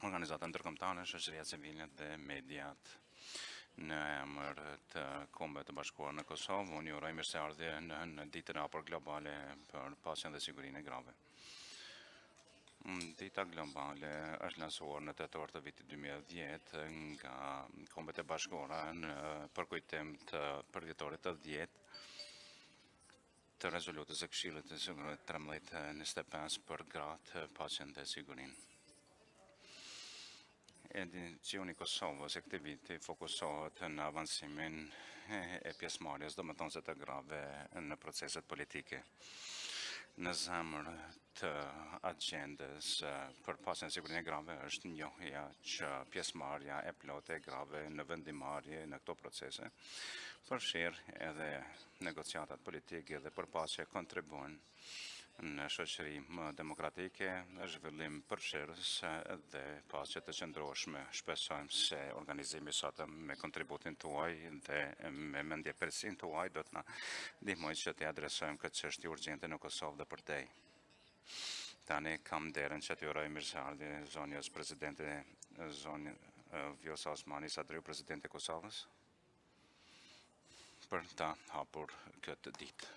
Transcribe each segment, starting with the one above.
organizata ndërkombëtare, shoqëria civile dhe mediat. Në emër të Kombeve të Bashkuara në Kosovë, unë ju uroj mirëseardhje në ditën e hapur globale për paqen dhe sigurinë e grave. Dita globale është lansuar në tetor të vitit 2010 nga Kombet e Bashkuara në përkujtim të përvjetorit të 10 të rezolutës së Këshillit të Sigurimit 1325 për gratë, paqen dhe sigurinë. Edicioni Kosovës e këtij viti fokusohet në avancimin e pjesëmarrjes domethënëse të grave në proceset politike. Në zemër të agjendës për paqen dhe sigurinë e grave është njohja që pjesëmarrja e plotë e grave në vendimarrje në këto procese përfshirë edhe negociatat politike dhe për paqe kontribuojnë në shoqëri më demokratike, zhvillim përfshirës dhe paqe të qëndrueshme. Shpresojmë se organizimi sot me kontributin tuaj dhe me mendjepërsinë tuaj do të na ndihmojë që të adresojmë këtë çështje urgjente në Kosovë dhe përtej. Tani kam nderin që t'ju uroj mirëseardhje zonjës presidente Vjosa Osmani Sadriu, presidente e Kosovës, për ta hapur këtë ditë.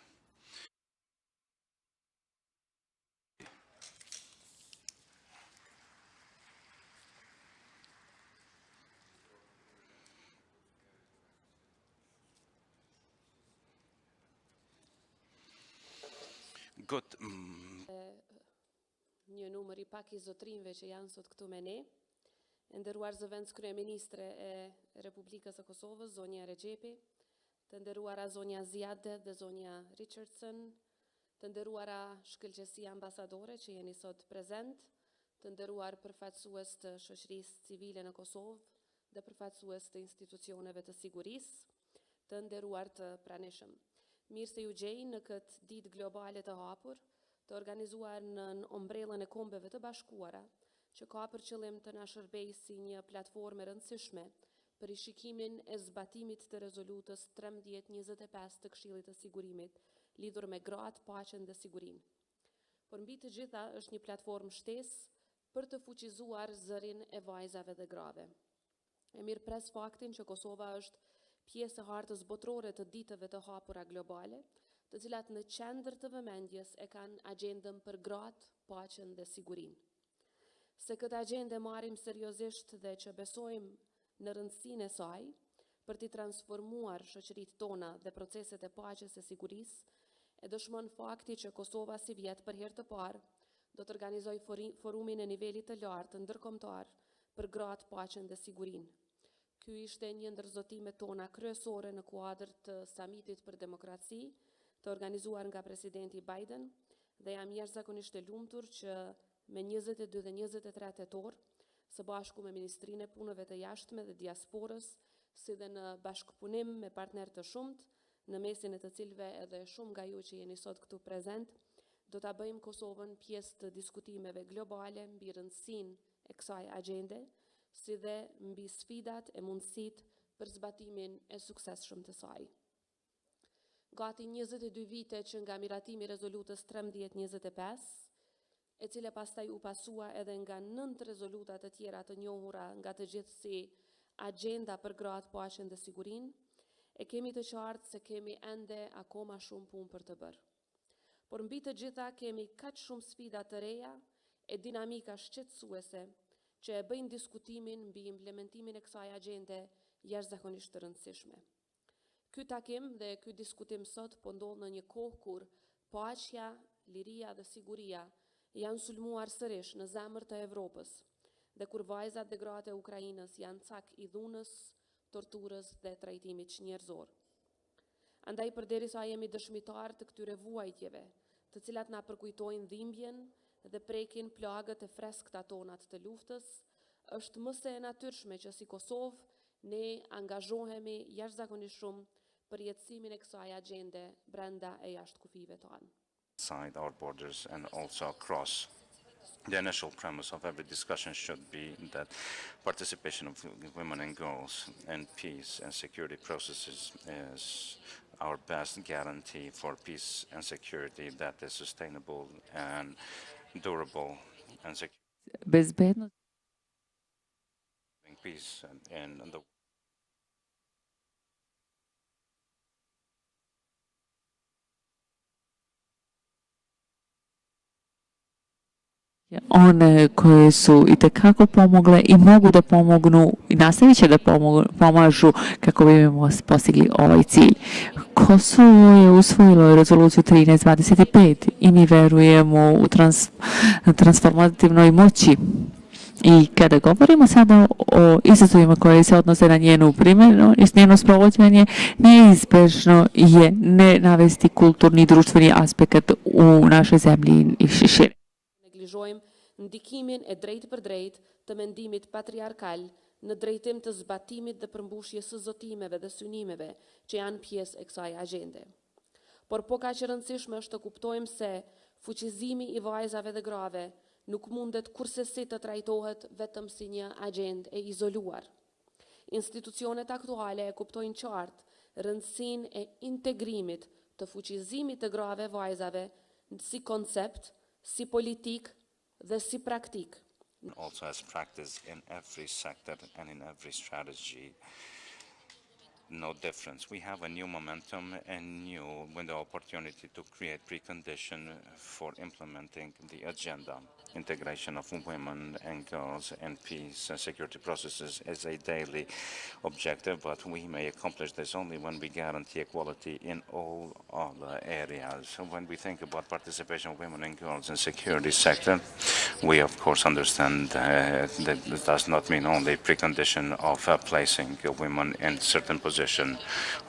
Një numër i pak i zotrinve që janë sot këtu me ne, e nderuar zëvendës kryeministre e Republikës së Kosovës, zonja Rexhepi, të nderuara zonja Zjade dhe zonja Ricardson, të nderuara shkëlqësia ambasadore që jeni sot prezent, të nderuar përfaqësues të shoqërisë civile në Kosovë dhe përfaqësues të institucioneve të sigurisë, të nderuar të pranishëm. Mirë se ju gjej në këtë ditë globale të hapur, të organizuar në ombrellën e Kombeve të Bashkuara, që ka për qëllim të na shërbejë si një platformë rëndësishme për rishikimin e zbatimit të rezolutës 1325 të Këshillit të Sigurimit, lidhur me gratë, paqen dhe sigurinë. Por mbi të gjitha është një platformë shtesë për të fuqizuar zërin e vajzave dhe grave. E mirë pres faktin që Kosova është pjesë e hartës botërore të ditëve të hapura globale, të cilat në qendër të vëmendjes e kanë agjendën për gratë, paqen dhe sigurinë. Se këtë agjendë marrim seriozisht dhe që besojmë në rëndësinë e saj për t'i transformuar shoqëritë tona dhe proceset e paqes e sigurisë, e dëshmon fakti që Kosova si vjet për herë të parë do të organizojë forumin e nivelit të lartë ndërkombëtar për gratë, paqen dhe sigurinë. Ky ishte një ndër zotimet tona kryesore në kuadër të samitit për demokraci, të organizuar nga presidenti Biden, dhe jam jashtëzakonisht e lumtur që me 22 dhe 23 tetor, së bashku me Ministrinë e Punëve të Jashtme dhe Diasporës, si dhe në bashkëpunim me partnerë të shumt, në mesin e të cilëve edhe shumë nga ju që jeni sot këtu prezent, do ta bëjmë Kosovën pjesë të diskutimeve globale mbi rëndësinë e kësaj agjende, si dhe mbi sfidat e mundësitë për zbatimin e suksesshëm të saj. Gati 22 vite që nga miratimi rezolutës 1325, e cila pastaj u pasua edhe nga 9 rezoluta të tjera të njohura nga të gjithë si Agenda për gratë, paqen dhe sigurinë, e kemi të qartë se kemi ende akoma shumë punë për të bërë. Por mbi të gjitha kemi kaq shumë sfida të reja e dinamika shqetësuese që e bëjnë diskutimin mbi implementimin e kësaj agjende jashtëzakonisht të rëndësishme. Ky takim dhe ky diskutim sot po ndodh në një kohë kur paqja, liria dhe siguria janë sulmuar sërish në zemër të Evropës, dhe kur vajzat dhe gratë e Ukrainës janë cak i dhunës, torturës dhe trajtimit njerëzor. Andaj përderisa jemi dëshmitar të këtyre vuajtjeve, të cilat na përkujtojnë dhimbjen dhe prekin plagët e freskëta tonat të luftës, është më se e natyrshme që si Kosovë ne angazhohemi jashtëzakonisht shumë për jetësimin e kësaj agjende brenda e jashtë kufive tonë. Inside our borders and also across. The initial premise of every discussion should be that participation of women and girls in peace and security processes is our best guarantee for peace and security that is sustainable and durable and secure. peace in the one koje su itekako pomogle i mogu da pomognu i nastavit će da pomažu kako bi postigli ovaj cilj. Kosovo je usvojilo rezoluciju 1325 i mi verujemo u transformativnoj moći. I kada govorimo sada o izazovima koje se odnose na njenu primjenu i njeno sprovođenje, neizbežno je ne navesti kulturni i društveni aspekt u našoj zemlji i šire. Neglizhojmë ndikimin e drejtë për drejtë të mendimit patriarkal në drejtim të zbatimit dhe përmbushjes së zotimeve dhe synimeve që janë pjesë e kësaj agjende. Por po kaq e rëndësishme është të kuptojmë se fuqizimi i vajzave dhe grave nuk mundet kursesi të trajtohet vetëm si një agjendë e izoluar. Institucionet aktuale e kuptojnë qartë rëndësinë e integrimit të fuqizimit të grave vajzave si koncept, si politik dhe si praktik. Also as practice in every sector and in every strategy. No difference. We have a new momentum and new window opportunity to create precondition for implementing the agenda. Integration of women and girls in peace and security processes is a daily objective, but we may accomplish this only when we guarantee equality in all other areas. When we think about participation of women and girls in security sector, we of course understand that this does not mean only precondition of placing women in certain positions.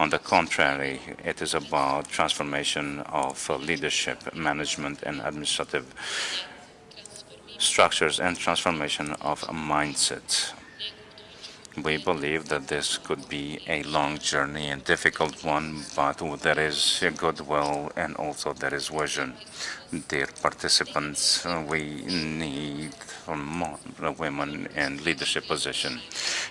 On the contrary, it is about transformation of leadership, management, and administrative structures and transformation of mindset. We believe that this could be a long journey and difficult one, but there is goodwill and also there is vision. Dear participants, we need more women in leadership position.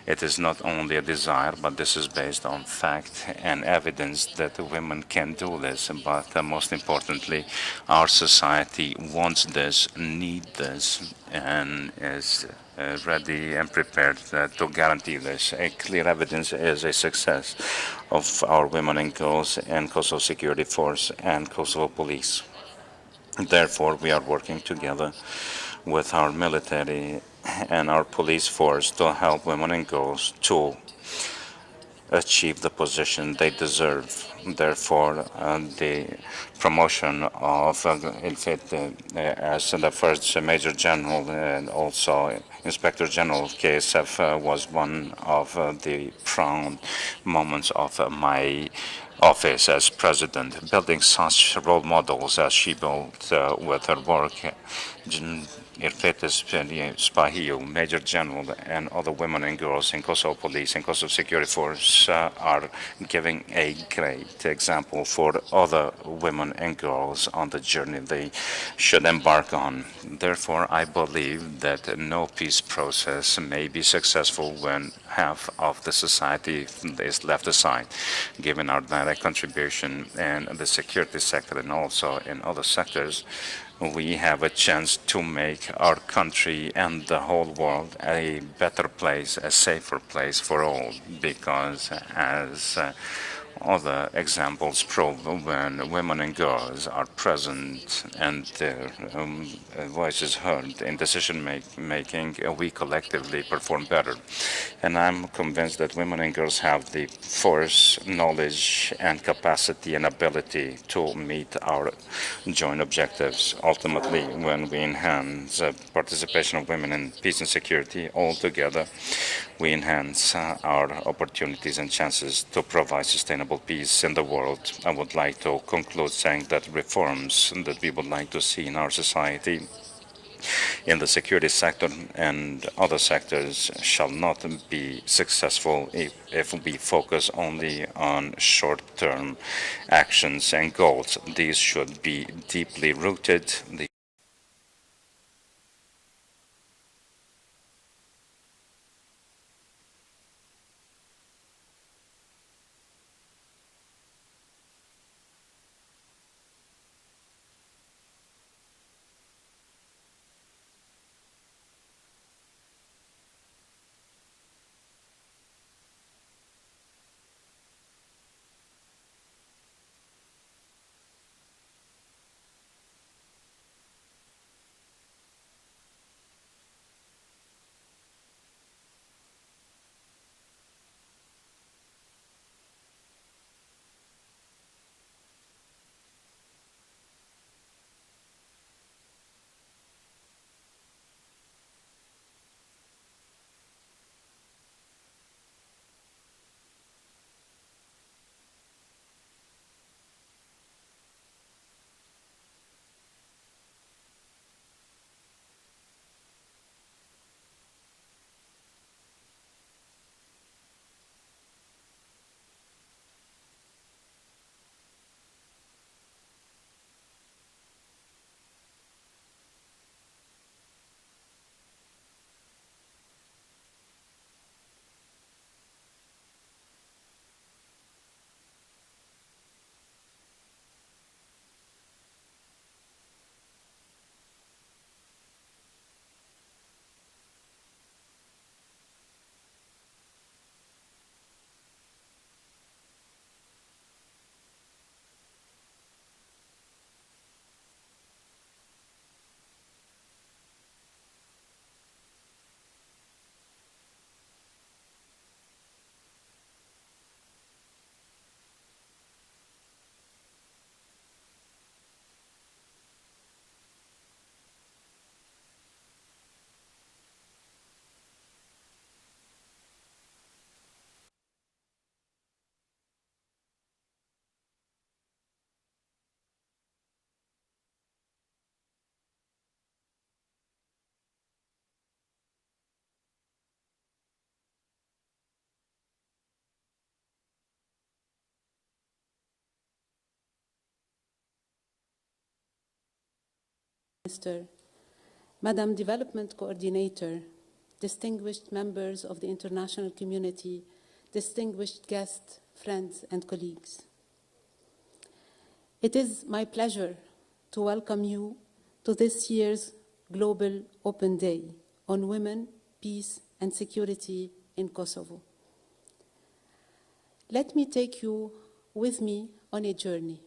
It is not only a desire, but this is based on fact and evidence that women can do this. But most importantly, our society wants this, needs this, and is ready and prepared to guarantee this. A clear evidence is a success of our women and girls in Kosovo Security Force and Kosovo Police. Therefore, we are working together with our military and our police force to help women and girls to achieve the position they deserve. Therefore, the promotion of Ilfit as the first Major General and also Inspector General of KSF was one of the proud moments of my office as president. Building such role models as she built with her work, Irfetis Spahiu, Major General, and other women and girls in Kosovo Police and Kosovo Security Force are giving a great example for other women and girls on the journey they should embark on. Therefore, I believe that no peace process may be successful when half of the society is left aside. Given our direct contribution in the security sector and also in other sectors, we have a chance to make our country and the whole world a better place, a safer place for all, because as other examples prove, when women and girls are present and their voices heard in decision making, we collectively perform better. And I'm convinced that women and girls have the force, knowledge, and capacity and ability to meet our joint objectives. Ultimately, when we enhance participation of women in peace and security all together, we enhance our opportunities and chances to provide sustainable peace in the world. I would like to conclude saying that reforms that we would like to see in our society in the security sector and other sectors shall not be successful if we focus only on short-term actions and goals. These should be deeply rooted. Minister, Madam Development Coordinator, distinguished members of the international community, distinguished guests, friends, and colleagues. It is my pleasure to welcome you to this year's Global Open Day on Women, Peace, and Security in Kosovo. Let me take you with me on a journey.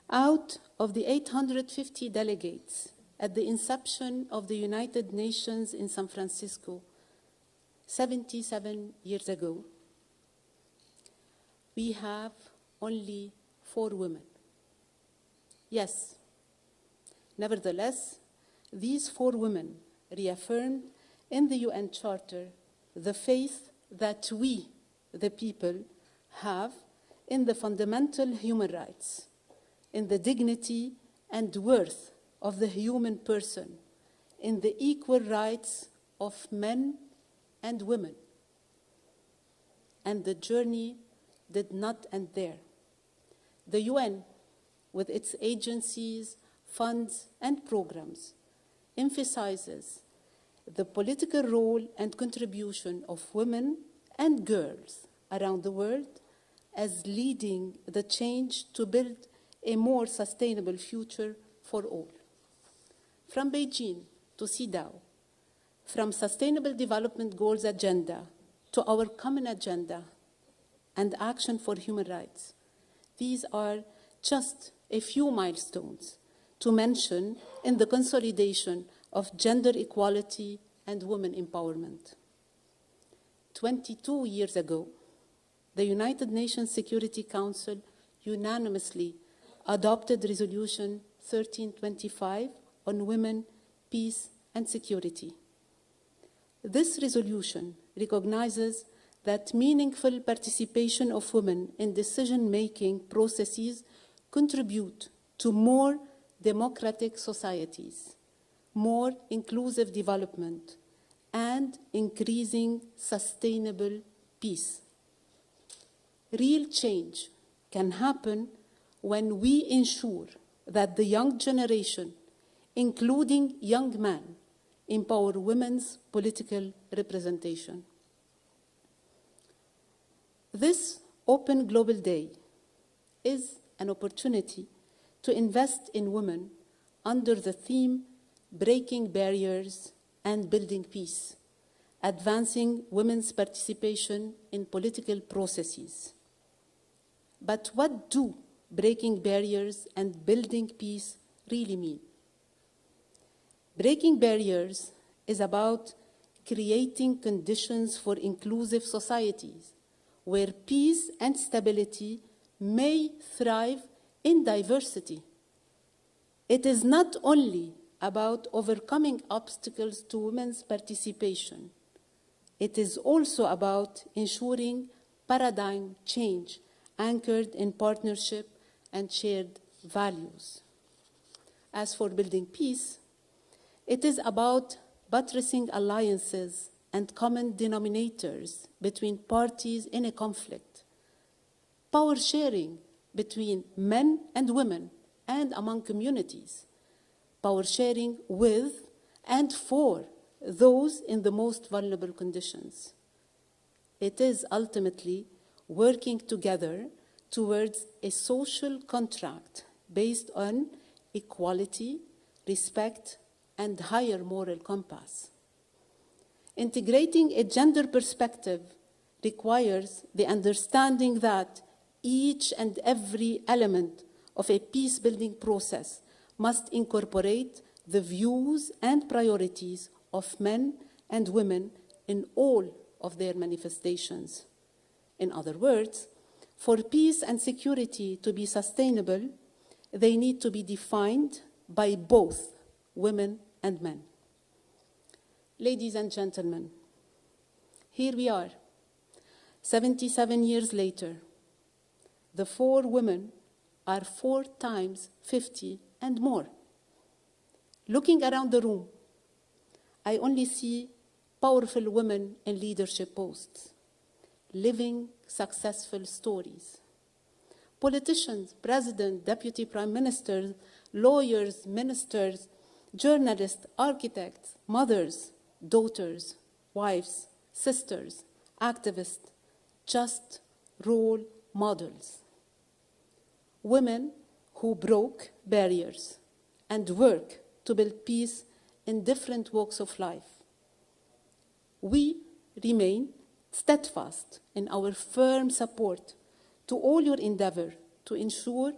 Out of the 850 delegates at the inception of the United Nations in San Francisco 77 years ago, we have only 4 women. Yes, nevertheless, these 4 women reaffirmed in the UN Charter the faith that we, the people, have in the fundamental human rights, in the dignity and worth of the human person, in the equal rights of men and women. And the journey did not end there. The UN, with its agencies, funds, and programs, emphasizes the political role and contribution of women and girls around the world as leading the change to build a more sustainable future for all. From Beijing to CEDAW, from Sustainable Development Goals Agenda to our common agenda and action for human rights, these are just a few milestones to mention in the consolidation of gender equality and women empowerment. 22 years ago, the United Nations Security Council unanimously adopted Resolution 1325 on women, peace, and security. This resolution recognizes that meaningful participation of women in decision-making processes contribute to more democratic societies, more inclusive development, and increasing sustainable peace. Real change can happen when we ensure that the young generation, including young men, empower women's political representation. This Open Global Day is an opportunity to invest in women under the theme Breaking Barriers and Building Peace, advancing women's participation in political processes. But what do breaking barriers and building peace really mean? Breaking barriers is about creating conditions for inclusive societies where peace and stability may thrive in diversity. It is not only about overcoming obstacles to women's participation. It is also about ensuring paradigm change anchored in partnership and shared values. As for building peace, it is about buttressing alliances and common denominators between parties in a conflict, power sharing between men and women and among communities, power sharing with and for those in the most vulnerable conditions. It is ultimately working together towards a social contract based on equality, respect, and higher moral compass. Integrating a gender perspective requires the understanding that each and every element of a peace-building process must incorporate the views and priorities of men and women in all of their manifestations. In other words, for peace and security to be sustainable, they need to be defined by both women and men. Ladies and gentlemen, here we are, 77 years later. The 4 women are 4 times 50 and more. Looking around the room, I only see powerful women in leadership posts, living successful stories. Politicians, presidents, deputy prime ministers, lawyers, ministers, journalists, architects, mothers, daughters, wives, sisters, activists, just role models. Women who broke barriers and work to build peace in different walks of life. We remain steadfast in our firm support to all your endeavor to ensure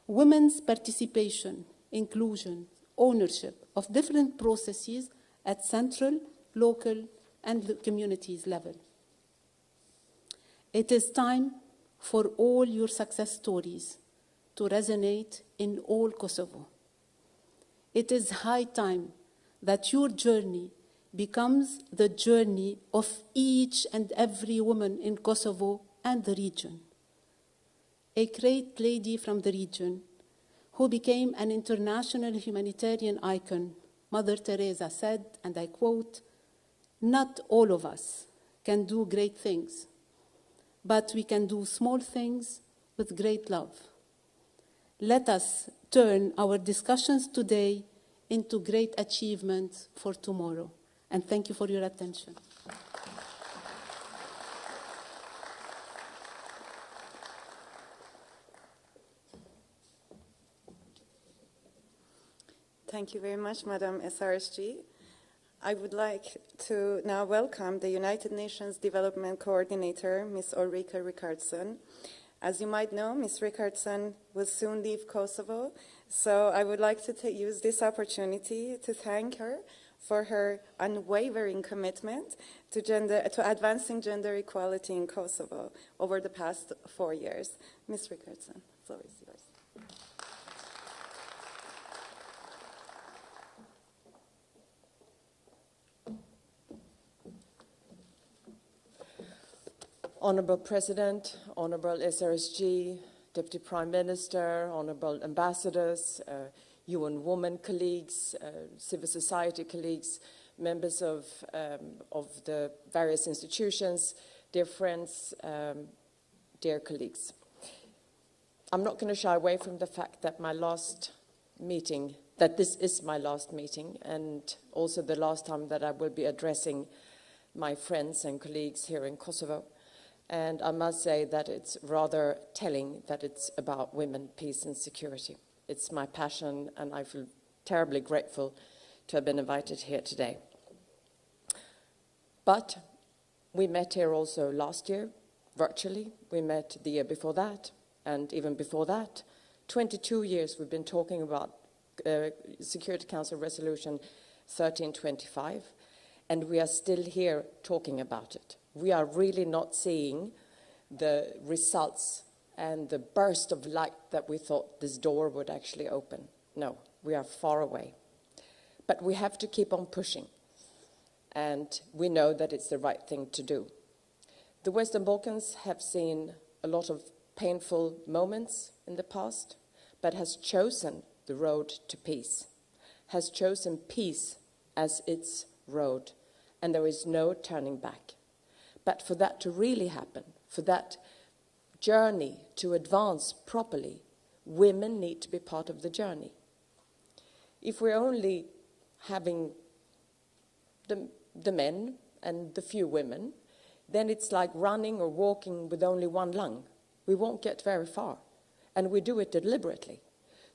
women's participation, inclusion, ownership of different processes at central, local, and communities level. It is time for all your success stories to resonate in all Kosovo. It is high time that your journey becomes the journey of each and every woman in Kosovo and the region. A great lady from the region who became an international humanitarian icon, Mother Teresa said, and I quote, "Not all of us can do great things, but we can do small things with great love. Let us turn our discussions today into great achievements for tomorrow." And thank you for your attention. Thank you very much, Madam SRSG. I would like to now welcome the United Nations Development Coordinator, Ms. Ulrika Ricardson. As you might know, Ms. Ricardson will soon leave Kosovo, so I would like to use this opportunity to thank her for her unwavering commitment to advancing gender equality in Kosovo over the past 4 years. Ms. Ricardson, the floor is yours. Honourable President, Honourable SRSG, Deputy Prime Minister, Honourable Ambassadors, UN Women colleagues, civil society colleagues, members of the various institutions, dear friends, dear colleagues. I'm not going to shy away from the fact that this is my last meeting, and also the last time that I will be addressing my friends and colleagues here in Kosovo. And I must say that it's rather telling that it's about women, peace and security. It's my passion, and I feel terribly grateful to have been invited here today. But we met here also last year, virtually. We met the year before that, and even before that. 22 years we've been talking about Security Council Resolution 1325, and we are still here talking about it. We are really not seeing the results and the burst of light that we thought this door would actually open. No, we are far away. But we have to keep on pushing, and we know that it's the right thing to do. The Western Balkans have seen a lot of painful moments in the past, but has chosen the road to peace, has chosen peace as its road, and there is no turning back. But for that to really happen, for that journey to advance properly, women need to be part of the journey. If we're only having the men and the few women, then it's like running or walking with only one lung. We won't get very far, and we do it deliberately.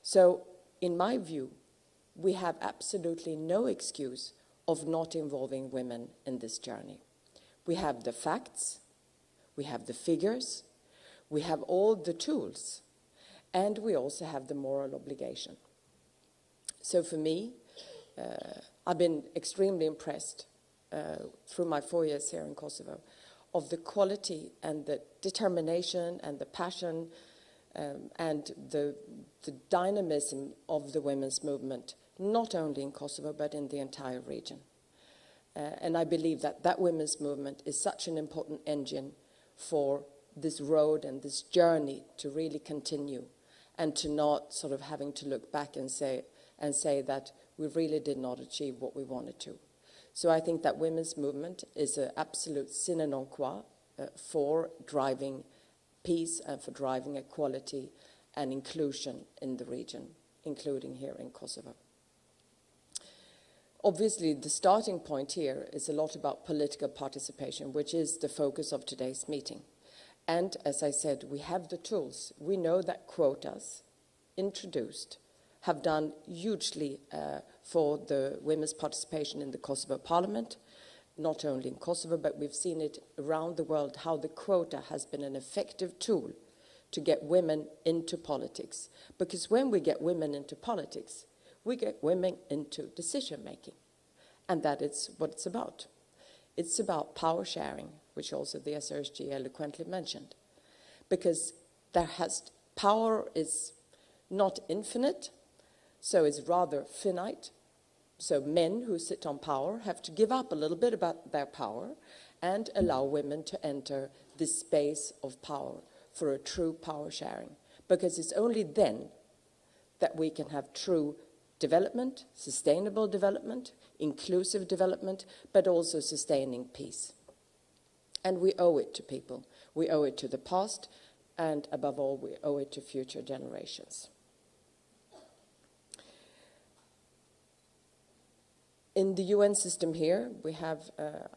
So, in my view, we have absolutely no excuse of not involving women in this journey. We have the facts, we have the figures, we have all the tools, and we also have the moral obligation. So for me, I've been extremely impressed through my 4 years here in Kosovo of the quality and the determination and the passion and the dynamism of the women's movement, not only in Kosovo, but in the entire region. And I believe that that women's movement is such an important engine for this road and this journey to really continue, and to not sort of having to look back and say that we really did not achieve what we wanted to. So I think that women's movement is an absolute sine non qua for driving peace and for driving equality and inclusion in the region. including here in Kosovo. Obviously, the starting point here is a lot about political participation, which is the focus of today's meeting. And as I said, we have the tools. We know that quotas introduced have done hugely for the women's participation in the Kosovo parliament, not only in Kosovo, but we've seen it around the world, how the quota has been an effective tool to get women into politics. Because when we get women into politics, we get women into decision-making. And that is what it's about. It's about power sharing, which also the SRSG eloquently mentioned. Because power is not infinite, so it's rather finite. So men who sit on power have to give up a little bit about their power and allow women to enter this space of power for a true power sharing. Because it's only then that we can have true development, sustainable development, inclusive development, but also sustaining peace. And we owe it to people. We owe it to the past, and above all, we owe it to future generations. In the UN system here, we have,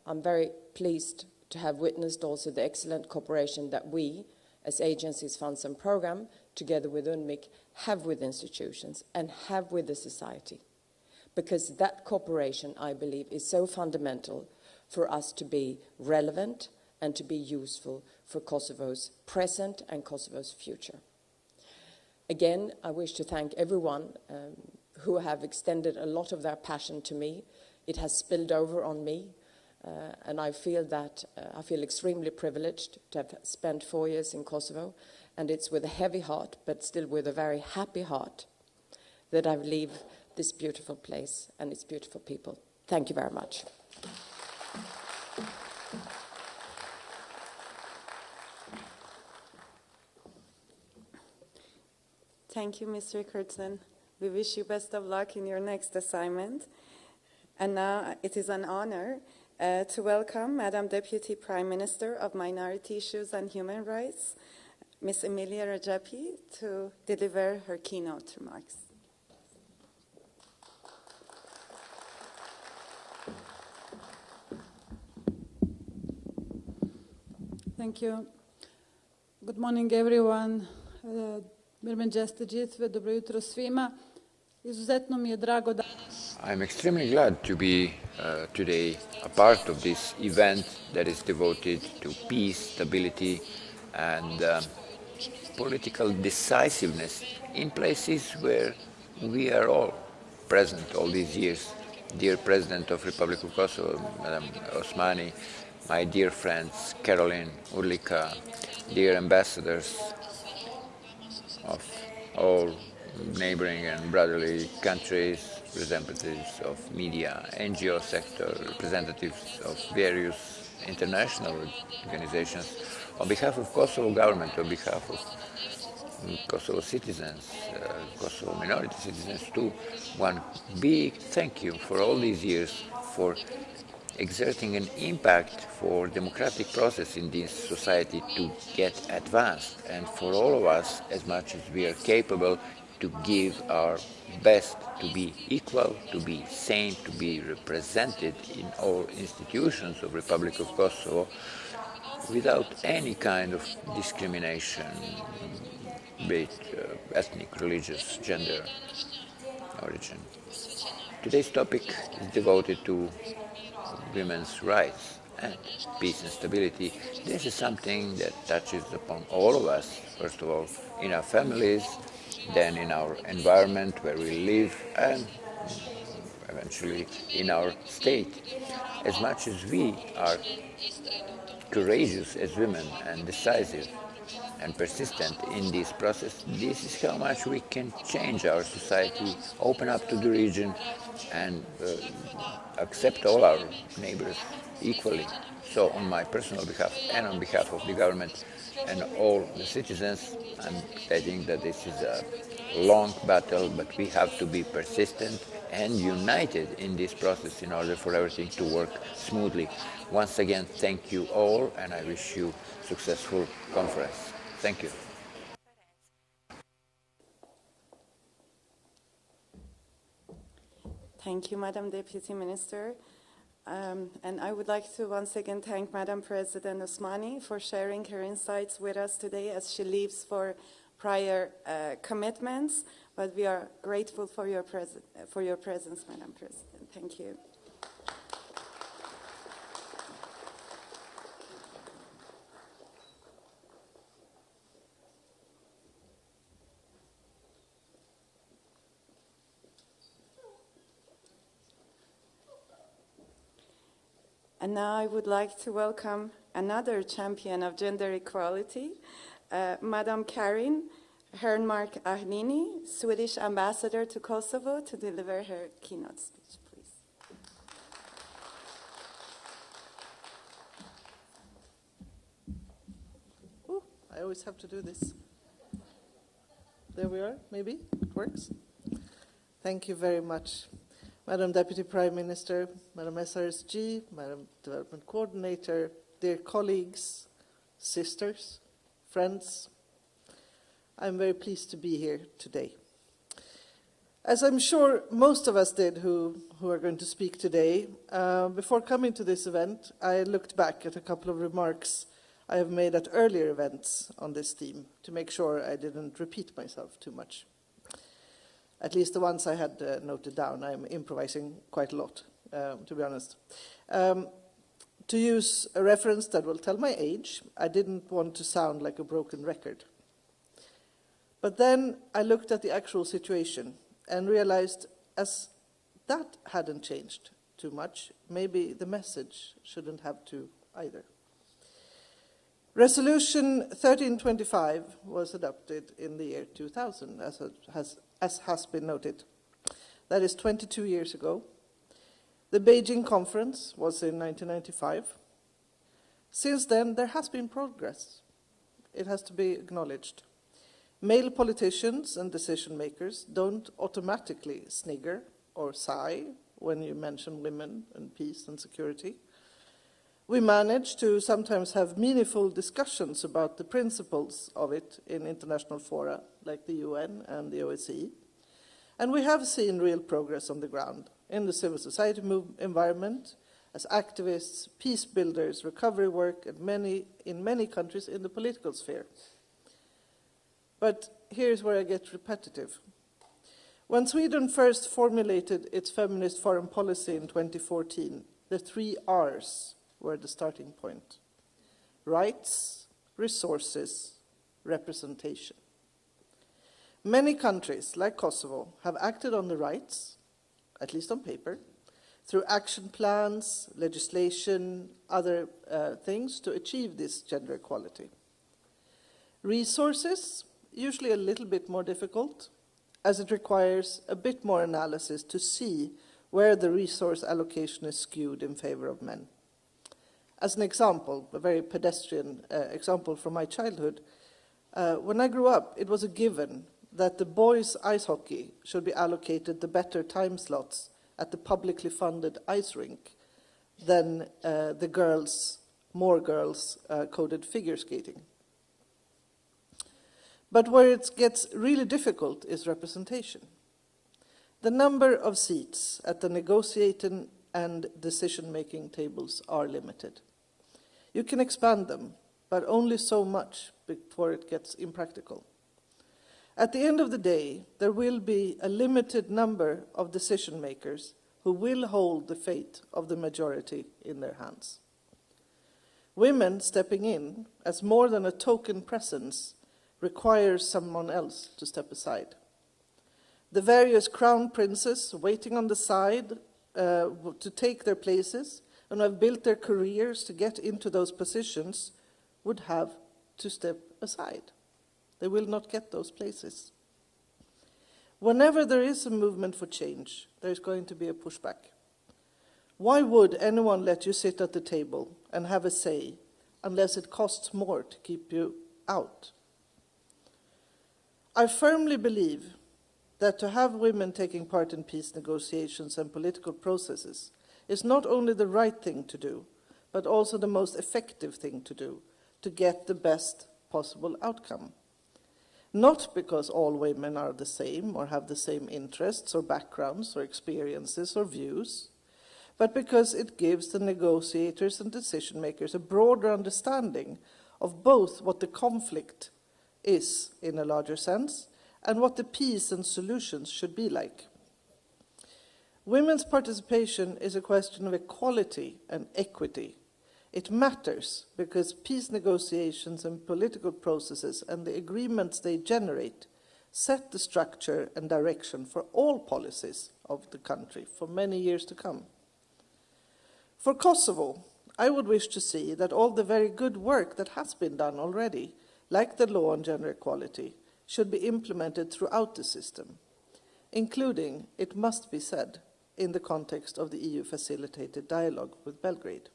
I'm very pleased to have witnessed also the excellent cooperation that we, as agencies, funds and program, together with UNMIC, have with institutions and have with the society. Because that cooperation, I believe, is so fundamental for us to be relevant and to be useful for Kosovo's present and Kosovo's future. Again, I wish to thank everyone who have extended a lot of their passion to me. It has spilled over on me, and I feel that I feel extremely privileged to have spent 4 years in Kosovo, and it's with a heavy heart, but still with a very happy heart, that I leave this beautiful place and its beautiful people. Thank you very much. Thank you, Ms. Ricardson. We wish you best of luck in your next assignment. And now it is an honor to welcome Madam Deputy Prime Minister of Minority Issues and Human Rights, Ms. Emilia Rajapi, to deliver her keynote remarks. Thank you. Good morning, everyone. Mirëmëngjes të gjithëve, dobro jutro svima. Izuzetno mi je drago da... I'm extremely glad to be today a part of this event that is devoted to peace, stability, and political decisiveness in places where we are all present all these years. Dear President of Republic of Kosovo, Madam Osmani, my dear friends, Caroline, Eureka, dear ambassadors of all neighboring and brotherly countries, representatives of media, NGO sector, representatives of various international organizations. On behalf of Kosovo government, on behalf of Kosovo citizens, Kosovo minority citizens too, one big thank you for all these years for exerting an impact for democratic process in this society to get advanced, and for all of us, as much as we are capable, to give our best to be equal, to be sane, to be represented in all institutions of Republic of Kosovo without any kind of discrimination, be it ethnic, religious, gender, origin. Today's topic is devoted to women's rights and peace and stability. This is something that touches upon all of us, first of all, in our families, then in our environment where we live, and eventually in our state. As much as we are courageous as women and decisive and persistent in this process, this is how much we can change our society, open up to the region, and accept all our neighbors equally. So on my personal behalf and on behalf of the government and all the citizens, I'm stating that this is a long battle, but we have to be persistent and united in this process in order for everything to work smoothly. Once again, thank you all, and I wish you a successful conference. Thank you. Thank you, Madam Deputy Minister. And I would like to once again thank Madam President Osmani for sharing her insights with us today as she leaves for prior commitments. But we are grateful for your presence, Madam President. Thank you. And now I would like to welcome another champion of gender equality, Madam Karin Hernmark Ahnini, Swedish ambassador to Kosovo, to deliver her keynote speech, please. Ooh, I always have to do this. There we are, maybe it works. Thank you very much. Madam Deputy Prime Minister, Madam SRSG, Madam Development Coordinator, dear colleagues, sisters, friends, I'm very pleased to be here today. As I'm sure most of us did who are going to speak today, before coming to this event, I looked back at a couple of remarks I have made at earlier events on this theme to make sure I didn't repeat myself too much. At least the ones I had noted down. I'm improvising quite a lot, to be honest. To use a reference that will tell my age, I didn't want to sound like a broken record. But then I looked at the actual situation and realized as that hadn't changed too much, maybe the message shouldn't have to either. Resolution 1325 was adopted in the year 2000, as has been noted. That is 22 years ago. The Beijing Conference was in 1995. Since then, there has been progress. It has to be acknowledged. Male politicians and decision makers don't automatically snigger or sigh when you mention women and peace and security. We manage to sometimes have meaningful discussions about the principles of it in international fora, like the UN and the OSCE. And we have seen real progress on the ground in the civil society environment, as activists, peace builders, recovery work, and in many countries in the political sphere. But here's where I get repetitive. When Sweden first formulated its feminist foreign policy in 2014, the 3 R's were the starting point: rights, resources, representation. Many countries, like Kosovo, have acted on the rights, at least on paper, through action plans, legislation, other things to achieve this gender equality. Resources, usually a little bit more difficult, as it requires a bit more analysis to see where the resource allocation is skewed in favor of men. As an example, a very pedestrian example from my childhood, when I grew up, it was a given that the boys' ice hockey should be allocated the better time slots at the publicly funded ice rink than the girls, more girls, coded figure skating. But where it gets really difficult is representation. The number of seats at the negotiating and decision-making tables are limited. You can expand them, but only so much before it gets impractical. At the end of the day, there will be a limited number of decision makers who will hold the fate of the majority in their hands. Women stepping in as more than a token presence requires someone else to step aside. The various crown princes waiting on the side to take their places and have built their careers to get into those positions would have to step aside. They will not get those places. Whenever there is a movement for change, there is going to be a pushback. Why would anyone let you sit at the table and have a say unless it costs more to keep you out? I firmly believe that to have women taking part in peace negotiations and political processes is not only the right thing to do, but also the most effective thing to do to get the best possible outcome. not because all women are the same or have the same interests or backgrounds or experiences or views, but because it gives the negotiators and decision makers a broader understanding of both what the conflict is in a larger sense and what the peace and solutions should be like. Women's participation is a question of equality and equity. It matters because peace negotiations and political processes and the agreements they generate set the structure and direction for all policies of the country for many years to come. For Kosovo, I would wish to see that all the very good work that has been done already, like the law on gender equality, should be implemented throughout the system, including, it must be said, in the context of the EU-facilitated dialogue with Belgrade.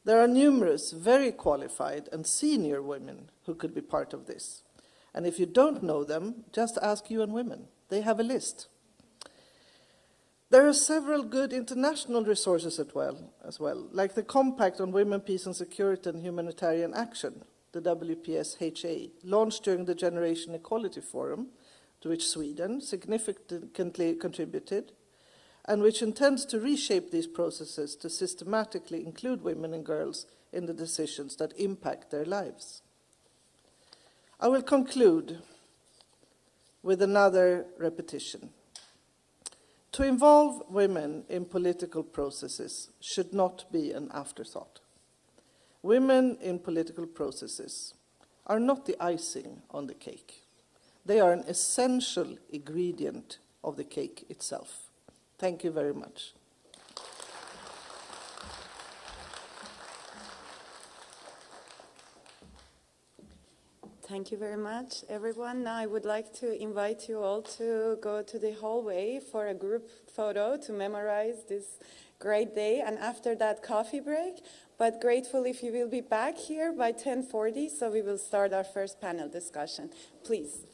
There are numerous very qualified and senior women who could be part of this. And if you don't know them, just ask UN Women. They have a list. There are several good international resources as well, like the Compact on Women, Peace and Security and Humanitarian Action, the WPSHA, launched during the Generation Equality Forum, to which Sweden significantly contributed, and which intends to reshape these processes to systematically include women and girls in the decisions that impact their lives. I will conclude with another repetition. To involve women in political processes should not be an afterthought. Women in political processes are not the icing on the cake. They are an essential ingredient of the cake itself. Thank you very much. Thank you very much, everyone. Now I would like to invite you all to go to the hallway for a group photo to memorize this great day, and after that, coffee break. But grateful if you will be back here by 10:40, so we will start our first panel discussion. Please.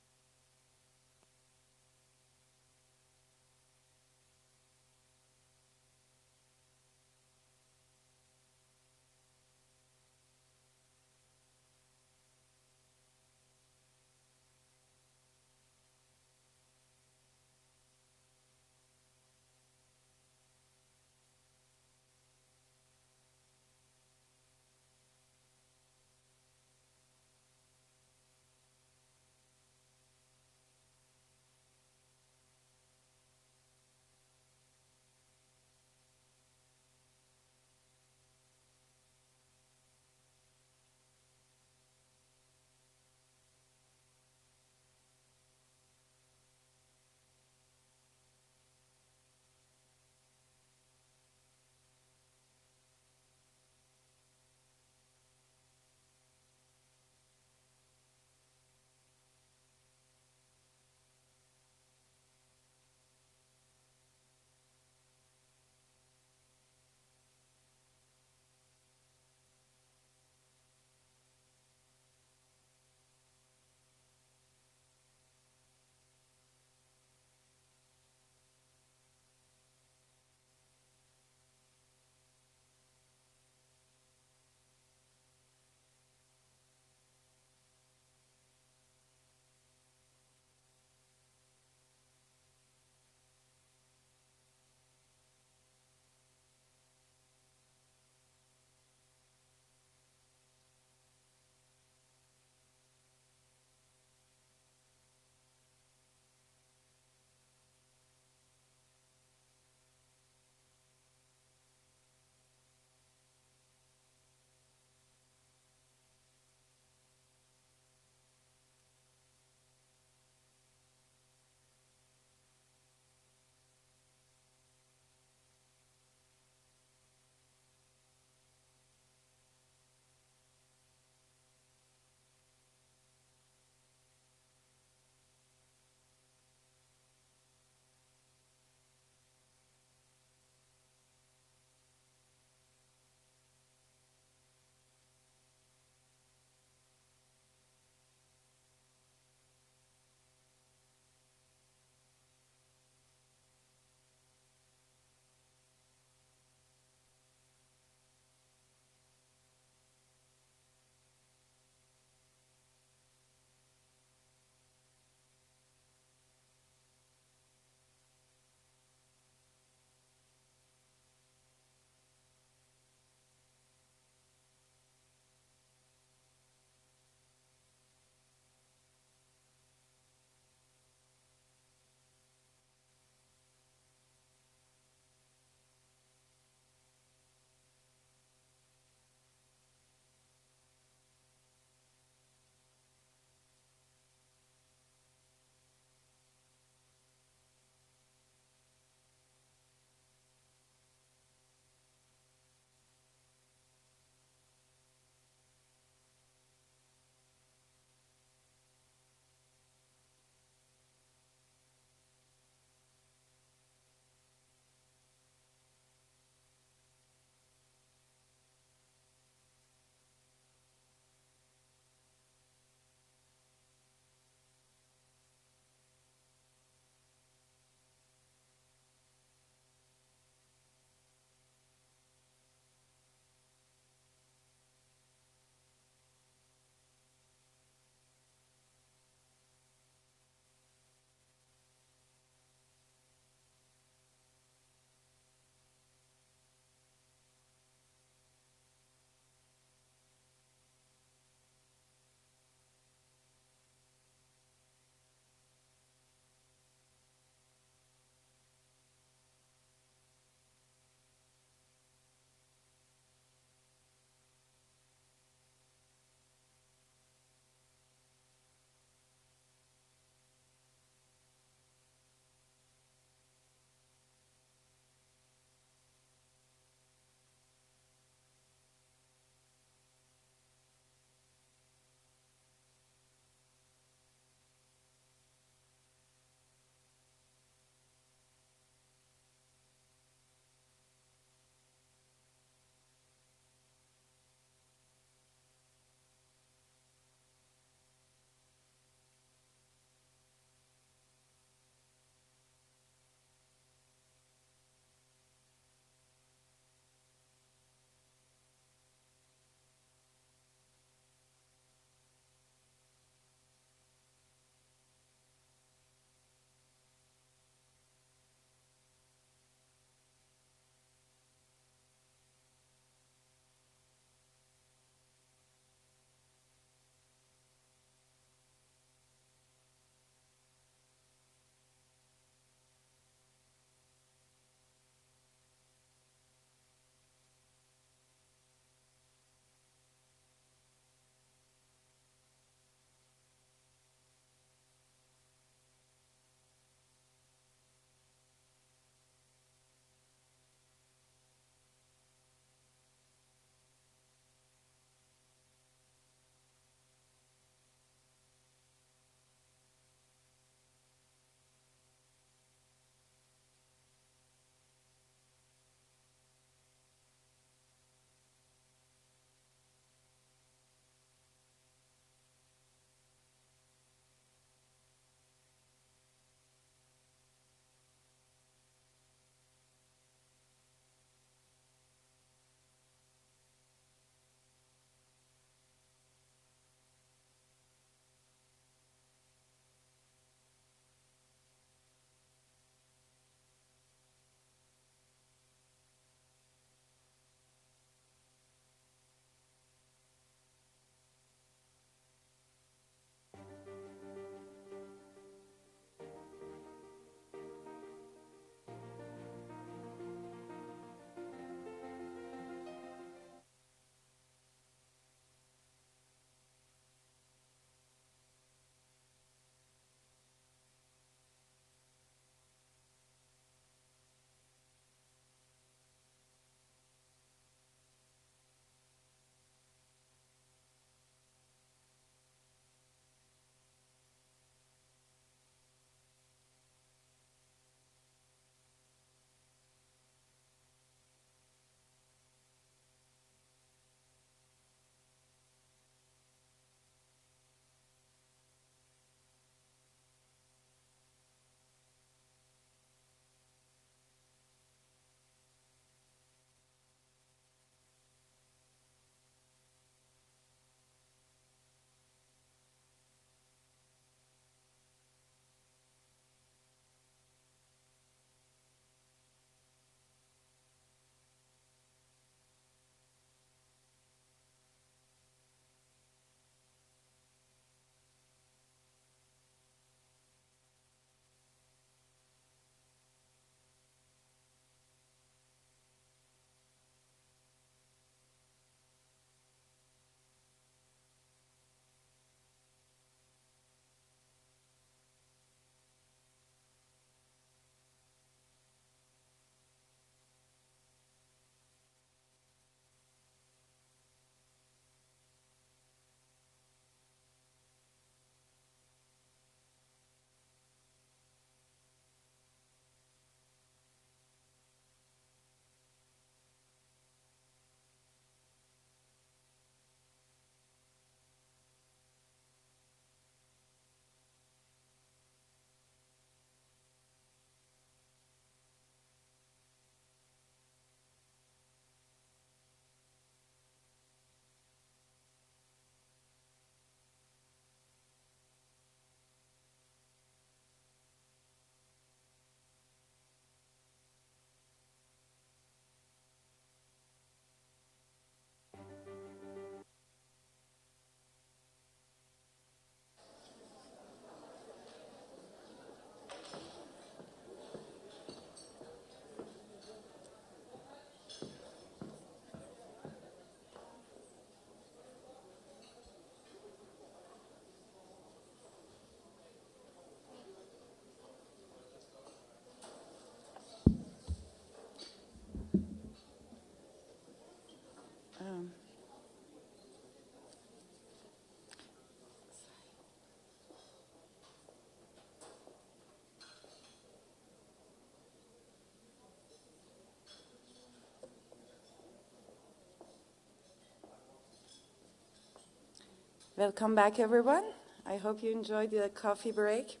Welcome back, everyone. I hope you enjoyed the coffee break.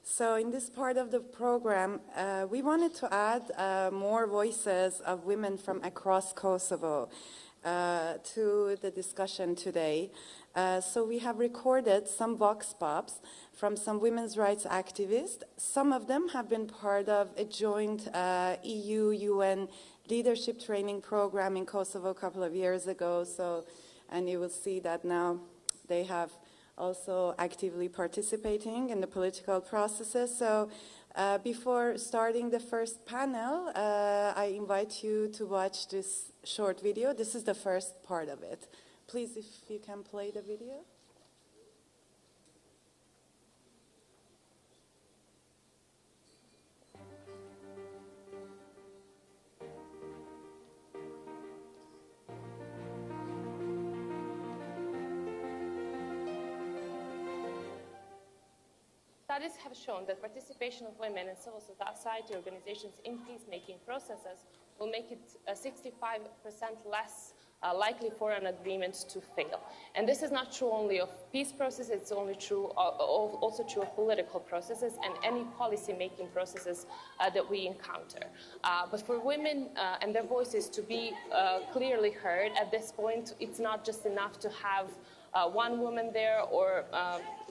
So in this part of the program, we wanted to add more voices of women from across Kosovo to the discussion today. So we have recorded some vox pops from some women's rights activists. Some of them have been part of a joint EU-UN leadership training program in Kosovo a couple of years ago. And you will see that now they have also actively participating in the political processes. So before starting the first panel, I invite you to watch this short video. This is the first part of it. Please, if you can play the video. Studies have shown that participation of women in civil society organizations in peacemaking processes will make it 65% less likely for an agreement to fail. And this is not true only of peace processes, it's only true, also true of political processes and any policy-making processes that we encounter. But for women and their voices to be clearly heard at this point, it's not just enough to have one woman there or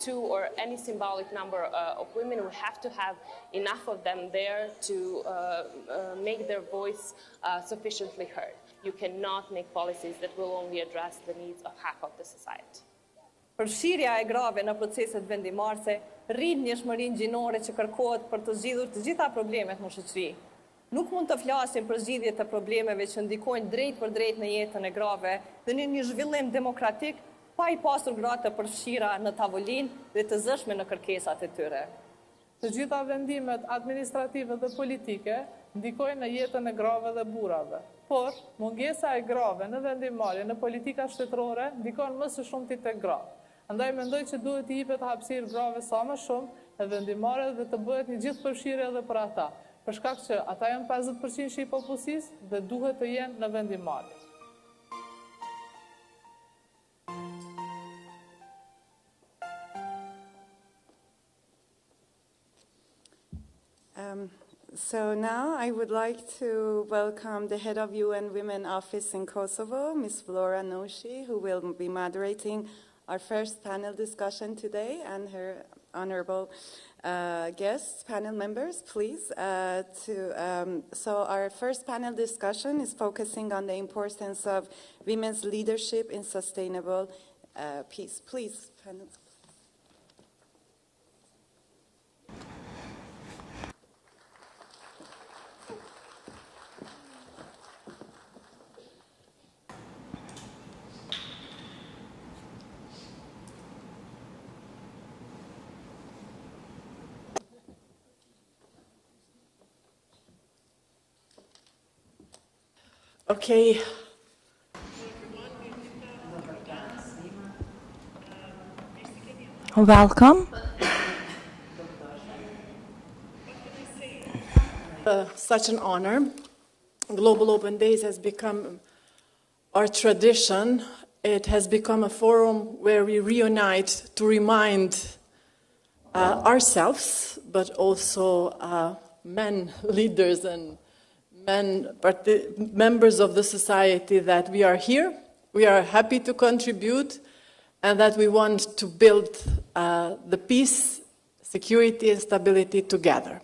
two or any symbolic number of women. We have to have enough of them there to make their voice sufficiently heard. You cannot make policies that will only address the needs of half of the society. Përfshirja e grave në proceset vendimarrëse rrin njëshmërinë gjinore që kërkohet për të zgjidhur të gjitha problemet në shoqëri. Nuk mund të flasim për zgjidhje të problemeve që ndikojnë drejt për drejt në jetën e grave dhe në një zhvillim demokratik pa i pasur gratë të përfshira në tavolinë dhe të zëshme në kërkesat e tyre. Të gjitha vendimet administrative dhe politike ndikojnë në jetën e grave dhe burrave, por mungesa e grave në vendimarrje në politika shtetërore ndikon më së shumti tek gratë. Andaj mendoj që duhet i jepet hapësirë grave sa më shumë e vendimarrjes dhe të bëhet një gjithëpërfshirje edhe për ata, për shkak që ata janë 50% i popullsisë dhe duhet të jenë në vendimarrje. So now I would like to welcome the head of UN Women Office in Kosovo, Ms. Flora Noshi, who will be moderating our first panel discussion today, and her honorable guests, panel members, please. So our first panel discussion is focusing on the importance of women's leadership in sustainable peace. Please, panel. Okay. Welcome. Such an honor. Global Open Days has become our tradition. It has become a forum where we reunite to remind ourselves, but also men, leaders, and members of the society that we are here, we are happy to contribute, and that we want to build the peace, security, and stability together.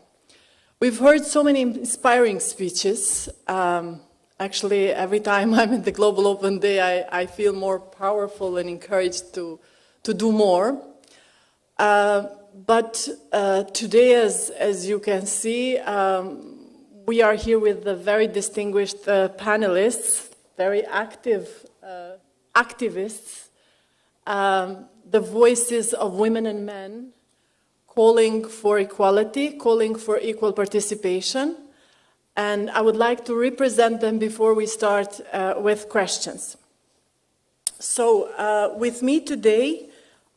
We've heard so many inspiring speeches. Actually, every time I'm at the Global Open Day, I feel more powerful and encouraged to do more. But today, as you can see, we are here with the very distinguished panelists, very active activists, the voices of women and men calling for equality, calling for equal participation. And I would like to represent them before we start with questions. So with me today,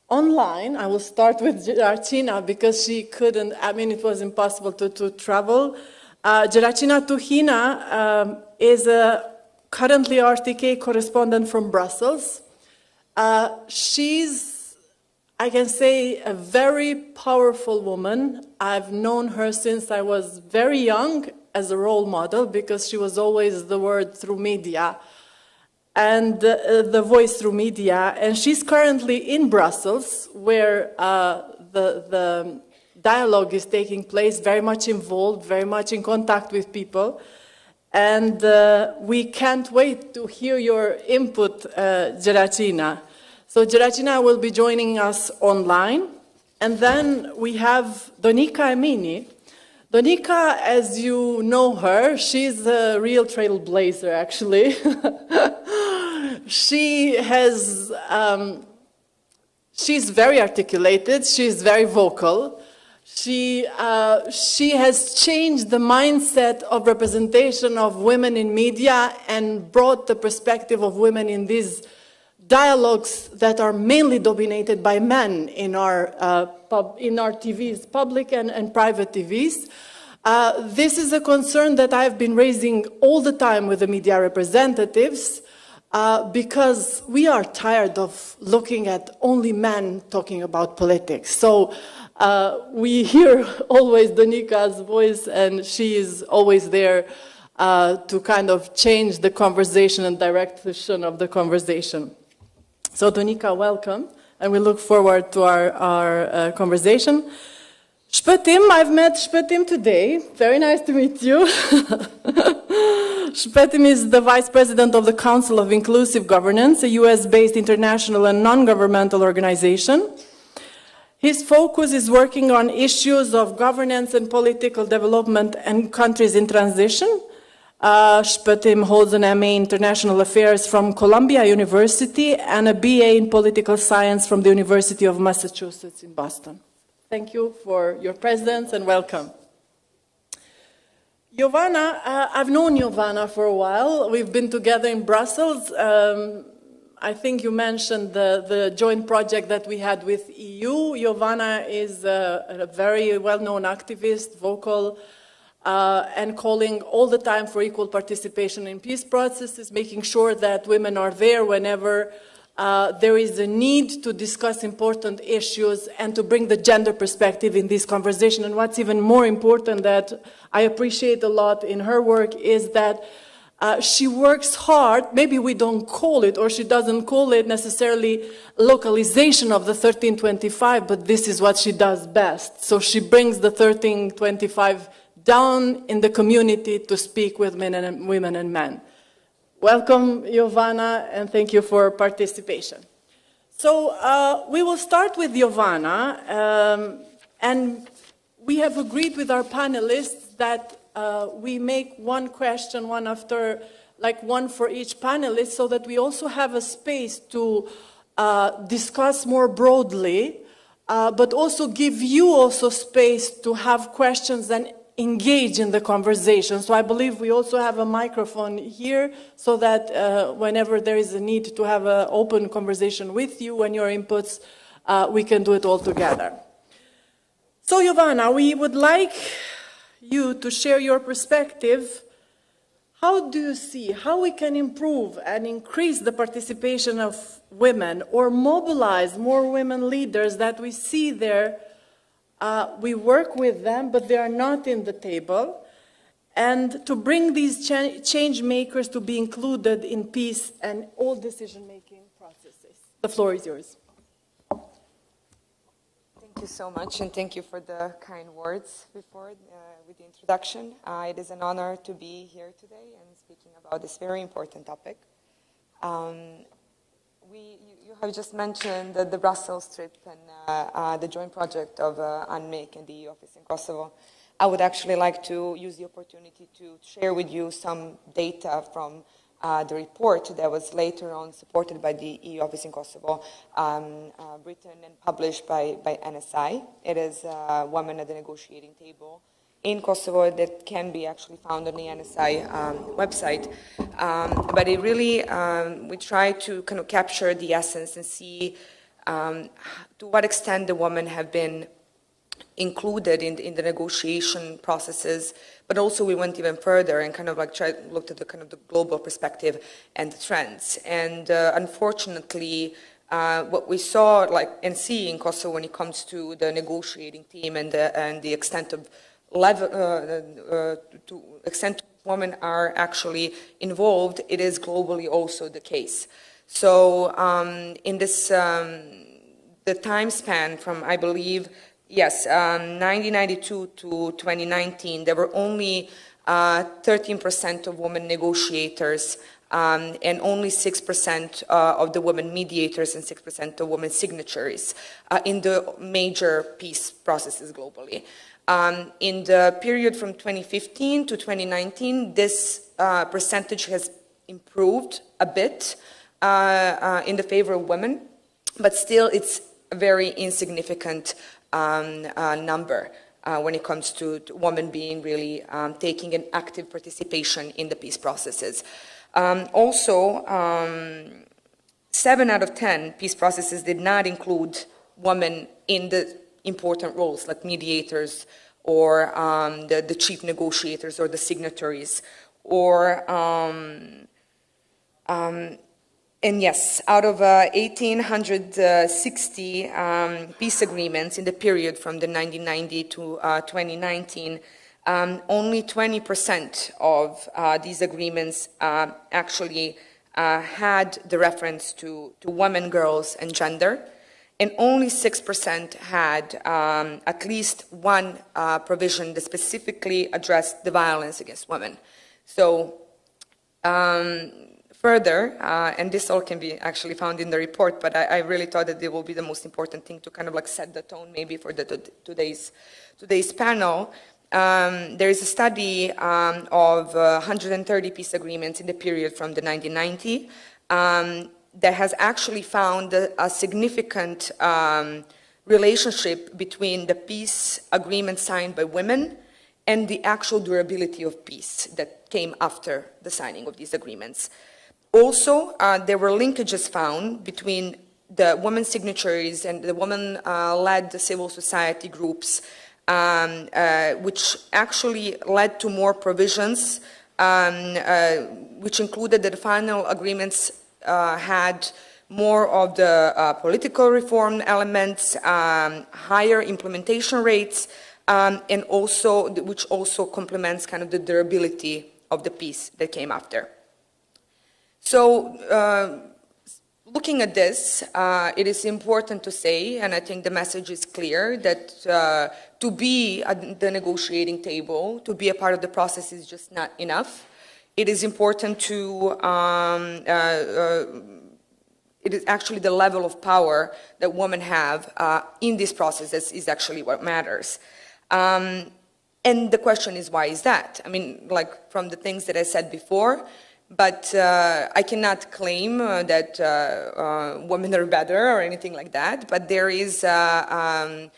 online, I will start with Geratina because she couldn't, it was impossible to travel. Geratina Tuhina is a currently RTK correspondent from Brussels. She's, I can say, a very powerful woman. I've known her since I was very young as a role model because she was always the word through media and the voice through media. And she's currently in Brussels where the dialogue is taking place, very much involved, very much in contact with people. And we can't wait to hear your input, Geracina. So Geracina will be joining us online. And then we have Donika Emini. Donika, as you know her, she's a real trailblazer, actually. She's very articulated, she's very vocal. She has changed the mindset of representation of women in media and brought the perspective of women in these dialogues that are mainly dominated by men in our TVs, public and private TVs. This is a concern that I've been raising all the time with the media representatives because we are tired of looking at only men talking about politics. So we hear always Donika's voice, and she is always there to kind of change the conversation and direction of the conversation. So Donika, welcome, and we look forward to our conversation. Shpetim, I've met Shpetim today. Very nice to meet you. Shpetim is the Vice President of the Council of Inclusive Governance, a US-based international and non-governmental organization. His focus is working on issues of governance and political development in countries in transition. Shpetim holds an MA in International Affairs from Columbia University and a BA in Political Science from the University of Massachusetts in Boston. Thank you for your presence and welcome. Jovana, I've known Jovana for a while. We've been together in Brussels. I think you mentioned the joint project that we had with EU. Jovana is a very well-known activist, vocal, and calling all the time for equal participation in peace processes, making sure that women are there whenever there is a need to discuss important issues and to bring the gender perspective in this conversation. And what's even more important that I appreciate a lot in her work is that she works hard, maybe we don't call it, or she doesn't call it necessarily localization of the 1325, but this is what she does best. So she brings the 1325 down in the community to speak with women and men. Welcome, Jovana, and thank you for participation. So we will start with Jovana, and we have agreed with our panelists that we make one question, one after, like one for each panelist, so that we also have a space to discuss more broadly, but also give you also space to have questions and engage in the conversation. So I believe we also have a microphone here so that whenever there is a need to have an open conversation with you and your inputs, we can do it all together. So Jovana, we would like you to share your perspective. How do you see how we can improve and increase the participation of women or mobilize more women leaders that we see there? We work with them, but they are not in the table. And to bring these change makers to be included in peace and all decision-making processes. The floor is yours. Thank you so much, and thank you for the kind words before with the introduction. It is an honor to be here today and speaking about this very important topic. You have just mentioned the Brussels trip and the joint project of UNMIC and the EU office in Kosovo. I would actually like to use the opportunity to share with you some data from the report that was later on supported by the EU office in Kosovo, written and published by NSI. It is Women at the Negotiating Table in Kosovo that can be actually found on the NSI website. But it really, we try to kind of capture the essence and see to what extent the women have been included in the negotiation processes, but also we went even further and kind of like looked at the kind of the global perspective and the trends. And unfortunately, What we saw and see in Kosovo when it comes to the negotiating team and the extent of extent women are actually involved, it is globally also the case. So in this, the time span from, I believe, 1992 to 2019, there were only 13% of women negotiators and only 6% of the women mediators and 6% of women signatories in the major peace processes globally. In the period from 2015 to 2019, this percentage has improved a bit in the favor of women, but still it's a very insignificant number when it comes to women being really taking an active participation in the peace processes. Also, 7 out of 10 peace processes did not include women in the important roles like mediators or the chief negotiators or the signatories. And yes, out of 1,860 peace agreements in the period from the 1990 to 2019, only 20% of these agreements actually had the reference to women, girls, and gender, and only 6% had at least one provision that specifically addressed the violence against women. So further, and this all can be actually found in the report, but I really thought that it will be the most important thing to kind of like set the tone maybe for today's panel. There is a study of 130 peace agreements in the period from the 1990 that has actually found a significant relationship between the peace agreement signed by women and the actual durability of peace that came after the signing of these agreements. Also, there were linkages found between the women signatories and the women-led civil society groups, which actually led to more provisions, which included that the final agreements had more of the political reform elements, higher implementation rates, and also which also complements kind of the durability of the peace that came after. So looking at this, it is important to say, and I think the message is clear, that to be at the negotiating table, to be a part of the process is just not enough. It is important to, it is actually the level of power that women have in this process is actually what matters. And the question is, why is that? I mean, like from the things that I said before, but I cannot claim that women are better or anything like that, but there is a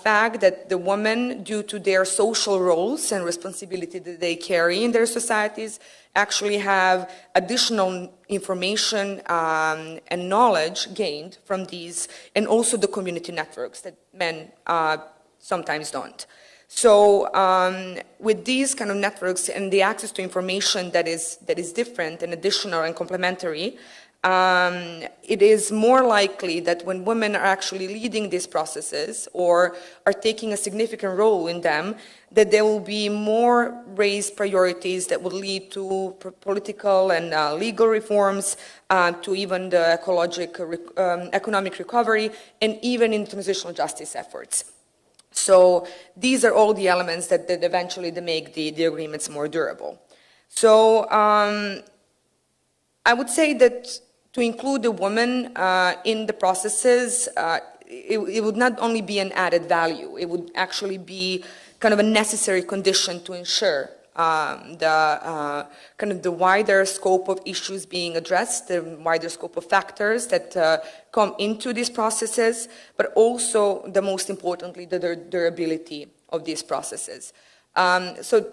fact that the women, due to their social roles and responsibility that they carry in their societies, actually have additional information and knowledge gained from these, and also the community networks that men sometimes don't. So with these kind of networks and the access to information that is different and additional and complementary, it is more likely that when women are actually leading these processes or are taking a significant role in them, that there will be more raised priorities that will lead to political and legal reforms, to even the economic recovery, and even in transitional justice efforts. So these are all the elements that eventually make the agreements more durable. So I would say that to include the woman in the processes, it would not only be an added value, it would actually be kind of a necessary condition to ensure the wider scope of issues being addressed, the wider scope of factors that come into these processes, but also, the most importantly, the durability of these processes. So,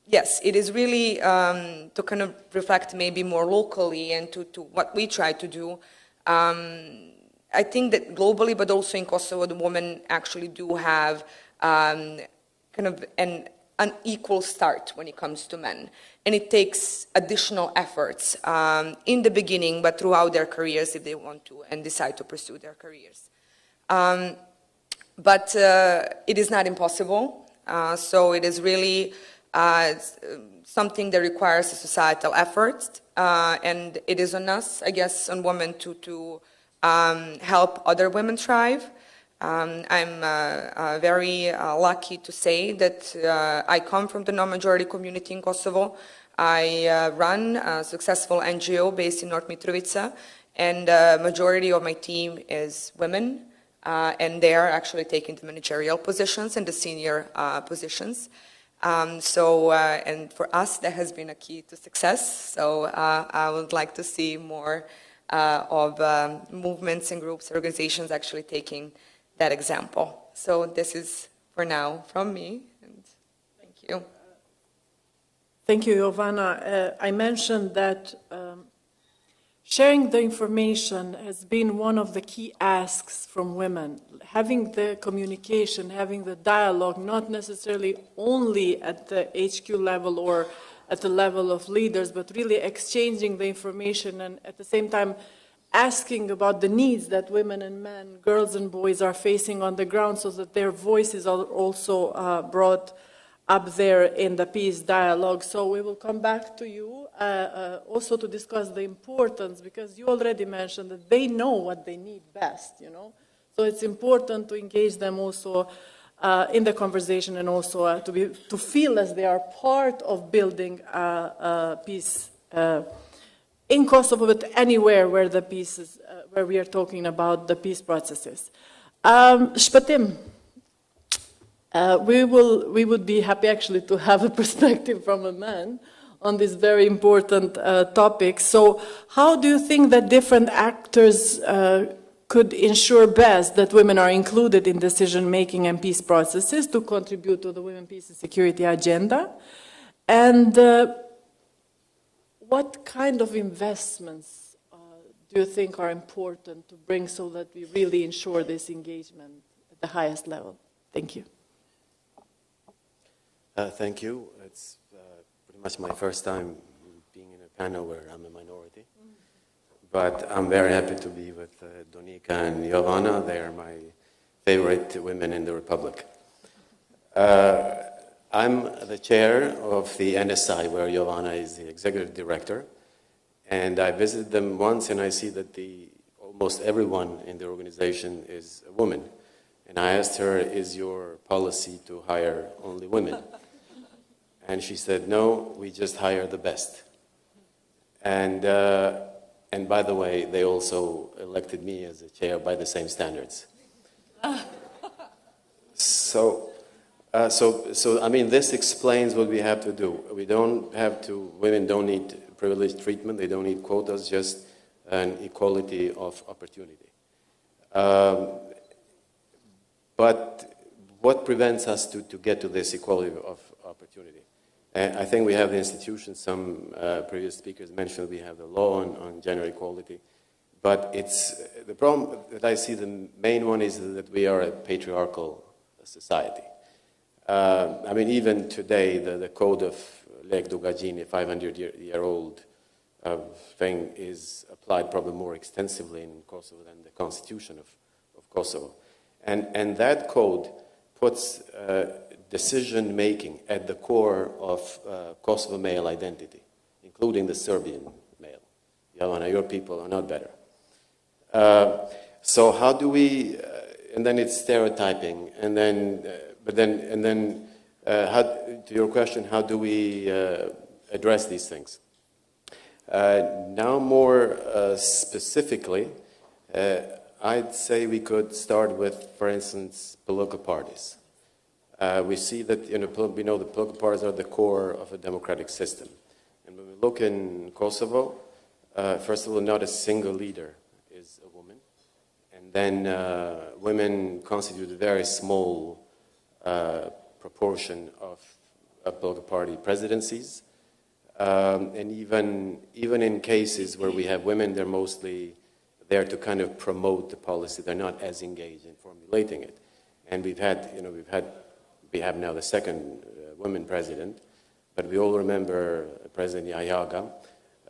yes, it is really to kind of reflect maybe more locally and to what we try to do. I think that globally, but also in Kosovo, the women actually do have kind of an an equal start when it comes to men. And it takes additional efforts in the beginning, but throughout their careers if they want to and decide to pursue their careers. But it is not impossible. So it is really something that requires a societal effort. And it is on us, I guess, on women to help other women thrive. I'm very lucky to say that I come from the non-majority community in Kosovo. I run a successful NGO based in North Mitrovica, and the majority of my team is women, and they are actually taking the managerial positions and the senior positions. And for us, that has been a key to success. So I would like to see more of movements and groups, organizations actually taking that example. So this is for now from me, and thank you. Thank you, Jovana. I mentioned that sharing the information has been one of the key asks from women. Having the communication, having the dialogue, not necessarily only at the HQ level or at the level of leaders, but really exchanging the information and at the same time asking about the needs that women and men, girls and boys are facing on the ground so that their voices are also brought up there in the peace dialogue. So we will come back to you also to discuss the importance, because you already mentioned that they know what they need best, you know. So it's important to engage them also in the conversation and also to feel as they are part of building peace in Kosovo, but anywhere where the peace is, where we are talking about the peace processes. Shpatim, we would be happy actually to have a perspective from a man on this very important topic. So how do you think that different actors could ensure best that women are included in decision-making and peace processes to contribute to the Women, Peace and Security agenda? And what kind of investments do you think are important to bring so that we really ensure this engagement at the highest level? Thank you. Thank you. It's pretty much my first time being in a panel where I'm a minority. But I'm very happy to be with Donika and Jovana. They are my favorite women in the Republic. I'm the chair of the NSI, where Jovana is the executive director. And I visited them once, and I see that almost everyone in the organization is a woman. And I asked her, is your policy to hire only women? And she said, no, we just hire the best. And by the way, they also elected me as a chair by the same standards. So I mean, this explains what we have to do. Women don't need privileged treatment, they don't need quotas, just an equality of opportunity. But what prevents us to get to this equality of opportunity? I think we have the institutions, some previous speakers mentioned we have the law on gender equality, but the problem that I see, the main one is that we are a patriarchal society. I mean, even today, the code of Leg Dugajini, 500-year-old thing, is applied probably more extensively in Kosovo than the constitution of Kosovo. And that code puts decision-making at the core of Kosovo male identity, including the Serbian male. Jovana, your people are not better. So how do we, and then it's stereotyping, and then, to your question, how do we address these things? Now more specifically, I'd say we could start with, for instance, political parties. We see that we know the political parties are the core of a democratic system. And when we look in Kosovo, first of all, not a single leader is a woman. And then women constitute a very small proportion of political party presidencies. And even in cases where we have women, they're mostly there to kind of promote the policy. They're not as engaged in formulating it. And we've had We have now the second woman president, but we all remember President Yayaga,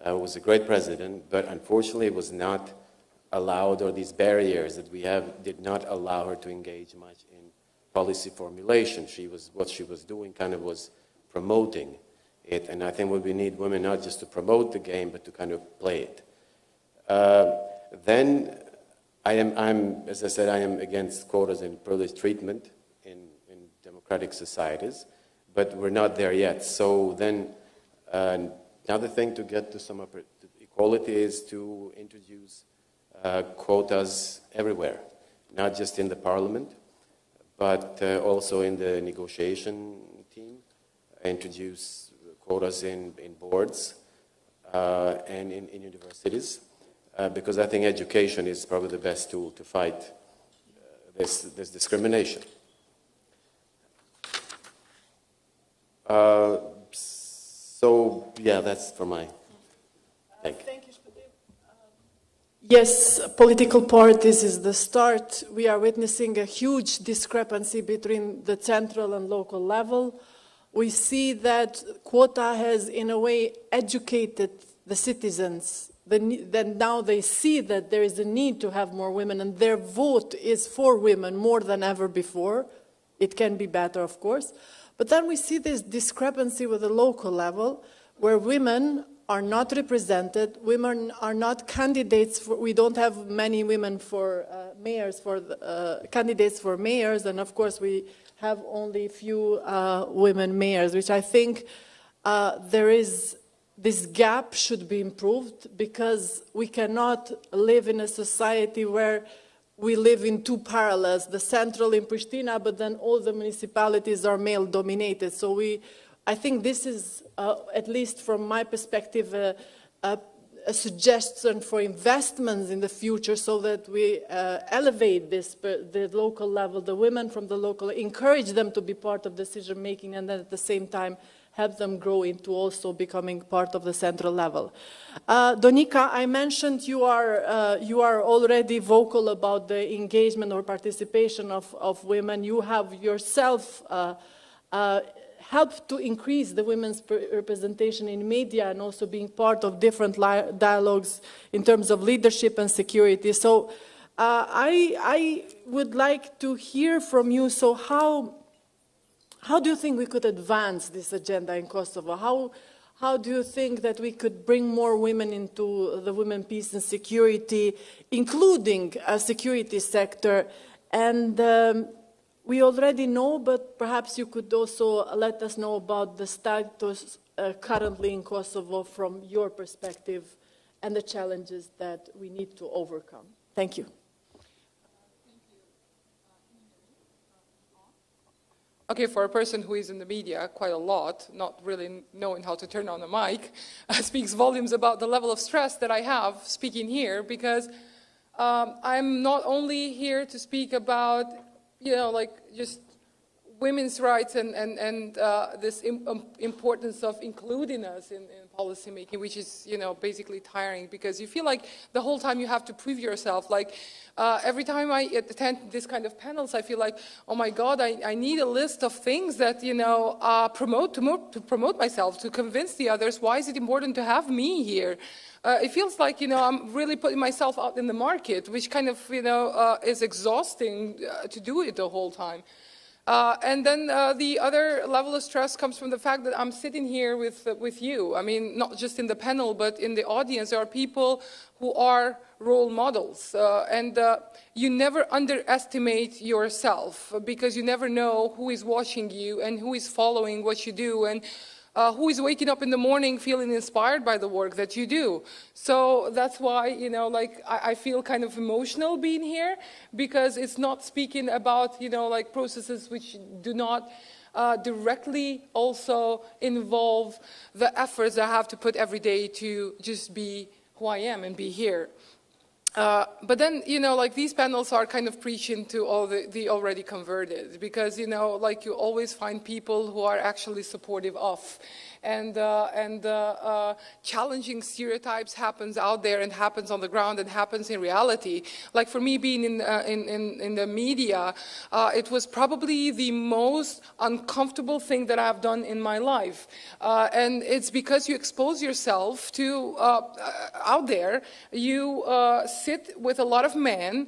who was a great president, but unfortunately was not allowed, or these barriers that we have did not allow her to engage much in policy formulation. What she was doing kind of was promoting it, and I think what we need women not just to promote the game, but to kind of play it. Then as I said, I am against quotas and privileged treatment in democratic societies, but we're not there yet. So then another thing to get to some equality is to introduce quotas everywhere, not just in the parliament, but also in the negotiation team, introduce quotas in boards and in universities, because I think education is probably the best tool to fight this discrimination. So, yeah, that's for my take. Thank you. Yes, political parties is the start. We are witnessing a huge discrepancy between the central and local level. We see that quota has, in a way, educated the citizens. Then now they see that there is a need to have more women, and their vote is for women more than ever before. It can be better, of course. But then we see this discrepancy with the local level, where women are not represented, women are not candidates, we don't have many women for mayors, candidates for mayors, and of course we have only few women mayors, which I think this gap should be improved, because we cannot live in a society where we live in two parallels, the central in Pristina, but then all the municipalities are male-dominated. So I think this is, at least from my perspective, a suggestion for investments in the future, so that we elevate the local level, the women from the local, encourage them to be part of decision-making, and then at the same time help them grow into also becoming part of the central level. Donika, I mentioned you are already vocal about the engagement or participation of women. You have yourself helped to increase the women's representation in media, and also being part of different dialogues in terms of leadership and security. So I would like to hear from you, so how do you think we could advance this agenda in Kosovo? How do you think that we could bring more women into the women, peace and security, including a security sector? And we already know, but perhaps you could also let us know about the status currently in Kosovo from your perspective, and the challenges that we need to overcome. Thank you. Okay, for a person who is in the media quite a lot, not really knowing how to turn on a mic, speaks volumes about the level of stress that I have speaking here, because I'm not only here to speak about, like just women's rights and this importance of including us in policy making, which is, basically tiring, because you feel like the whole time you have to prove yourself. Like every time I attend this kind of panels, I feel like, oh my God, I need a list of things that, to promote myself, to convince the others. Why is it important to have me here? It feels like, I'm really putting myself out in the market, which kind of, is exhausting to do it the whole time. And then the other level of stress comes from the fact that I'm sitting here with you. I mean, not just in the panel, but in the audience. There are people who are role models. And you never underestimate yourself, because you never know who is watching you and who is following what you do, and who is waking up in the morning feeling inspired by the work that you do. So that's why, I feel kind of emotional being here, because it's not speaking about, processes which do not directly also involve the efforts I have to put every day to just be who I am and be here. But then, you know, like these panels are kind of preaching to all the already converted, because, you know, like you always find people who are actually supportive of. And challenging stereotypes happens out there and happens on the ground and happens in reality. Like for me being in the media, it was probably the most uncomfortable thing that I've done in my life. And it's because you expose yourself to, out there, you sit with a lot of men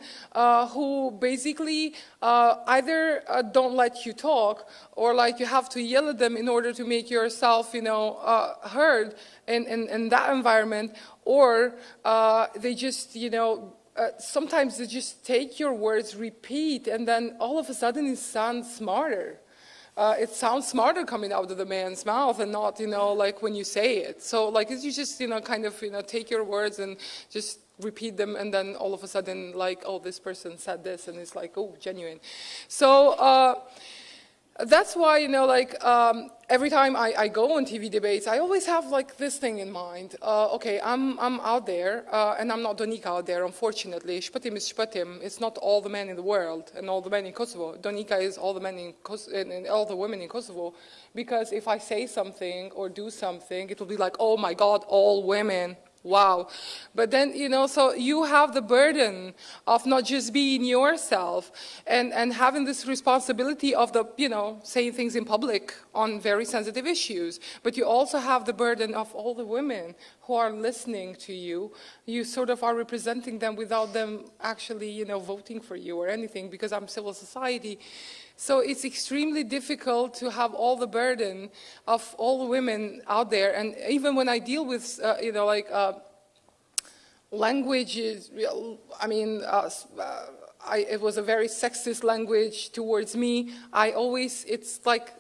who basically either don't let you talk, or like you have to yell at them in order to make yourself, you know, heard in that environment, or they just, you know, sometimes they just take your words, repeat, and then all of a sudden it sounds smarter. It sounds smarter coming out of the man's mouth and not, you know, like when you say it. So like you just, you know, kind of, you know, take your words and just repeat them, and then all of a sudden like, oh, this person said this, and it's like, oh, genuine. So that's why, you know, like every time I go on TV debates, I always have like this thing in mind. Okay, I'm out there, and I'm not Donika out there, unfortunately. Shpatim is Shpatim. It's not all the men in the world and all the men in Kosovo. Donika is all the men and all the women in Kosovo. Because if I say something or do something, it will be like, oh my God, all women. Wow. But then, you know, so you have the burden of not just being yourself and having this responsibility of the, you know, saying things in public on very sensitive issues. But you also have the burden of all the women who are listening to you. You sort of are representing them without them actually, you know, voting for you or anything, because I'm civil society. So it's extremely difficult to have all the burden of all the women out there. And even when I deal with, you know, like languages, I mean, it was a very sexist language towards me. It's like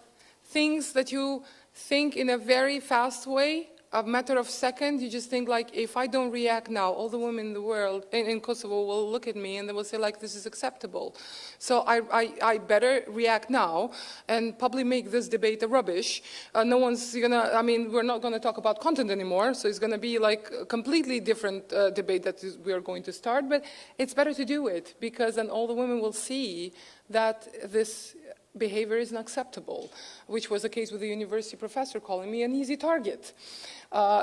things that you think in a very fast way. A matter of seconds, you just think like, if I don't react now, all the women in the world, in Kosovo, will look at me and they will say like, this is acceptable. So I better react now and probably make this debate a rubbish. No one's gonna, I mean, we're not gonna talk about content anymore, so it's gonna be like a completely different debate that we are going to start, but it's better to do it, because then all the women will see that this behavior is unacceptable, which was the case with the university professor calling me an easy target.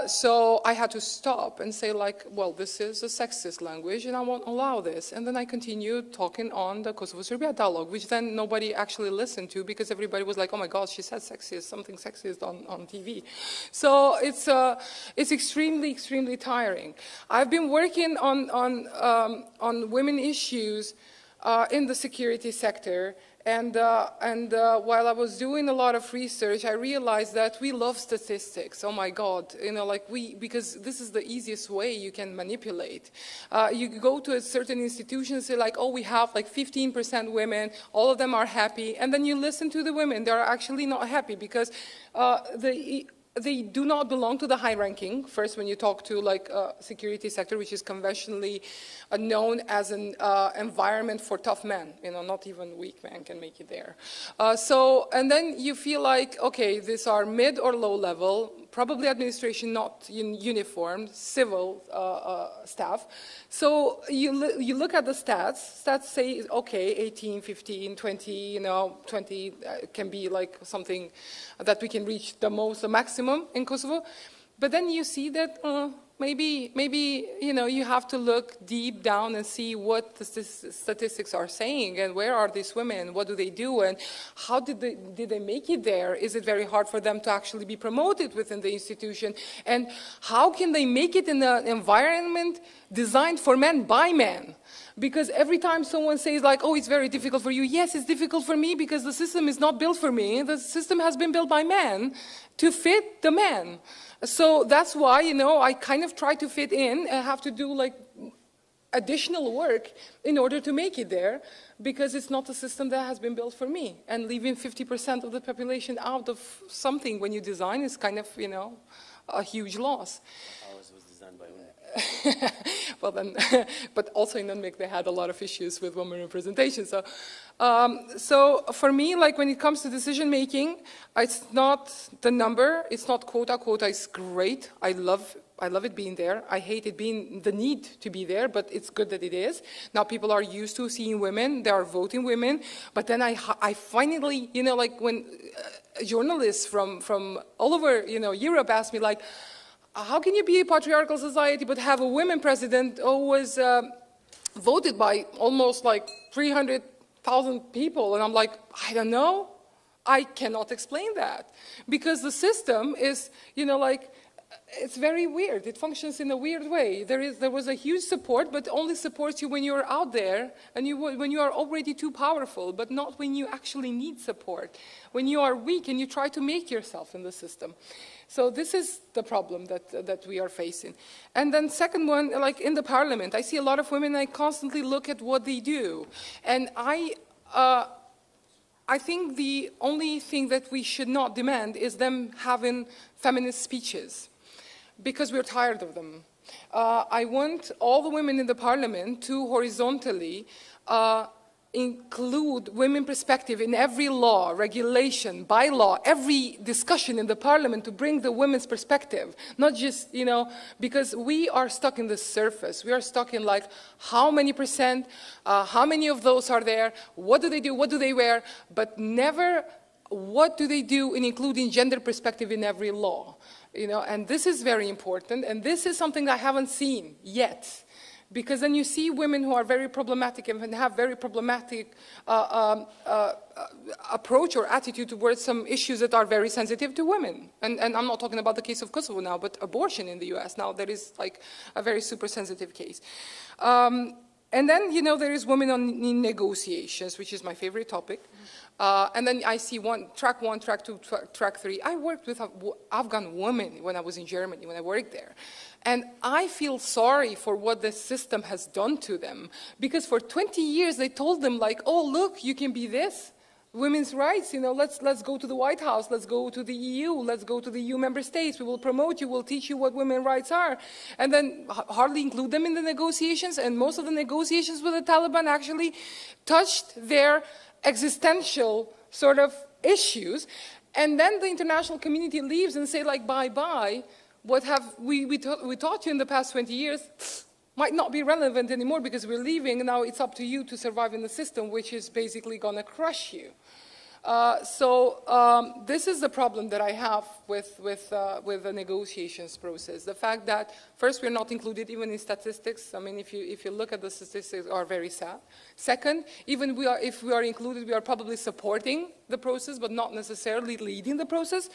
So I had to stop and say like, well, this is a sexist language and I won't allow this. And then I continued talking on the Kosovo-Serbia dialogue, which then nobody actually listened to, because everybody was like, oh my God, she said sexist, something sexist on TV. So it's extremely, extremely tiring. I've been working on women issues in the security sector. And while I was doing a lot of research, I realized that we love statistics. Oh my God, you know, like because this is the easiest way you can manipulate. You go to a certain institution and say like, oh, we have like 15% women, all of them are happy. And then you listen to the women, they're actually not happy, because they do not belong to the high ranking. First, when you talk to like security sector, which is conventionally known as an environment for tough men, you know, not even weak men can make it there. And then you feel like, okay, these are mid or low level, probably administration not uniformed, civil staff. So you look at the stats. Stats say, okay, 18, 15, 20, you know, 20 can be like something that we can reach the maximum in Kosovo. But then you see that maybe, you know, you have to look deep down and see what the statistics are saying, and where are these women, what do they do, and how did they make it there? Is it very hard for them to actually be promoted within the institution? And how can they make it in an environment designed for men by men? Because every time someone says like, oh, it's very difficult for you, yes, it's difficult for me because the system is not built for me. The system has been built by men to fit the men. So that's why, you know, I kind of try to fit in and have to do like additional work in order to make it there, because it's not a system that has been built for me. And leaving 50% of the population out of something when you design is kind of, you know, a huge loss. Ours was designed by women. Well then, but also in UNMIC they had a lot of issues with women representation. So, so for me, like when it comes to decision making, it's not the number, it's not quota. Quota is great. I love I love it being there. I hate it being the need to be there, but it's good that it is. Now people are used to seeing women, they are voting women, but then I finally, you know, like when journalists from all over, you know, Europe asked me like, how can you be a patriarchal society but have a women president who was voted by almost like 300,000 people? And I'm like, I don't know. I cannot explain that. Because the system is, you know, like, it's very weird. It functions in a weird way. There was a huge support, but only supports you when you're out there and when you are already too powerful, but not when you actually need support. When you are weak and you try to make yourself in the system. So this is the problem that we are facing. And then second one, like in the parliament, I see a lot of women, I constantly look at what they do. And I think the only thing that we should not demand is them having feminist speeches, because we're tired of them. I want all the women in the parliament to horizontally include women perspective in every law, regulation, bylaw, every discussion in the parliament to bring the women's perspective. Not just, you know, because we are stuck in the surface. We are stuck in like how many percent, how many of those are there, what do they do, what do they wear, but never what do they do in including gender perspective in every law. You know, and this is very important, and this is something I haven't seen yet. Because then you see women who are very problematic and have very problematic approach or attitude towards some issues that are very sensitive to women. And I'm not talking about the case of Kosovo now, but abortion in the US now, that is like a very super sensitive case. And then, you know, there is women in negotiations, which is my favorite topic. And then I see track 1, track 2, track 3. I worked with Afghan women when I was in Germany, when I worked there. And I feel sorry for what the system has done to them. Because for 20 years they told them like, oh, look, you can be this. Women's rights, you know, let's go to the White House, let's go to the EU, let's go to the EU member states, we will promote you, we'll teach you what women's rights are. And then hardly include them in the negotiations, and most of the negotiations with the Taliban actually touched their existential sort of issues. And then the international community leaves and say like, bye-bye, what have we taught you in the past 20 years might not be relevant anymore because we're leaving, and now it's up to you to survive in the system, which is basically going to crush you. This is the problem that I have with the negotiations process. The fact that, first, we're not included even in statistics. I mean, if you look at the statistics, are very sad. Second, even if we are included, we are probably supporting the process, but not necessarily leading the process.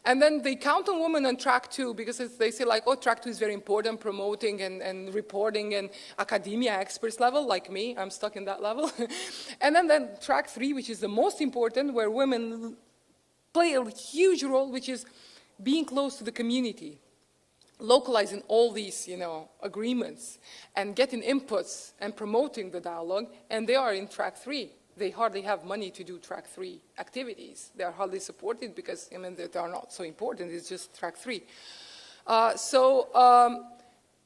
And then they count on women on track 2 because they say like, oh, track 2 is very important, promoting and reporting and academia experts level, like me, I'm stuck in that level. And then track 3, which is the most important, where women play a huge role, which is being close to the community, localizing all these, you know, agreements and getting inputs and promoting the dialogue, and they are in track 3. They hardly have money to do track 3 activities. They are hardly supported because, I mean, they are not so important. It's just track 3.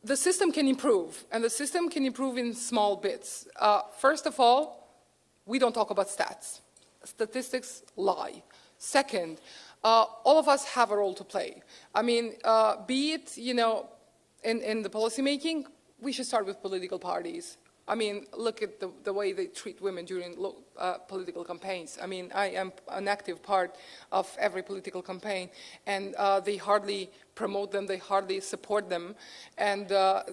The system can improve, and the system can improve in small bits. First of all, we don't talk about stats. Statistics lie. Second, all of us have a role to play. I mean, be it, you know, in the policy making, we should start with political parties. I mean, look at the way they treat women during political campaigns. I mean, I am an active part of every political campaign, and they hardly promote them, they hardly support them, and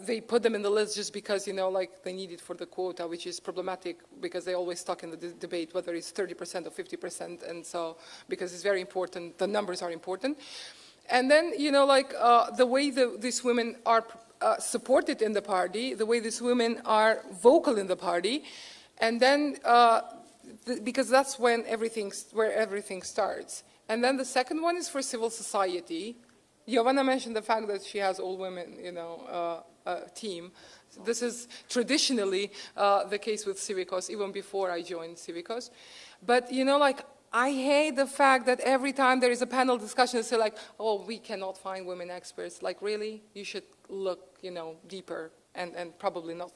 they put them in the list just because, you know, like they need it for the quota, which is problematic because they always stuck in the debate whether it's 30% or 50%, and so, because it's very important, the numbers are important. And then, you know, like the way these women are supported in the party, the way these women are vocal in the party, and then because that's when where everything starts. And then the second one is for civil society. Giovanna mentioned the fact that she has all women, you know, team. So this is traditionally the case with Civicos, even before I joined Civicos. But, you know, like, I hate the fact that every time there is a panel discussion, they say like, oh, we cannot find women experts. Like, really? You should look, you know, deeper and probably not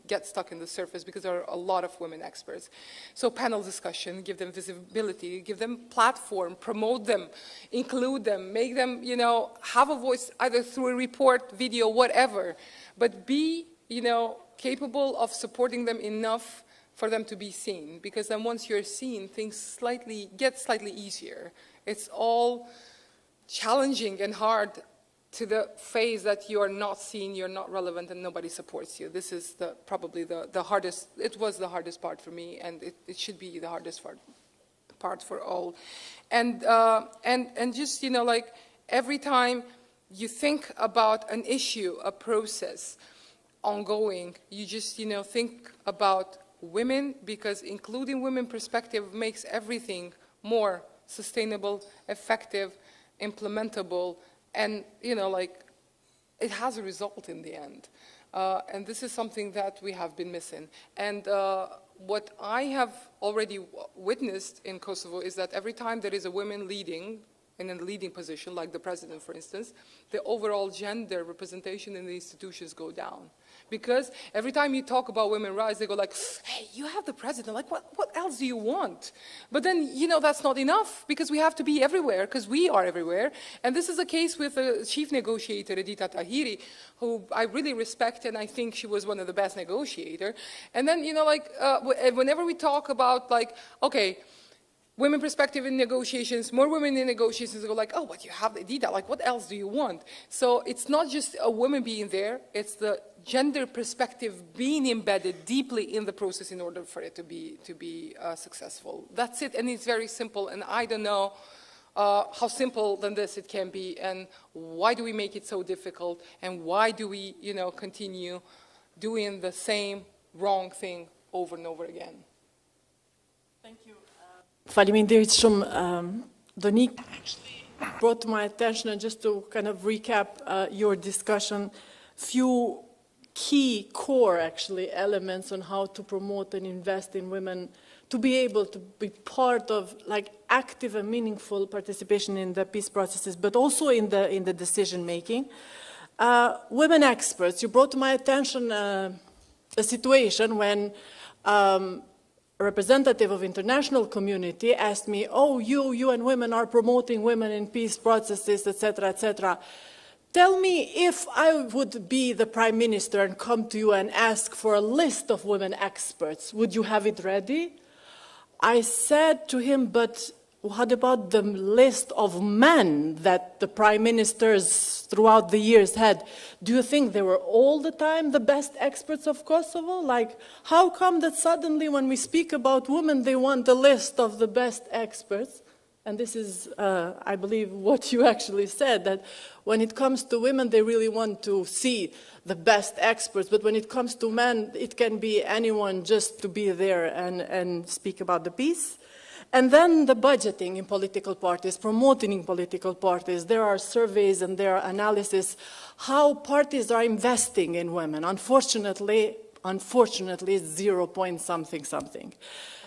get stuck in the surface, because there are a lot of women experts. So panel discussion, give them visibility, give them platform, promote them, include them, make them, you know, have a voice either through a report, video, whatever, but be, you know, capable of supporting them enough for them to be seen, because then once you're seen, things get slightly easier. It's all challenging and hard to the phase that you are not seen, you're not relevant, and nobody supports you. This is probably the hardest, it was the hardest part for me, and it should be the hardest part for all. And just, you know, like, every time you think about an issue, a process ongoing, you just, you know, think about women, because including women perspective makes everything more sustainable, effective, implementable, and, you know, like, it has a result in the end. And this is something that we have been missing. And what I have already witnessed in Kosovo is that every time there is a woman leading, in a leading position, like the president, for instance, the overall gender representation in the institutions go down. Because every time you talk about women's rights, they go like, hey, you have the president, like, what else do you want? But then, you know, that's not enough, because we have to be everywhere, because we are everywhere. And this is a case with the chief negotiator, Edita Tahiri, who I really respect, and I think she was one of the best negotiators. And then, you know, like, whenever we talk about, like, okay, women perspective in negotiations, more women in negotiations, go like, oh, but you have the Edita, like, what else do you want? So it's not just a woman being there, it's the gender perspective being embedded deeply in the process in order for it to be successful. That's it, and it's very simple, and I don't know how simple than this it can be, and why do we make it so difficult, and why do we, you know, continue doing the same wrong thing over and over again? Thank you. Faleminderit shumë. Donique brought to my attention, and just to kind of recap your discussion, few key core actually elements on how to promote and invest in women to be able to be part of like active and meaningful participation in the peace processes, but also in the decision making. Women experts, you brought to my attention a situation when a representative of international community asked me, oh, you and women are promoting women in peace processes, etc., etc. Tell me, if I would be the prime minister and come to you and ask for a list of women experts, would you have it ready? I said to him, but what about the list of men that the prime ministers throughout the years had? Do you think they were all the time the best experts of Kosovo? Like, how come that suddenly when we speak about women, they want a list of the best experts? And this is, I believe, what you actually said, that when it comes to women, they really want to see the best experts. But when it comes to men, it can be anyone just to be there and speak about the peace. And then the budgeting in political parties, promoting in political parties. There are surveys and there are analysis how parties are investing in women. Unfortunately, it's 0 point something.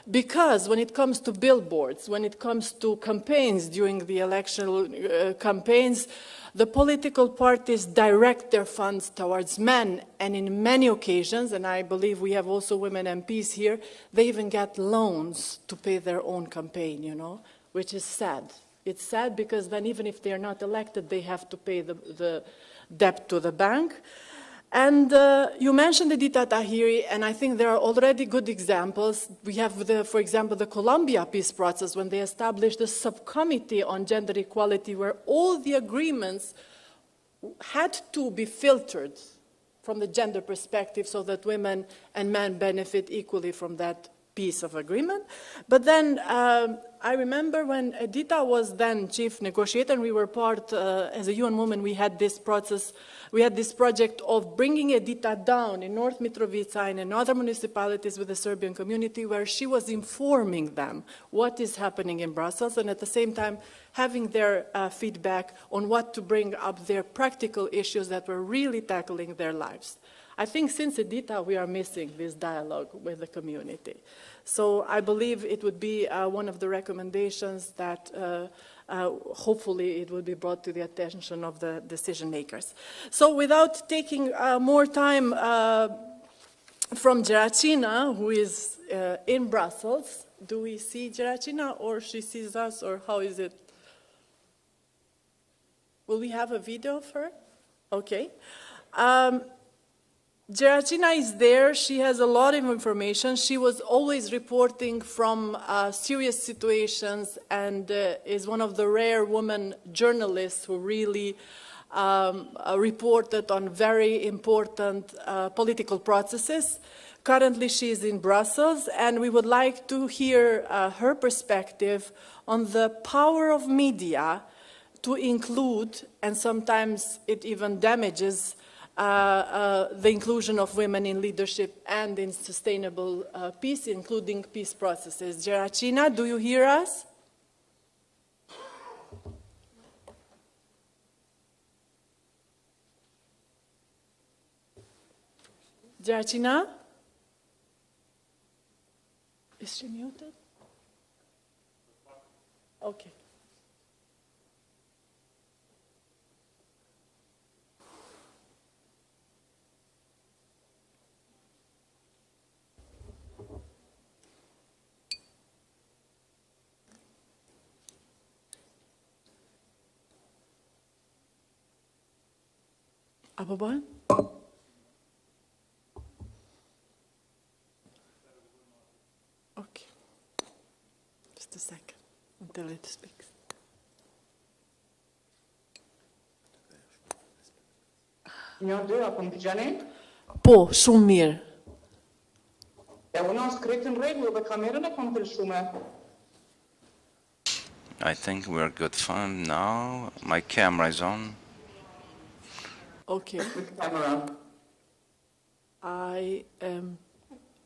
Because when it comes to billboards, when it comes to campaigns during the election campaigns, the political parties direct their funds towards men, and in many occasions, and I believe we have also women MPs here, they even get loans to pay their own campaign, you know, which is sad. It's sad because then even if they are not elected, they have to pay the debt to the bank. And you mentioned Edita Tahiri, and I think there are already good examples. We have, for example, the Colombia peace process, when they established a subcommittee on gender equality, where all the agreements had to be filtered from the gender perspective so that women and men benefit equally from that piece of agreement. But then I remember when Edita was then chief negotiator, and we were part, as a UN woman, we had this process, we had this project of bringing Edita down in North Mitrovica and in other municipalities with the Serbian community, where she was informing them what is happening in Brussels, and at the same time having their feedback on what to bring up, their practical issues that were really tackling their lives. I think since Edita, we are missing this dialogue with the community. So I believe it would be one of the recommendations that hopefully it will be brought to the attention of the decision makers. So without taking more time from Geracina, who is in Brussels, do we see Geracina or she sees us, or how is it? Will we have a video of her? Okay. Geracina is there. She has a lot of information. She was always reporting from serious situations and is one of the rare women journalists who really reported on very important political processes. Currently, she is in Brussels, and we would like to hear her perspective on the power of media to include, and sometimes it even damages, the inclusion of women in leadership and in sustainable peace, including peace processes. Geracina, do you hear us? Geracina? Is she muted? Okay. Ababan? Okay. Just a second until it speaks. Po, shumë mirë. I think we're good fun now. My camera is on. Okay. With camera.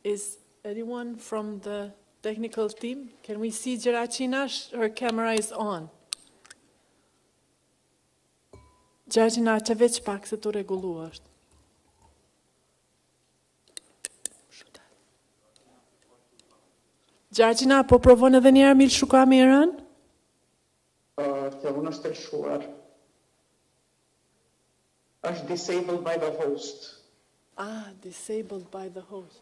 Is anyone from the technical team? Can we see Geracina? Her camera is on. Geracina, që veç pak se të regullu është. Geracina, po provon edhe njerë milë shu kamerën? Unë është tërshuar. Është disabled by the host. Ah, disabled by the host.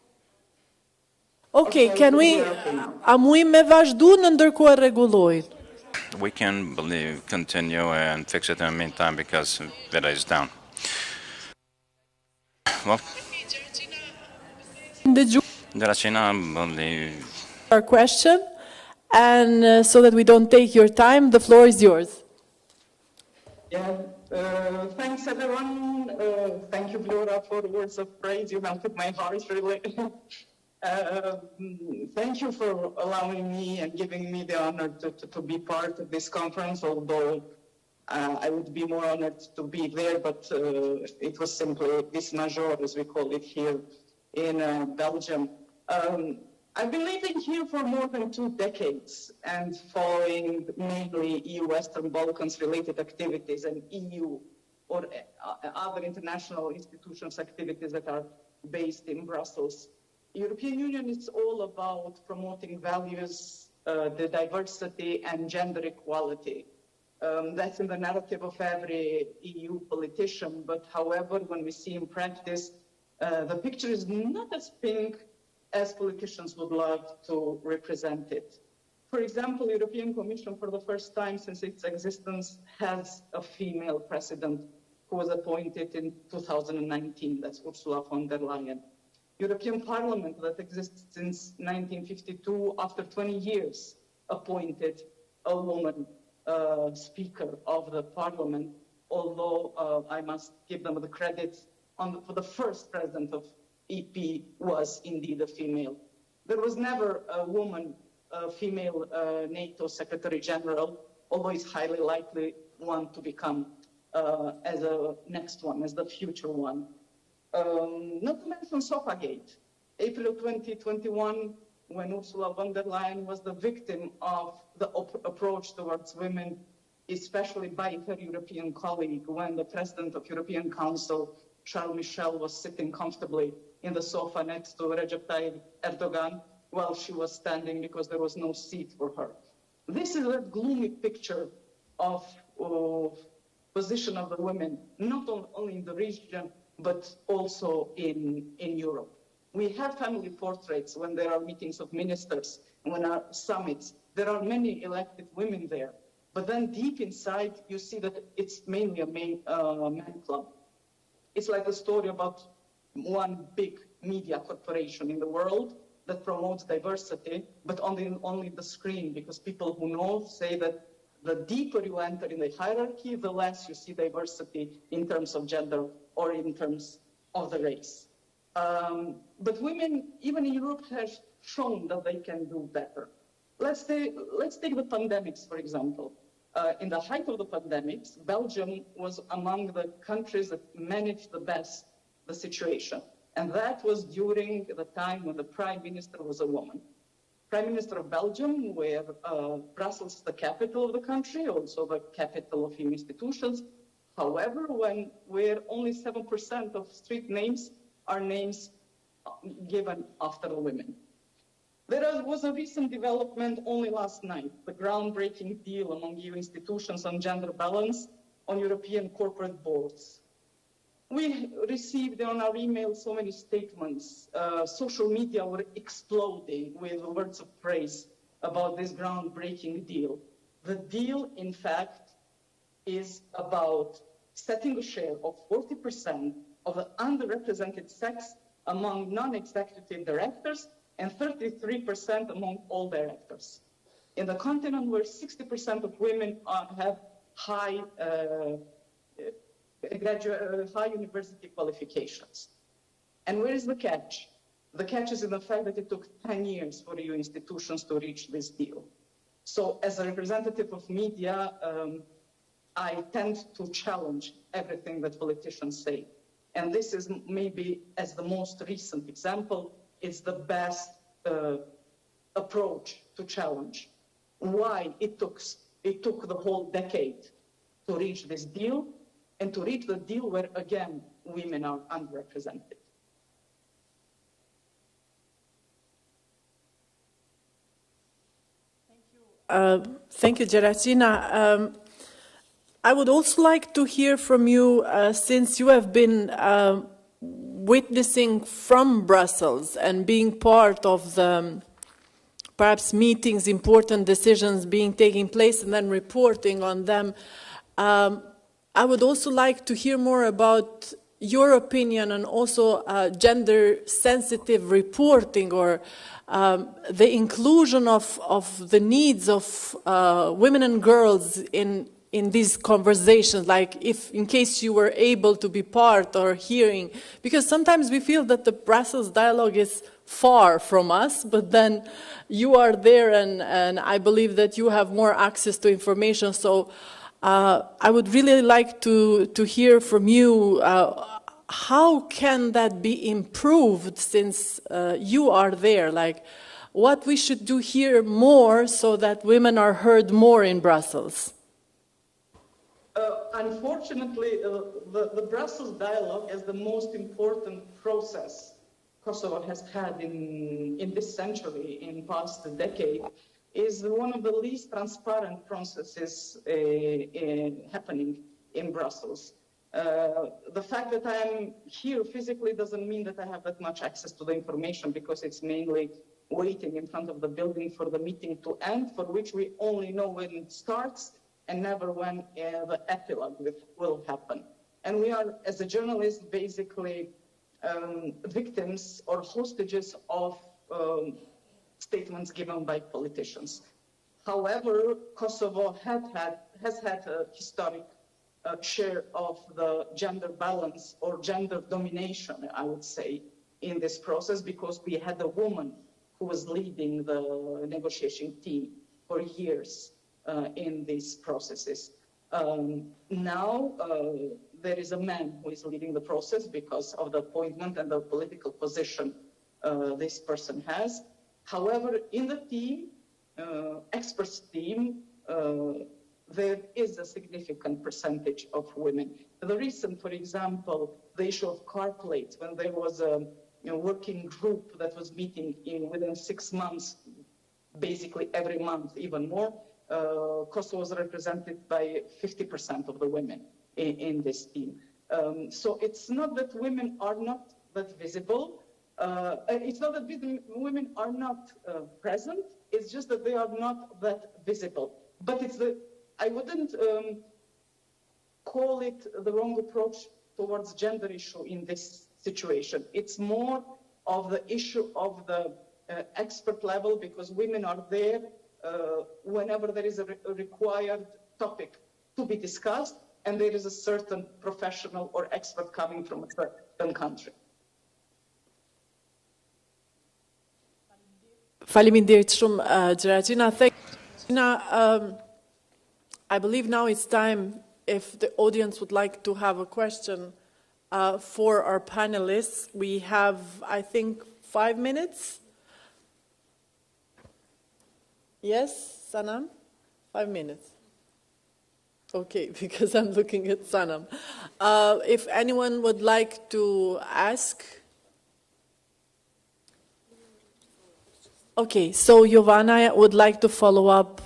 Okay, can we, a mujmë me vazhdu në ndërkohë e rregullojnë? We can continue and fix it in the meantime because Veda is down. Well, Geracina, believe. Our question, and so that we don't take your time, the floor is yours. Yeah, thanks everyone. Thank you, Flora, for the words of praise. You melted my heart, really. Thank you for allowing me and giving me the honor to be part of this conference, although I would be more honored to be there, but it was simply this major, as we call it here in Belgium. I've been living here for more than 2 decades and following mainly EU Western Balkans related activities and EU or other international institutions activities that are based in Brussels. European Union is all about promoting values, the diversity and gender equality. That's in the narrative of every EU politician, but however, when we see in practice, the picture is not as pink as politicians would love to represent it. For example, the European Commission, for the first time since its existence, has a female president who was appointed in 2019. That's Ursula von der Leyen. European Parliament, that exists since 1952, after 20 years, appointed a woman Speaker of the Parliament, although I must give them the credit for the first president of EP was indeed a female. There was never a woman, female NATO Secretary General, although it's highly likely one to become as a next one, as the future one. Not to mention Sofagate, April 2021, when Ursula von der Leyen was the victim of the approach towards women, especially by her European colleague, when the President of European Council Charles Michel was sitting comfortably in the sofa next to Recep Tayyip Erdogan while she was standing because there was no seat for her. This is a gloomy picture of position of the women, not only in the region, but also in Europe. We have family portraits when there are meetings of ministers, when there are summits. There are many elected women there. But then deep inside, you see that it's mainly a man club. It's like a story about one big media corporation in the world that promotes diversity, but only the screen, because people who know say that the deeper you enter in the hierarchy, the less you see diversity in terms of gender or in terms of the race. But women, even in Europe, have shown that they can do better. Let's take the pandemics, for example. In the height of the pandemics, Belgium was among the countries that managed the best the situation. And that was during the time when the prime minister was a woman. Prime Minister of Belgium, where Brussels is the capital of the country, also the capital of institutions. However, where only 7% of street names are names given after the women. There was a recent development only last night, the groundbreaking deal among EU institutions on gender balance on European corporate boards. We received on our email so many statements. Social media were exploding with words of praise about this groundbreaking deal. The deal, in fact, is about setting a share of 40% of the underrepresented sex among non-executive directors and 33% among all directors. In the continent where 60% of women have high university qualifications. And where is the catch? The catch is in the fact that it took 10 years for EU institutions to reach this deal. So as a representative of media, I tend to challenge everything that politicians say. And this is maybe, as the most recent example, it's the best approach to challenge. Why it took the whole decade to reach this deal, and to reach the deal where, again, women are underrepresented. Thank you, Geratina. I would also like to hear from you, since you have been witnessing from Brussels and being part of the perhaps meetings, important decisions taking place and then reporting on them. I would also like to hear more about your opinion and also gender-sensitive reporting or the inclusion of the needs of women and girls in these conversations, like in case you were able to be part or hearing, because sometimes we feel that the Brussels dialogue is far from us, but then you are there and I believe that you have more access to information. So I would really like to hear from you, how can that be improved since you are there? Like, what we should do here more so that women are heard more in Brussels? Unfortunately, the Brussels dialogue is the most important process Kosovo has had in this century, in past decade, is one of the least transparent processes happening in Brussels. The fact that I'm here physically doesn't mean that I have that much access to the information, because it's mainly waiting in front of the building for the meeting to end, for which we only know when it starts and never when the epilogue will happen. And we are, as a journalist, basically victims or hostages of statements given by politicians. However, Kosovo has had a historic share of the gender balance or gender domination, I would say, in this process, because we had a woman who was leading the negotiation team for years in these processes. Now there is a man who is leading the process because of the appointment and the political position this person has. However, in the team, experts team, there is a significant percentage of women. The recent, for example, the issue of car plates, when there was a working group that was meeting within 6 months, basically every month, even more, Kosovo was represented by 50% of the women in this team. So it's not that women are not that visible. It's not that women are not present. It's just that they are not that visible. But I wouldn't call it the wrong approach towards gender issue in this situation. It's more of the issue of the expert level, because women are there whenever there is a required topic to be discussed, and there is a certain professional or expert coming from a certain country. Faleminderit shumë, Gjeragjina. I believe now it's time, if the audience would like to have a question for our panelists. We have, I think, 5 minutes. Yes, Sanam? 5 minutes. Okay, because I'm looking at Sanam. If anyone would like to ask. Okay, so Giovanna would like to follow up.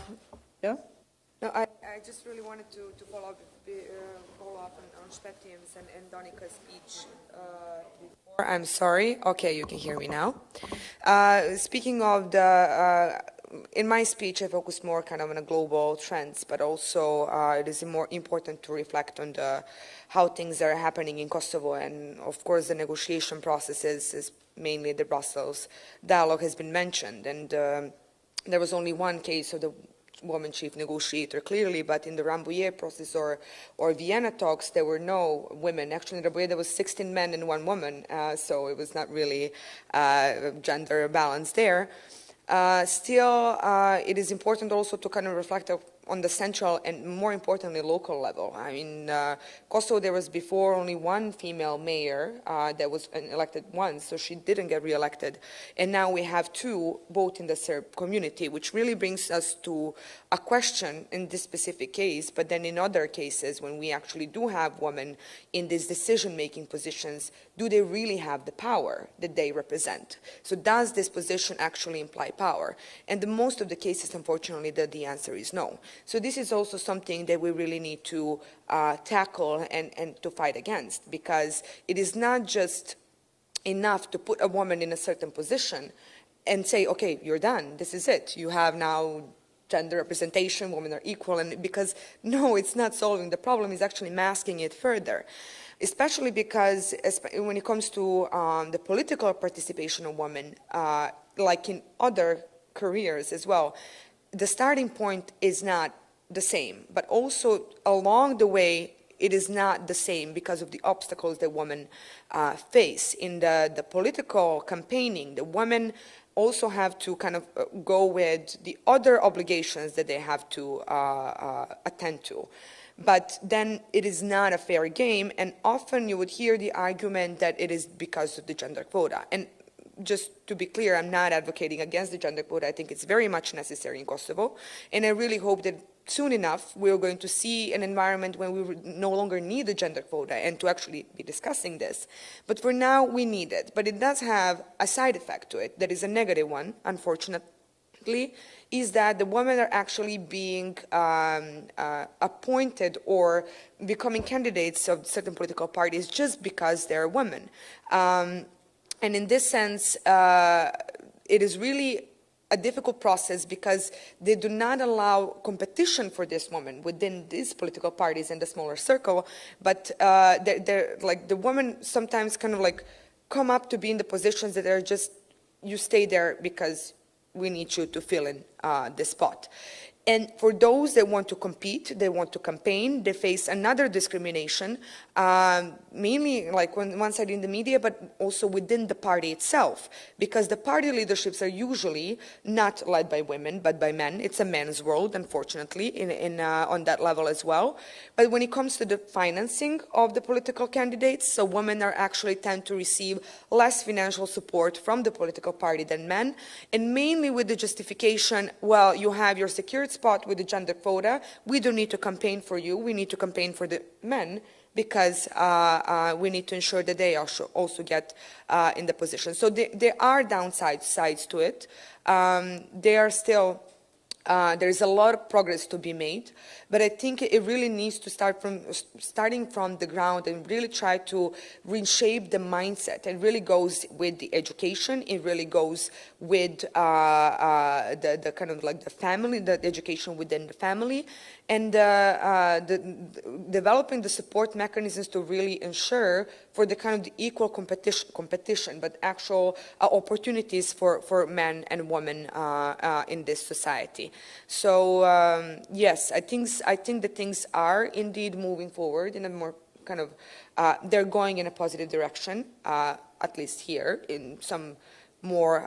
Yeah? No, I just really wanted to follow up on Spettiem's and Donika's speech before. I'm sorry. Okay, you can hear me now. Speaking of in my speech, I focused more kind of on a global trends, but also it is more important to reflect on how things are happening in Kosovo, and of course the negotiation processes is mainly the Brussels dialogue has been mentioned, and there was only one case of the woman chief negotiator, clearly, but in the Rambouillet process or Vienna talks, there were no women. Actually, in Rambouillet, there was 16 men and 1 woman, so it was not really gender balance there. Still, it is important also to kind of reflect on the central and, more importantly, local level. I mean, Kosovo, there was before only 1 female mayor that was elected once, so she didn't get reelected. And now we have 2, both in the Serb community, which really brings us to a question in this specific case, but then in other cases, when we actually do have women in these decision-making positions, do they really have the power that they represent? So does this position actually imply power? And in most of the cases, unfortunately, the answer is no. So this is also something that we really need to tackle and to fight against, because it is not just enough to put a woman in a certain position and say, okay, you're done, this is it. You have now gender representation, women are equal, and because no, it's not solving the problem, it's actually masking it further. Especially because when it comes to the political participation of women, like in other careers as well, the starting point is not the same, but also along the way, it is not the same because of the obstacles that women face. In the political campaigning, the women also have to kind of go with the other obligations that they have to attend to. But then it is not a fair game, and often you would hear the argument that it is because of the gender quota. And just to be clear, I'm not advocating against the gender quota. I think it's very much necessary in Kosovo, and I really hope that soon enough we're going to see an environment when we no longer need the gender quota and to actually be discussing this. But for now, we need it. But it does have a side effect to it that is a negative one, unfortunately, is that the women are actually being appointed or becoming candidates of certain political parties just because they're women. And in this sense, it is really a difficult process because they do not allow competition for this woman within these political parties in the smaller circle, but they're like the women sometimes kind of like come up to be in the positions that are just, you stay there because we need you to fill in this spot. And for those that want to compete, they want to campaign, they face another discrimination mainly like on one side in the media, but also within the party itself, because the party leaderships are usually not led by women, but by men. It's a men's world, unfortunately, on that level as well. But when it comes to the financing of the political candidates, so women are actually tend to receive less financial support from the political party than men, and mainly with the justification, well, you have your secured spot with the gender quota, we don't need to campaign for you, we need to campaign for the men, because we need to ensure that they also get in the position. So there are sides to it. There are still, there's a lot of progress to be made, but I think it really needs to starting from the ground and really try to reshape the mindset. It really goes with the education. It really goes with the kind of like the family, the education within the family, and developing the support mechanisms to really ensure for the kind of the equal competition, but actual opportunities for men and women in this society. So yes, I think that things are indeed moving forward in a more kind of, they're going in a positive direction, at least here in some more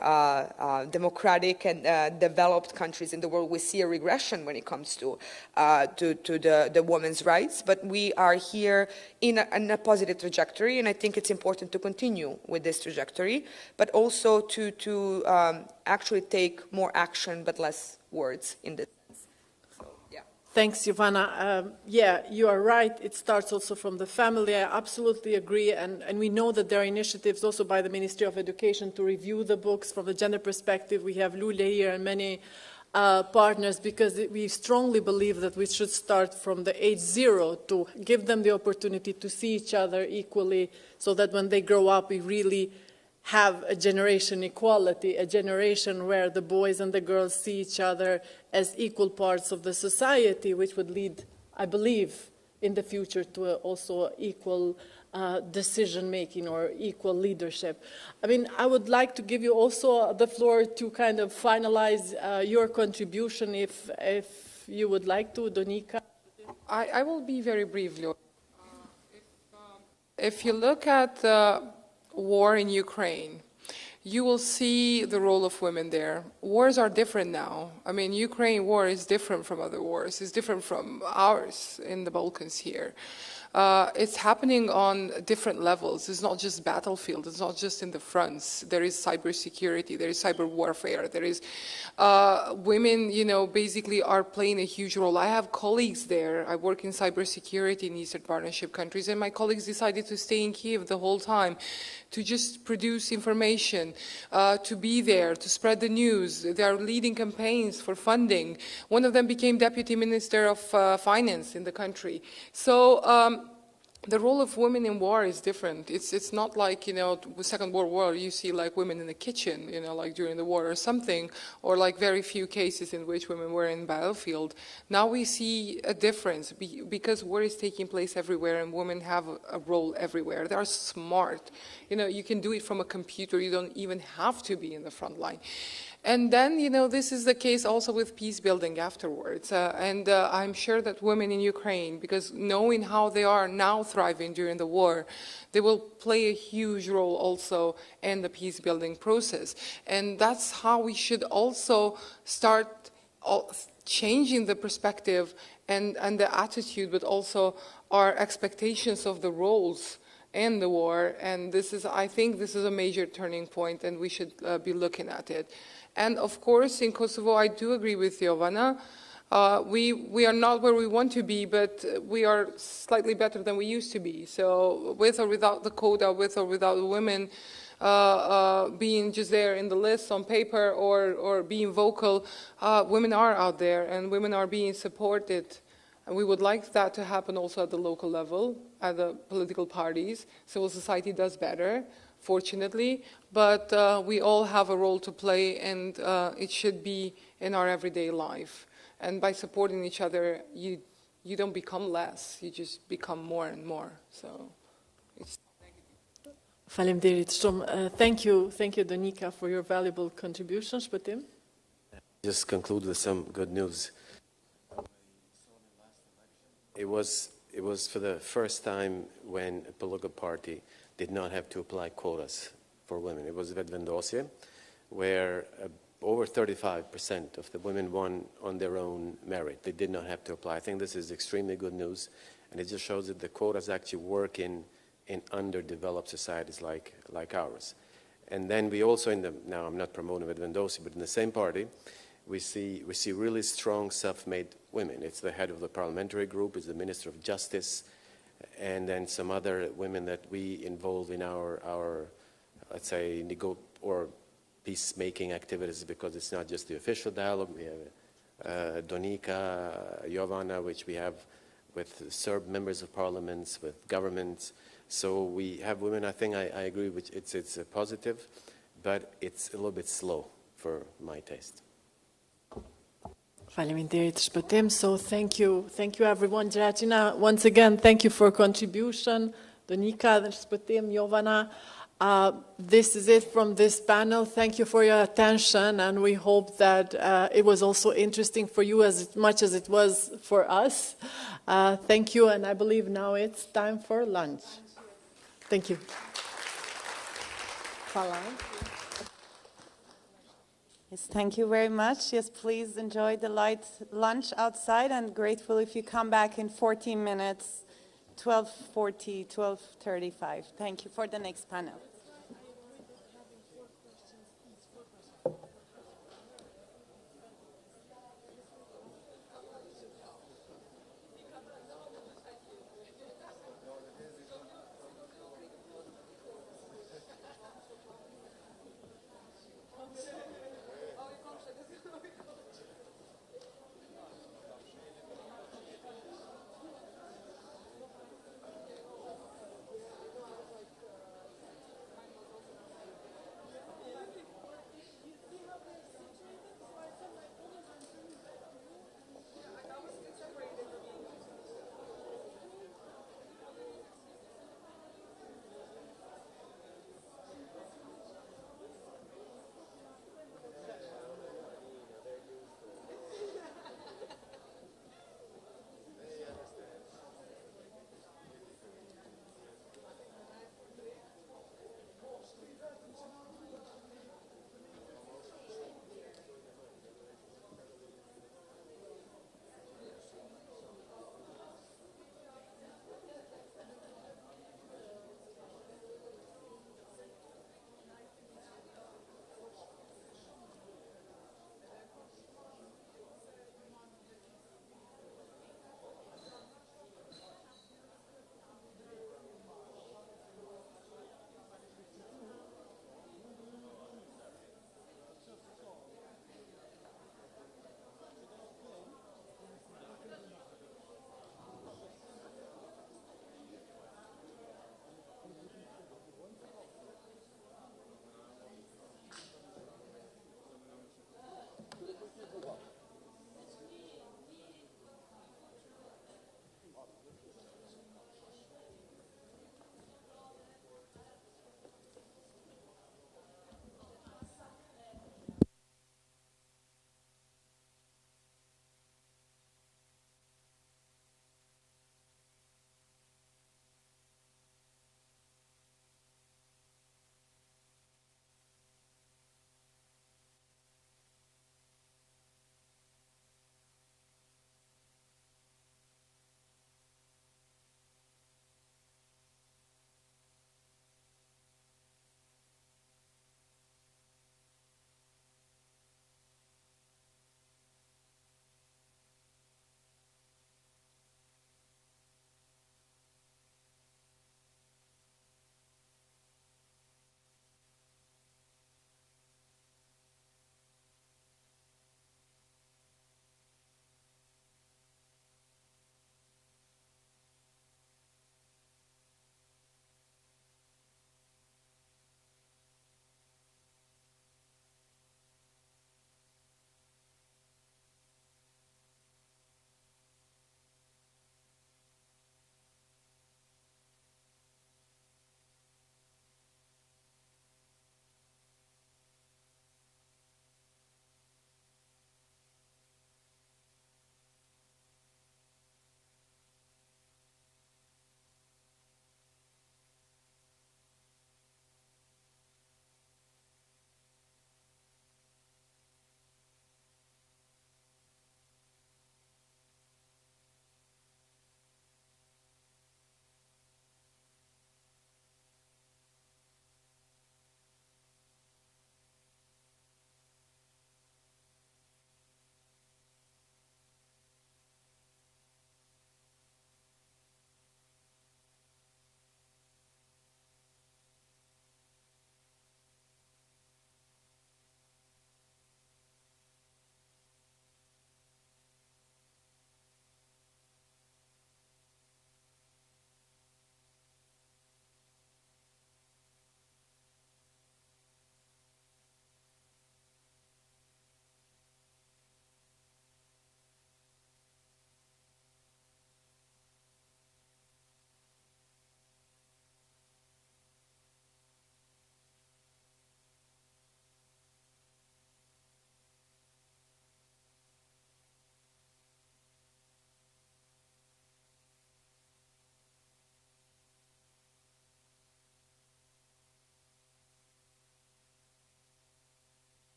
democratic and developed countries in the world. We see a regression when it comes to the women's rights, but we are here in a positive trajectory, and I think it's important to continue with this trajectory, but also to actually take more action but less words in this sense. So, yeah. Thanks, Giovanna. Yeah, you are right. It starts also from the family. I absolutely agree. And we know that there are initiatives also by the Ministry of Education to review the books from the gender perspective. We have Lule here and many partners, because we strongly believe that we should start from the age 0 to give them the opportunity to see each other equally, so that when they grow up, we really have a generation equality, a generation where the boys and the girls see each other as equal parts of the society, which would lead, I believe, in the future to also equal decision-making or equal leadership. I mean, I would like to give you also the floor to kind of finalize your contribution, if you would like to, Donika. I will be very brief, Leo. If you look at war in Ukraine, you will see the role of women there. Wars are different now. I mean, Ukraine war is different from other wars. It's different from ours in the Balkans here. It's happening on different levels. It's not just battlefield. It's not just in the fronts. There is cybersecurity. There is cyber warfare. There is women, you know, basically are playing a huge role. I have colleagues there. I work in cybersecurity in Eastern Partnership countries, and my colleagues decided to stay in Kiev the whole time to just produce information, to be there, to spread the news. They are leading campaigns for funding. One of them became Deputy Minister of Finance in the country. So the role of women in war is different. It's not like, you know, the Second World War, you see like women in the kitchen, you know, like during the war or something, or like very few cases in which women were in battlefield. Now we see a difference because war is taking place everywhere and women have a role everywhere. They are smart. You know, you can do it from a computer. You don't even have to be in the front line. And then, you know, this is the case also with peace building afterwards. And I'm sure that women in Ukraine, because knowing how they are now thriving during the war, they will play a huge role also in the peace building process. And that's how we should also start changing the perspective and the attitude, but also our expectations of the roles in the war. And this is, I think this is a major turning point, and we should be looking at it. And of course, in Kosovo, I do agree with Giovanna. We are not where we want to be, but we are slightly better than we used to be. So with or without the quota, with or without the women being just there in the list on paper or being vocal, women are out there and women are being supported. And we would like that to happen also at the local level, at the political parties. Civil society does better, fortunately, but we all have a role to play, and it should be in our everyday life. And by supporting each other, you don't become less, you just become more and more. So it's Faleminderit shumë. Thank you, Donika, for your valuable contributions. Shpëtim? Just conclude with some good news. It was it was for the first time when a political party did not have to apply quotas for women. It was Vedvendosje, where over 35% of the women won on their own merit. They did not have to apply. I think this is extremely good news, and it just shows that the quotas actually work in underdeveloped societies like ours. And then we also, now I'm not promoting Vedvendosje, but in the same party, we see really strong self-made women. It's the head of the parliamentary group, it's the Minister of Justice, and then some other women that we involve in our let's say, peacemaking activities, because it's not just the official dialogue. We have Donika, Jovana, which we have with Serb members of parliaments, with governments. So we have women. I think I agree with it's a positive, but it's a little bit slow for my taste. Faleminderit shpëtim. So thank you everyone. Gjergjina, once again, thank you for contribution. Donika dhe shpëtim, Jovana. This is it from this panel. Thank you for your attention, and we hope that it was also interesting for you as much as it was for us. Thank you, and I believe now it's time for lunch. Thank you. Yes, thank you very much. Yes, please enjoy the light lunch outside, and grateful if you come back in 14 minutes, 12:40, 12:35. Thank you for the next panel.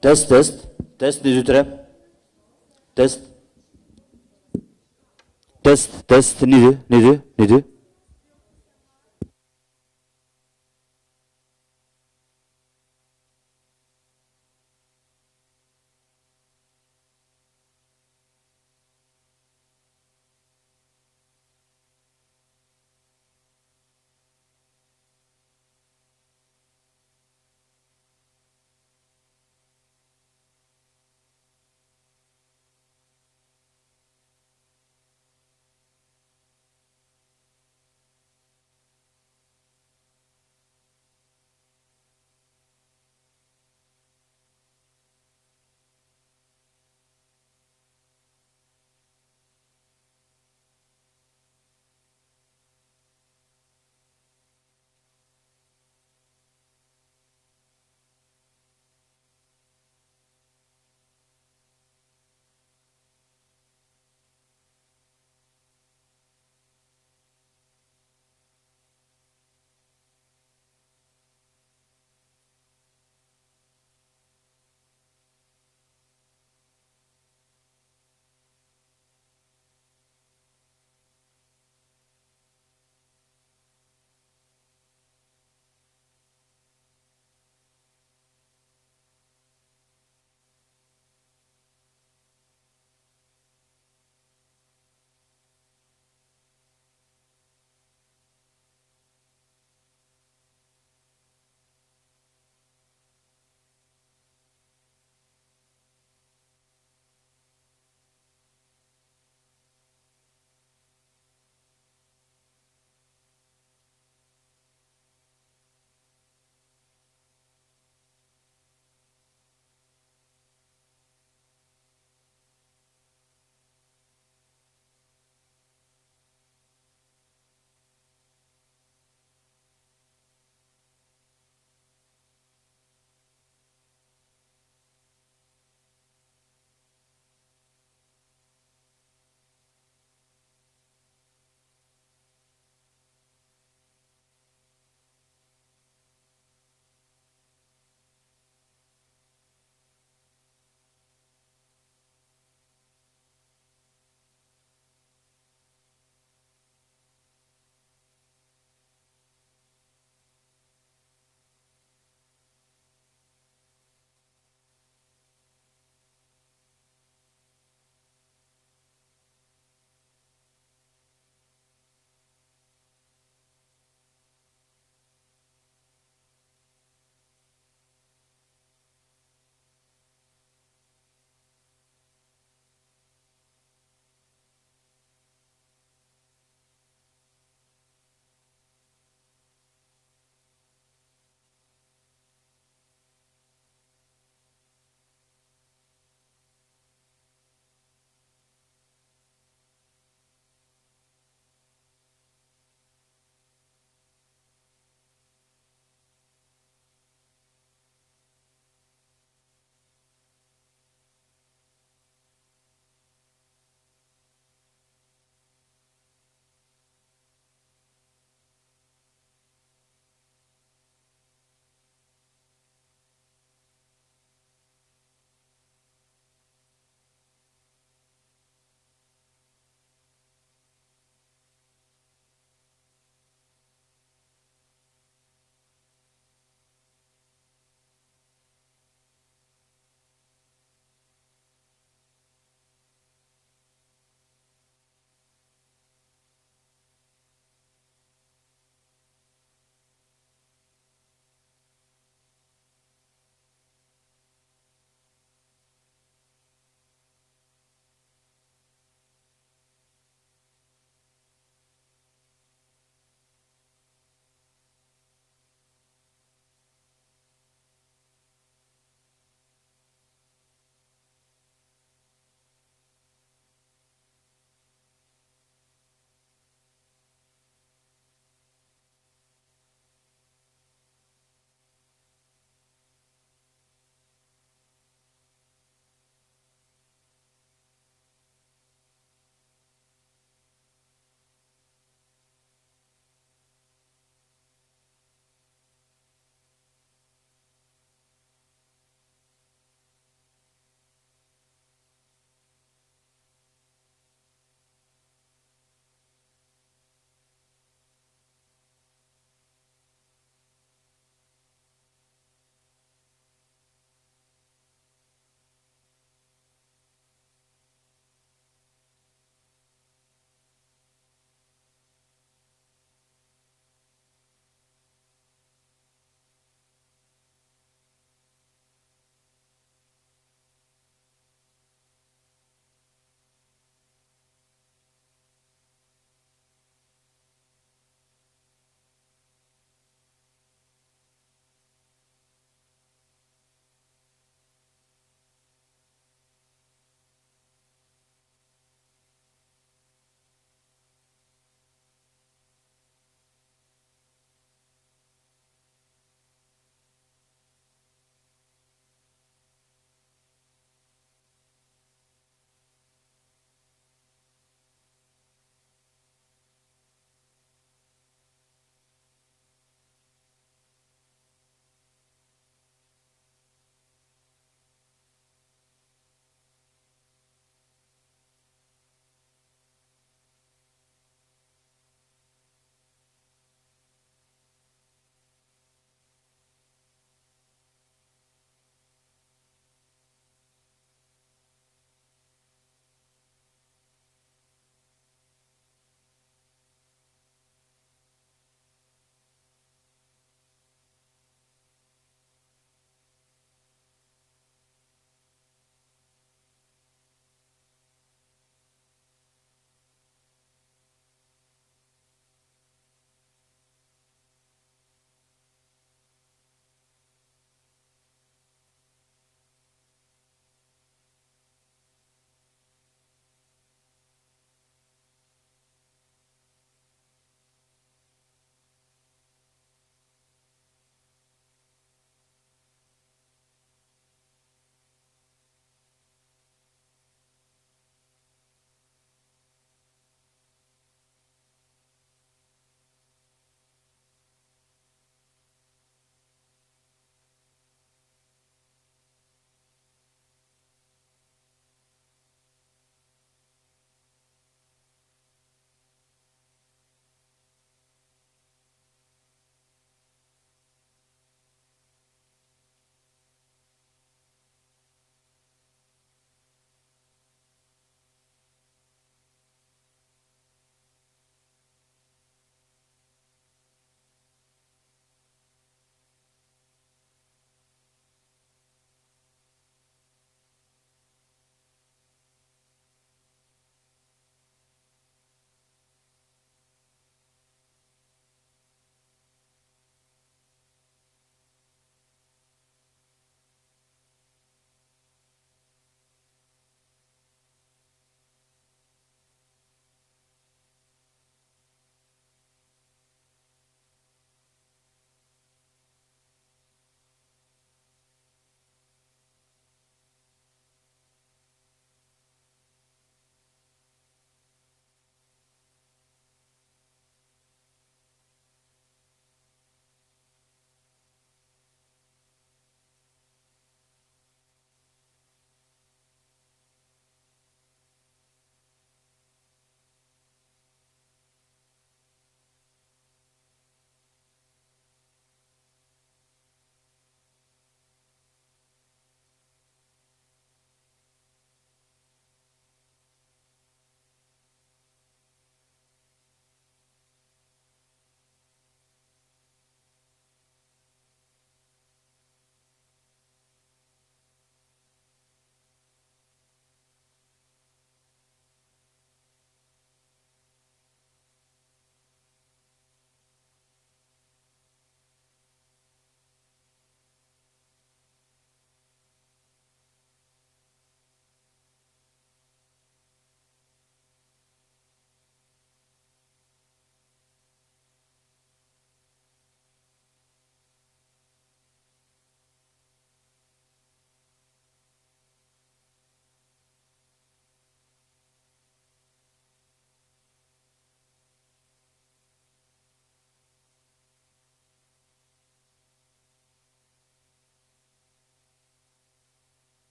Test, test. Test, 18. Test. Test, test. Neydi? Neydi? Neydi?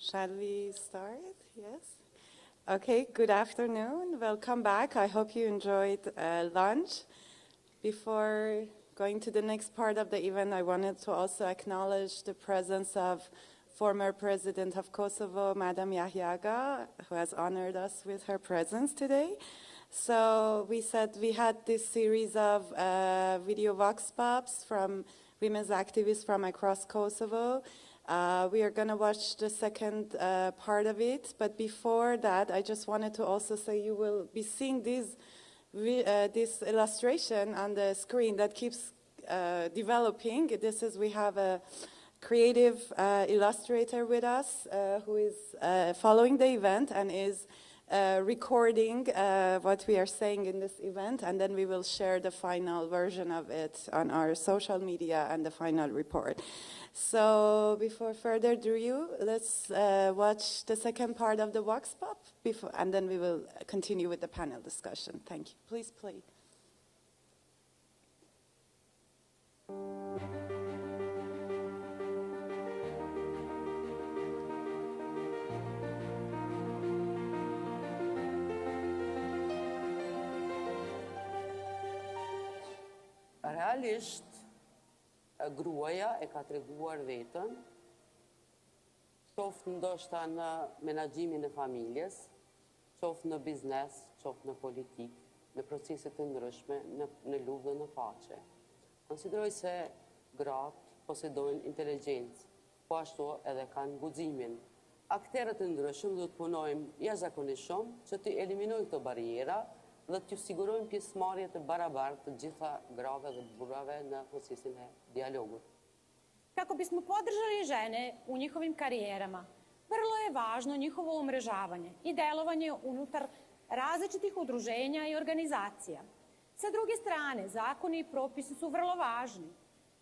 Shall we start? Yes? Okay, good afternoon. Welcome back. I hope you enjoyed lunch. Before going to the next part of the event, I wanted to also acknowledge the presence of former President of Kosovo, Madam Yahyaga, who has honored us with her presence today. So we said we had this series of video vox pops from women's activists from across Kosovo. We are going to watch the second part of it, but before that, I just wanted to also say you will be seeing this illustration on the screen that keeps developing. We have a creative illustrator with us who is following the event and is recording what we are saying in this event, and then we will share the final version of it on our social media and the final report. So before further ado, let's watch the second part of the Vox Pop, and then we will continue with the panel discussion. Thank you. Please play. Realisht, gruaja e ka treguar vetën, qoftë ndoshta në menaxhimin e familjes, qoftë në biznes, qoftë në politikë, në procese të ndryshme, në luftë dhe në paqe. Konsideroj se gratë posedojnë inteligjencë, po ashtu edhe kanë guximin. Akterët e ndryshëm do të punojmë jashtëzakonisht shumë që të eliminojmë këto barriera dhe të sigurojmë pjesëmarrje të barabartë të gjitha grave dhe burrave në procesin e dialogut. Kako bismo podržali žene u njihovim karijerama, vrlo je važno njihovo umrežavanje i delovanje unutar različitih udruženja i organizacija. Sa druge strane, zakoni i propisi su vrlo važni.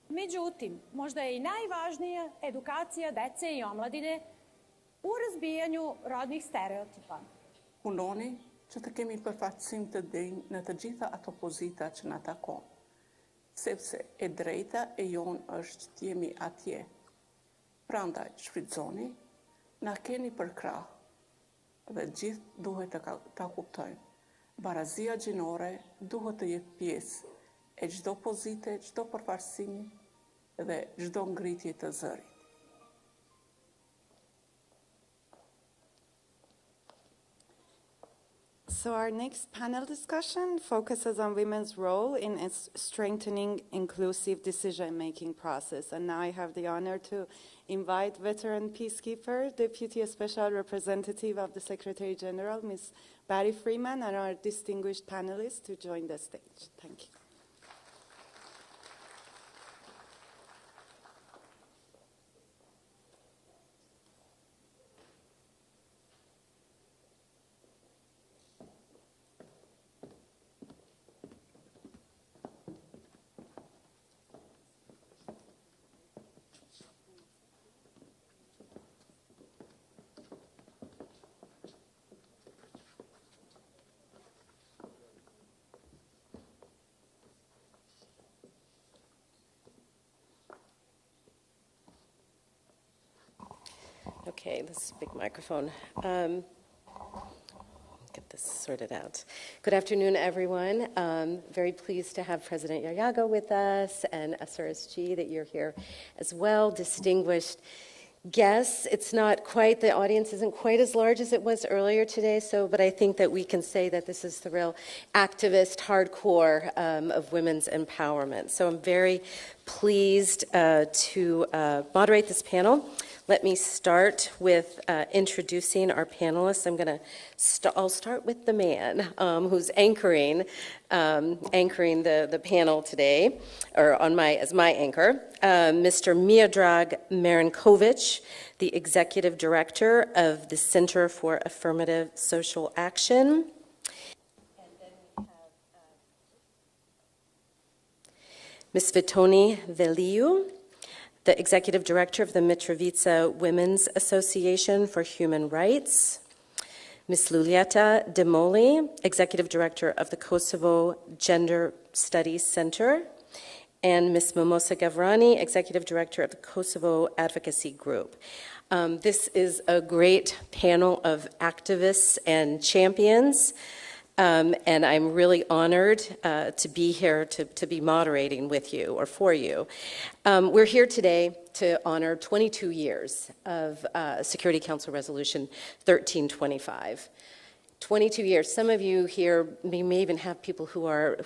Međutim, možda je i najvažnija edukacija dece i omladine u razbijanju rodnih stereotipa. Punoni që të kemi përfaqësim të denjë në të gjitha ato pozita që na takon, sepse e drejta e jonë është të jemi atje. Prandaj, shfrytëzoni, na keni për krah dhe gjithë duhet ta kuptojnë. Barazia gjinore duhet të jetë pjesë e çdo pozite, çdo përfaqësimi dhe çdo ngritje të zërit. So our next panel discussion focuses on women's role in strengthening inclusive decision-making process. And now I have the honor to invite veteran peacekeeper, Deputy Special Representative of the Secretary General, Ms. Barry Freeman, and our distinguished panelists to join the stage. Thank you. Okay, this is a big microphone. Get this sorted out. Good afternoon, everyone. Very pleased to have President Yaryaga with us and SRSG that you're here as well. Distinguished guests. It's not quite, the audience isn't quite as large as it was earlier today, but I think that we can say that this is the real activist hardcore of women's empowerment. So I'm very pleased to moderate this panel. Let me start with introducing our panelists. I'll start with the man who's anchoring the panel today, or as my anchor, Mr. Miodrag Marinkovic, the Executive Director of the Center for Affirmative Social Action. And then we have Ms. Vitoni Veliu, the Executive Director of the Mitrovica Women's Association for Human Rights, Ms. Lulieta Demoli, Executive Director of the Kosovo Gender Studies Center, and Ms. Mimosa Gavrani, Executive Director of the Kosovo Advocacy Group. This is a great panel of activists and champions, and I'm really honored to be here to be moderating with you or for you. We're here today to honor 22 years of Security Council Resolution 1325. 22 years. Some of you here may even have people who are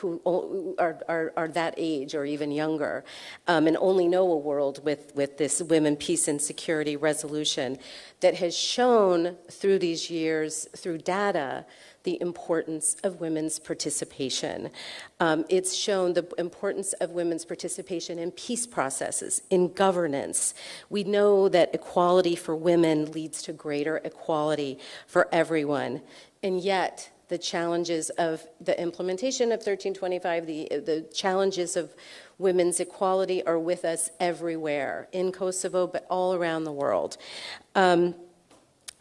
that age or even younger, and only know a world with this Women, Peace, and Security resolution that has shown through these years, through data, the importance of women's participation. It's shown the importance of women's participation in peace processes, in governance. We know that equality for women leads to greater equality for everyone. And yet, the challenges of the implementation of 1325, the challenges of women's equality are with us everywhere, in Kosovo, but all around the world.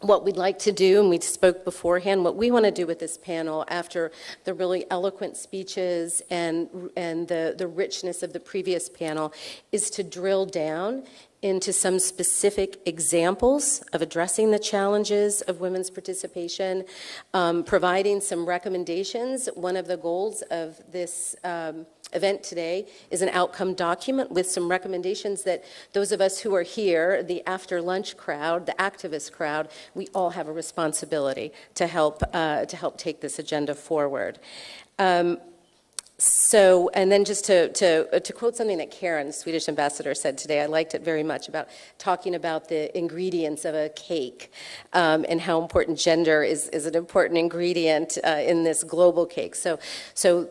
What we'd like to do, and we spoke beforehand, what we want to do with this panel after the really eloquent speeches and the richness of the previous panel is to drill down into some specific examples of addressing the challenges of women's participation, providing some recommendations. One of the goals of this event today is an outcome document with some recommendations that those of us who are here, the after lunch crowd, the activist crowd, we all have a responsibility to help take this agenda forward. And then just to quote something that Karen, Swedish ambassador, said today, I liked it very much, about talking about the ingredients of a cake and how important gender is an important ingredient in this global cake. So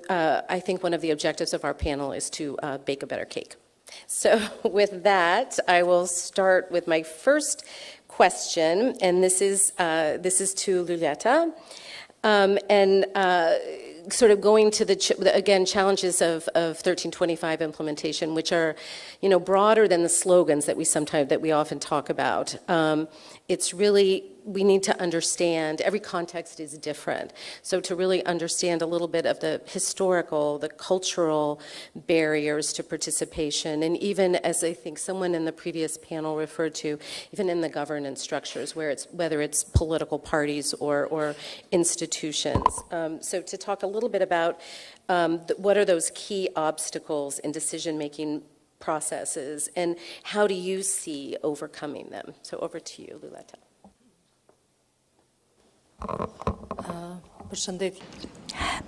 I think one of the objectives of our panel is to bake a better cake. So with that, I will start with my first question, and this is to Luleta. Sort of going to again, challenges of 1325 implementation, which are, broader than the slogans that we often talk about. It's really, we need to understand, every context is different. So to really understand a little bit of the historical, the cultural barriers to participation, and even, as I think someone in the previous panel referred to, even in the governance structures, whether it's political parties or institutions. So to talk a little bit about what are those key obstacles in decision-making processes, and how do you see overcoming them? So over to you, Luleta.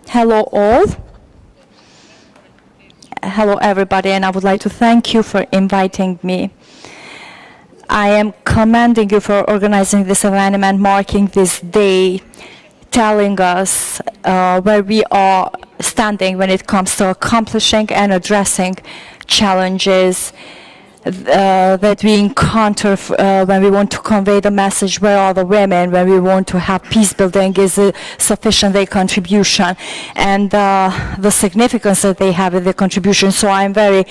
Hello all. Hello everybody, and I would like to thank you for inviting me. I am commending you for organizing this event and marking this day, telling us where we are standing when it comes to accomplishing and addressing challenges that we encounter when we want to convey the message, where are the women, when we want to have peace building, is sufficient their contribution, and the significance that they have in their contribution. So I'm very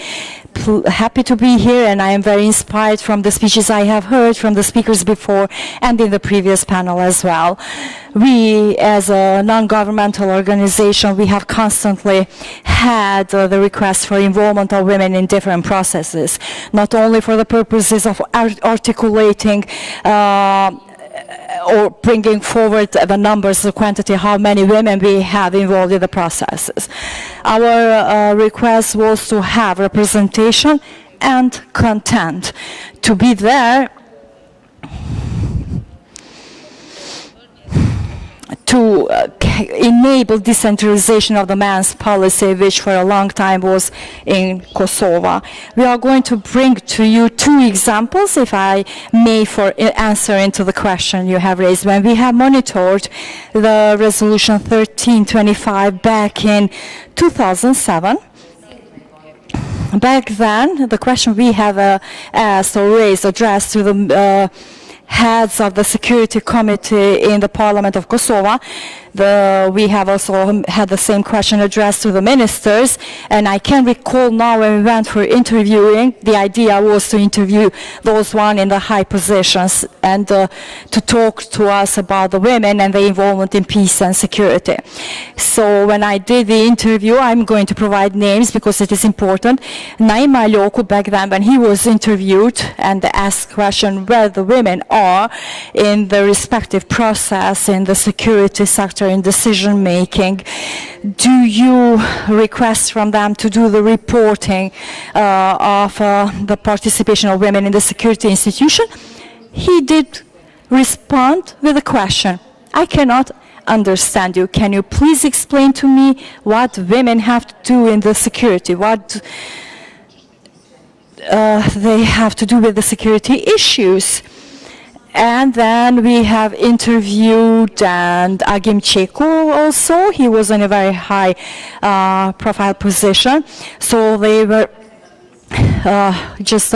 happy to be here, and I am very inspired from the speeches I have heard from the speakers before and in the previous panel as well. We, as a non-governmental organization, we have constantly had the request for involvement of women in different processes, not only for the purposes of articulating or bringing forward the numbers, the quantity, how many women we have involved in the processes. Our request was to have representation and content, to be there to enable decentralization of the man's policy, which for a long time was in Kosovo. We are going to bring to you two examples, if I may, for answering to the question you have raised. When we have monitored the resolution 1325 back in 2007, back then, the question we have asked or raised, addressed to the heads of the security committee in the Parliament of Kosovo. We have also had the same question addressed to the ministers, and I can recall now when we went for interviewing, the idea was to interview those one in the high positions and to talk to us about the women and their involvement in peace and security. So when I did the interview, I'm going to provide names because it is important. Naima Alioku, back then when he was interviewed and asked question where the women are in the respective process in the security sector, in decision making, do you request from them to do the reporting of the participation of women in the security institution? He did respond with a question. I cannot understand you. Can you please explain to me what women have to do in the security? What they have to do with the security issues? And then we have interviewed and Agim Cheko also. He was in a very high profile position. So they were just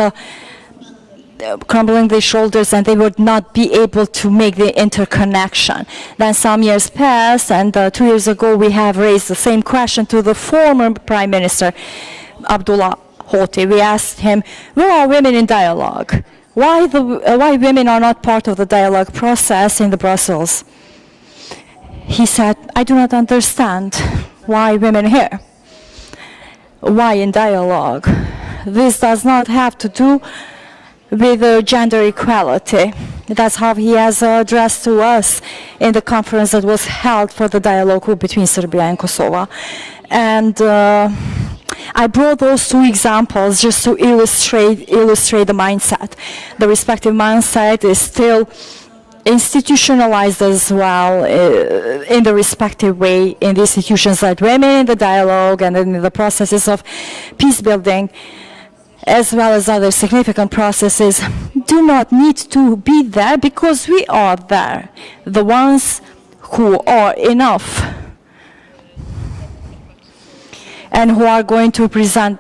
crumbling their shoulders and they would not be able to make the interconnection. Then some years passed and 2 years ago we have raised the same question to the former Prime Minister, Abdullah Hoti. We asked him, where are women in dialogue? Why women are not part of the dialogue process in the Brussels? He said, I do not understand why women here. Why in dialogue? This does not have to do with gender equality. That's how he has addressed to us in the conference that was held for the dialogue between Serbia and Kosovo. And I brought those two examples just to illustrate the mindset. The respective mindset is still institutionalized as well in the respective way in the institutions like women in the dialogue and in the processes of peace building, as well as other significant processes, do not need to be there because we are there, the ones who are enough and who are going to present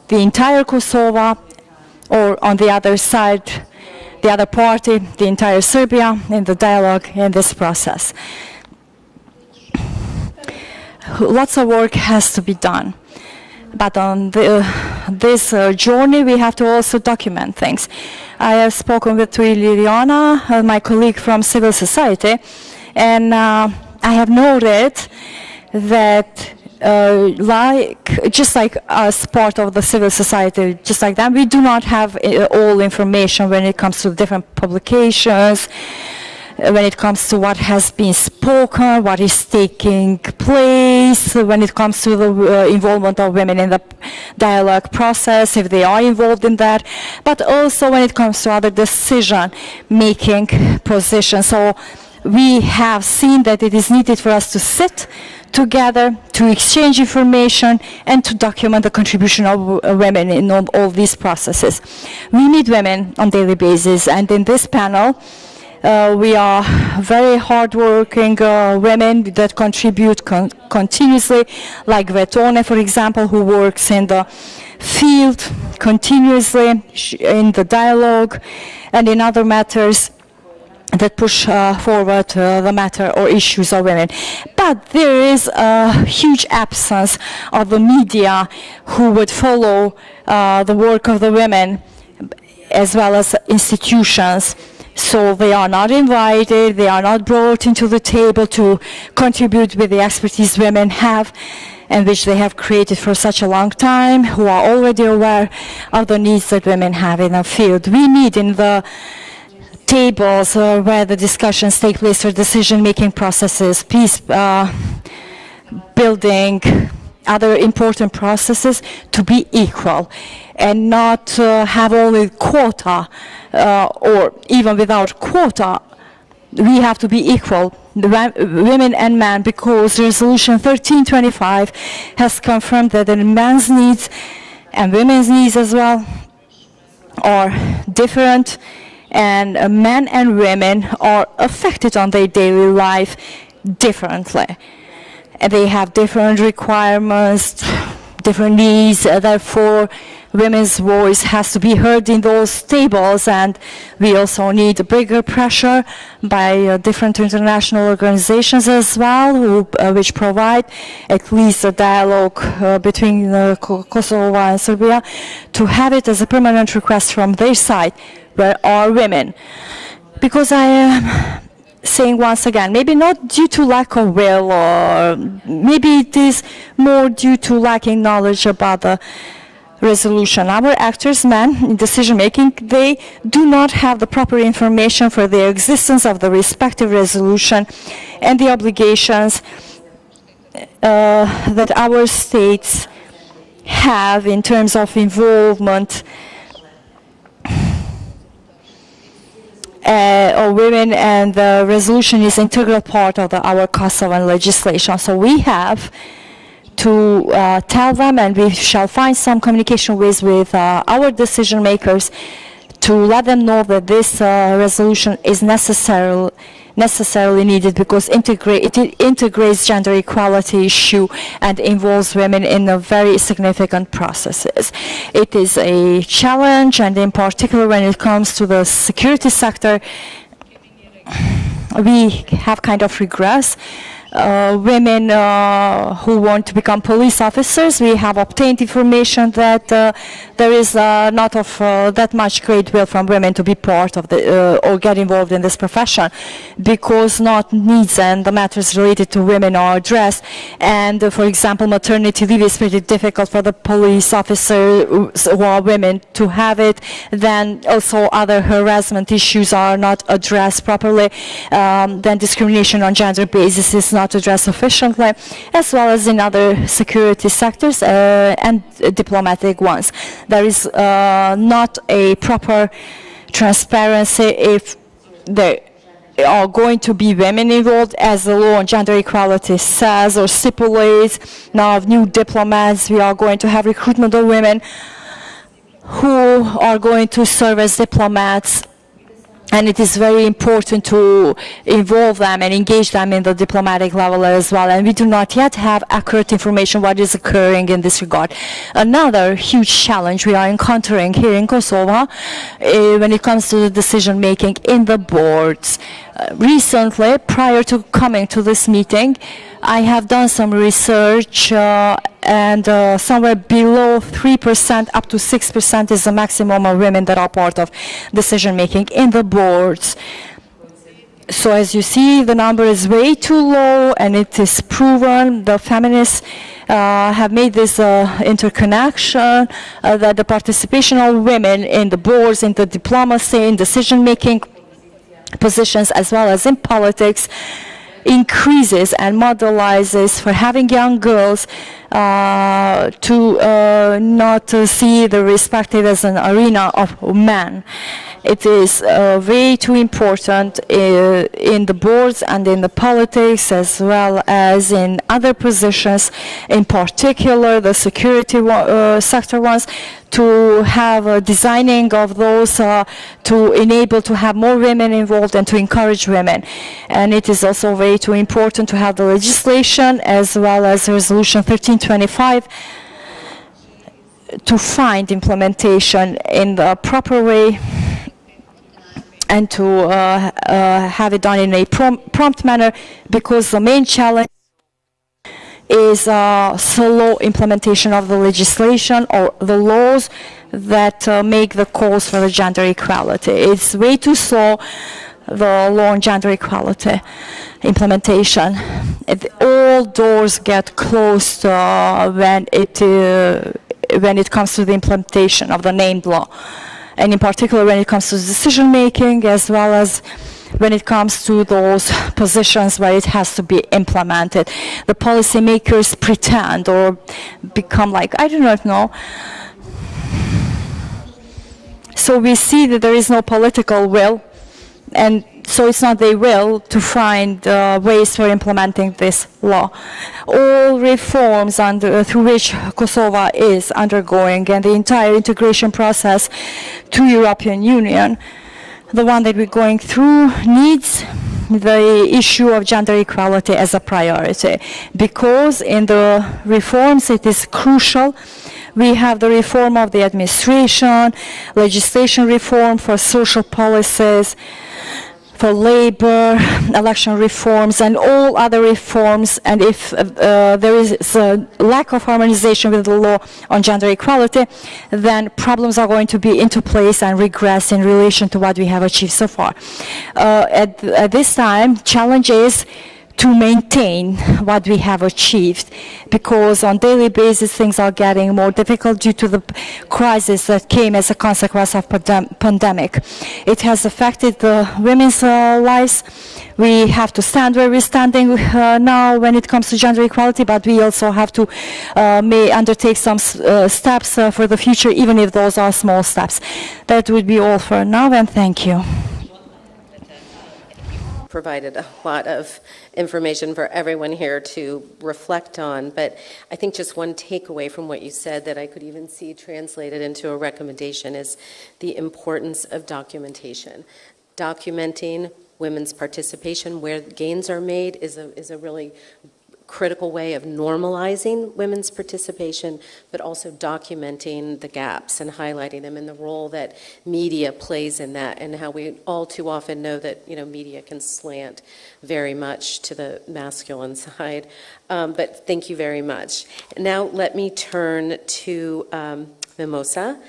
the entire Kosovo, or on the other side, the other party, the entire Serbia, in the dialogue in this process. Lots of work has to be done. But on this journey, we have to also document things. I have spoken with Liliana, my colleague from civil society, and I have noted that just like us, part of the civil society, just like them, we do not have all information when it comes to different publications, when it comes to what has been spoken, what is taking place, when it comes to the involvement of women in the dialogue process, if they are involved in that, but also when it comes to other decision-making positions. So we have seen that it is needed for us to sit together, to exchange information, and to document the contribution of women in all these processes. We meet women on a daily basis, and in this panel, we are very hardworking women that contribute continuously, like Vetone, for example, who works in the field continuously in the dialogue and in other matters that push forward the matter or issues of women. But there is a huge absence of the media who would follow the work of the women as well as institutions. So they are not invited, they are not brought into the table to contribute with the expertise women have and which they have created for such a long time, who are already aware of the needs that women have in the field. We meet in the tables where the discussions take place for decision-making processes, peace building, other important processes, to be equal and not have only quota or even without quota. We have to be equal, women and men, because Resolution 1325 has confirmed that the men's needs and women's needs as well are different, and men and women are affected on their daily life differently. And they have different requirements, different needs. Therefore, women's voice has to be heard in those tables, and we also need bigger pressure by different international organizations as well, which provide at least a dialogue between Kosovo and Serbia, to have it as a permanent request from their side, where are women. Because I am saying once again, maybe not due to lack of will, or maybe it is more due to lacking knowledge about the resolution. Our actors, men in decision making, they do not have the proper information for the existence of the respective resolution and the obligations that our states have in terms of involvement of women, and the resolution is an integral part of our Kosovan legislation. So we have to tell them, and we shall find some communication ways with our decision makers to let them know that this resolution is necessarily needed, because it integrates gender equality issue and involves women in a very significant processes. It is a challenge, and in particular when it comes to the security sector, we have kind of regress. Women who want to become police officers, we have obtained information that there is not of that much great will from women to be part of the or get involved in this profession, because not needs and the matters related to women are addressed. And for example, maternity leave is pretty difficult for the police officers who are women to have it. Then also other harassment issues are not addressed properly. Then discrimination on gender basis is not addressed sufficiently, as well as in other security sectors and diplomatic ones. There is not a proper transparency if there are going to be women involved, as the law on gender equality says or stipulates. Now, of new diplomats, we are going to have recruitment of women who are going to serve as diplomats. And it is very important to involve them and engage them in the diplomatic level as well. And we do not yet have accurate information what is occurring in this regard. Another huge challenge we are encountering here in Kosovo when it comes to the decision making in the boards. Recently, prior to coming to this meeting, I have done some research, and somewhere below 3% up to 6% is the maximum of women that are part of decision making in the boards. So as you see, the number is way too low, and it is proven. The feminists have made this interconnection that the participation of women in the boards, in the diplomacy, in decision making positions, as well as in politics, increases and modelizes for having young girls to not see the respective as an arena of men. It is way too important in the boards and in the politics, as well as in other positions, in particular the security sector ones, to have a designing of those to enable to have more women involved and to encourage women. And it is also way too important to have the legislation as well as Resolution 1325 to find implementation in the proper way and to have it done in a prompt manner, because the main challenge is slow implementation of the legislation or the laws that make the calls for the gender equality. It's way too slow, the law on gender equality implementation. All doors get closed when it comes to the implementation of the named law, and in particular when it comes to decision making, as well as when it comes to those positions where it has to be implemented. The policymakers pretend or become like, I do not know. So we see that there is no political will, and so it's not their will to find ways for implementing this law. All reforms through which Kosovo is undergoing, and the entire integration process to European Union, the one that we're going through, needs the issue of gender equality as a priority, because in the reforms it is crucial. We have the reform of the administration, legislation reform for social policies, for labor, election reforms, and all other reforms. And if there is a lack of harmonization with the law on gender equality, then problems are going to be into place and regress in relation to what we have achieved so far. At this time, challenge is to maintain what we have achieved, because on daily basis things are getting more difficult due to the crisis that came as a consequence of pandemic. It has affected the women's lives. We have to stand where we're standing now when it comes to gender equality, but we also have to may undertake some steps for the future, even if those are small steps. That would be all for now, and thank you. Provided a lot of information for everyone here to reflect on, but I think just one takeaway from what you said that I could even see translated into a recommendation is the importance of documentation. Documenting women's participation where gains are made is a really critical way of normalizing women's participation, but also documenting the gaps and highlighting them and the role that media plays in that, and how we all too often know that, you know, media can slant very much to the masculine side. But thank you very much. Now let me turn to Mimosa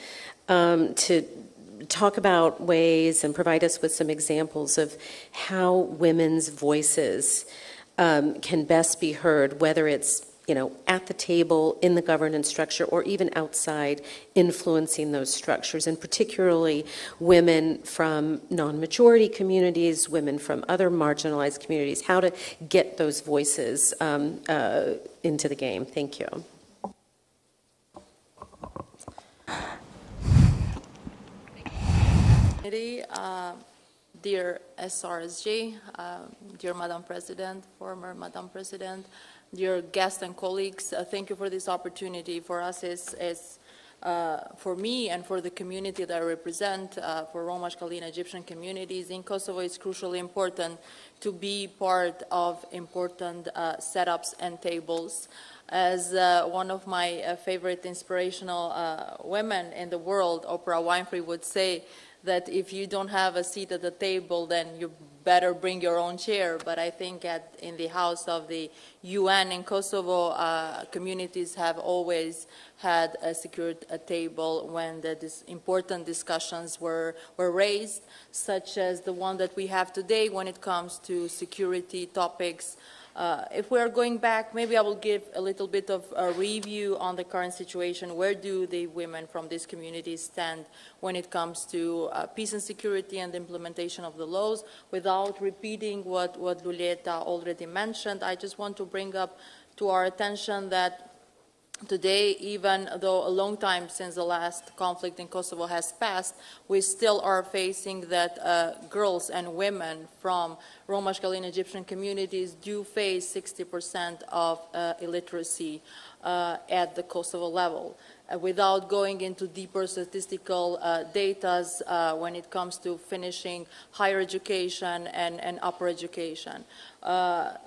to talk about ways and provide us with some examples of how women's voices can best be heard, whether it's, you know, at the table, in the governance structure, or even outside influencing those structures, and particularly women from non-majority communities, women from other marginalized communities, how to get those voices into the game. Thank you. Dear SRSG, dear Madam President, former Madam President, dear guests and colleagues, thank you for this opportunity. For us, for me and for the community that I represent, for Roma, Ashkali, and Egyptian communities in Kosovo, it's crucially important to be part of important setups and tables. As one of my favorite inspirational women in the world, Oprah Winfrey, would say, that if you don't have a seat at the table, then you better bring your own chair. But I think in the House of the UN in Kosovo, communities have always had secured a table when important discussions were raised, such as the one that we have today when it comes to security topics. If we are going back, maybe I will give a little bit of a review on the current situation. Where do the women from these communities stand when it comes to peace and security and the implementation of the laws? Without repeating what Lulieta already mentioned, I just want to bring up to our attention that today, even though a long time since the last conflict in Kosovo has passed, we still are facing that girls and women from Roma, Ashkali, and Egyptian communities do face 60% of illiteracy at the Kosovo level. Without going into deeper statistical data when it comes to finishing higher education and upper education.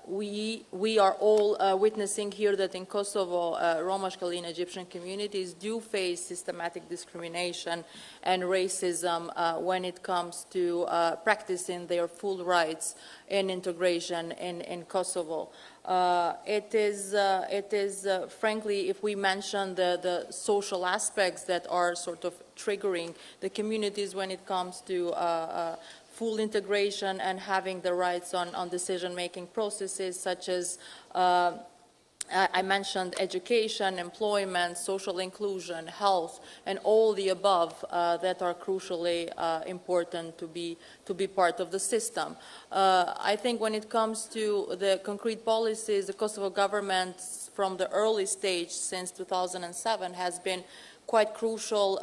We are all witnessing here that in Kosovo, Roma, Ashkali, and Egyptian communities do face systematic discrimination and racism when it comes to practicing their full rights in integration in Kosovo. It is frankly, if we mention the social aspects that are sort of triggering the communities when it comes to full integration and having the rights on decision-making processes, such as I mentioned education, employment, social inclusion, health, and all the above that are crucially important to be part of the system. I think when it comes to the concrete policies, the Kosovo government from the early stage since 2007 has been quite crucially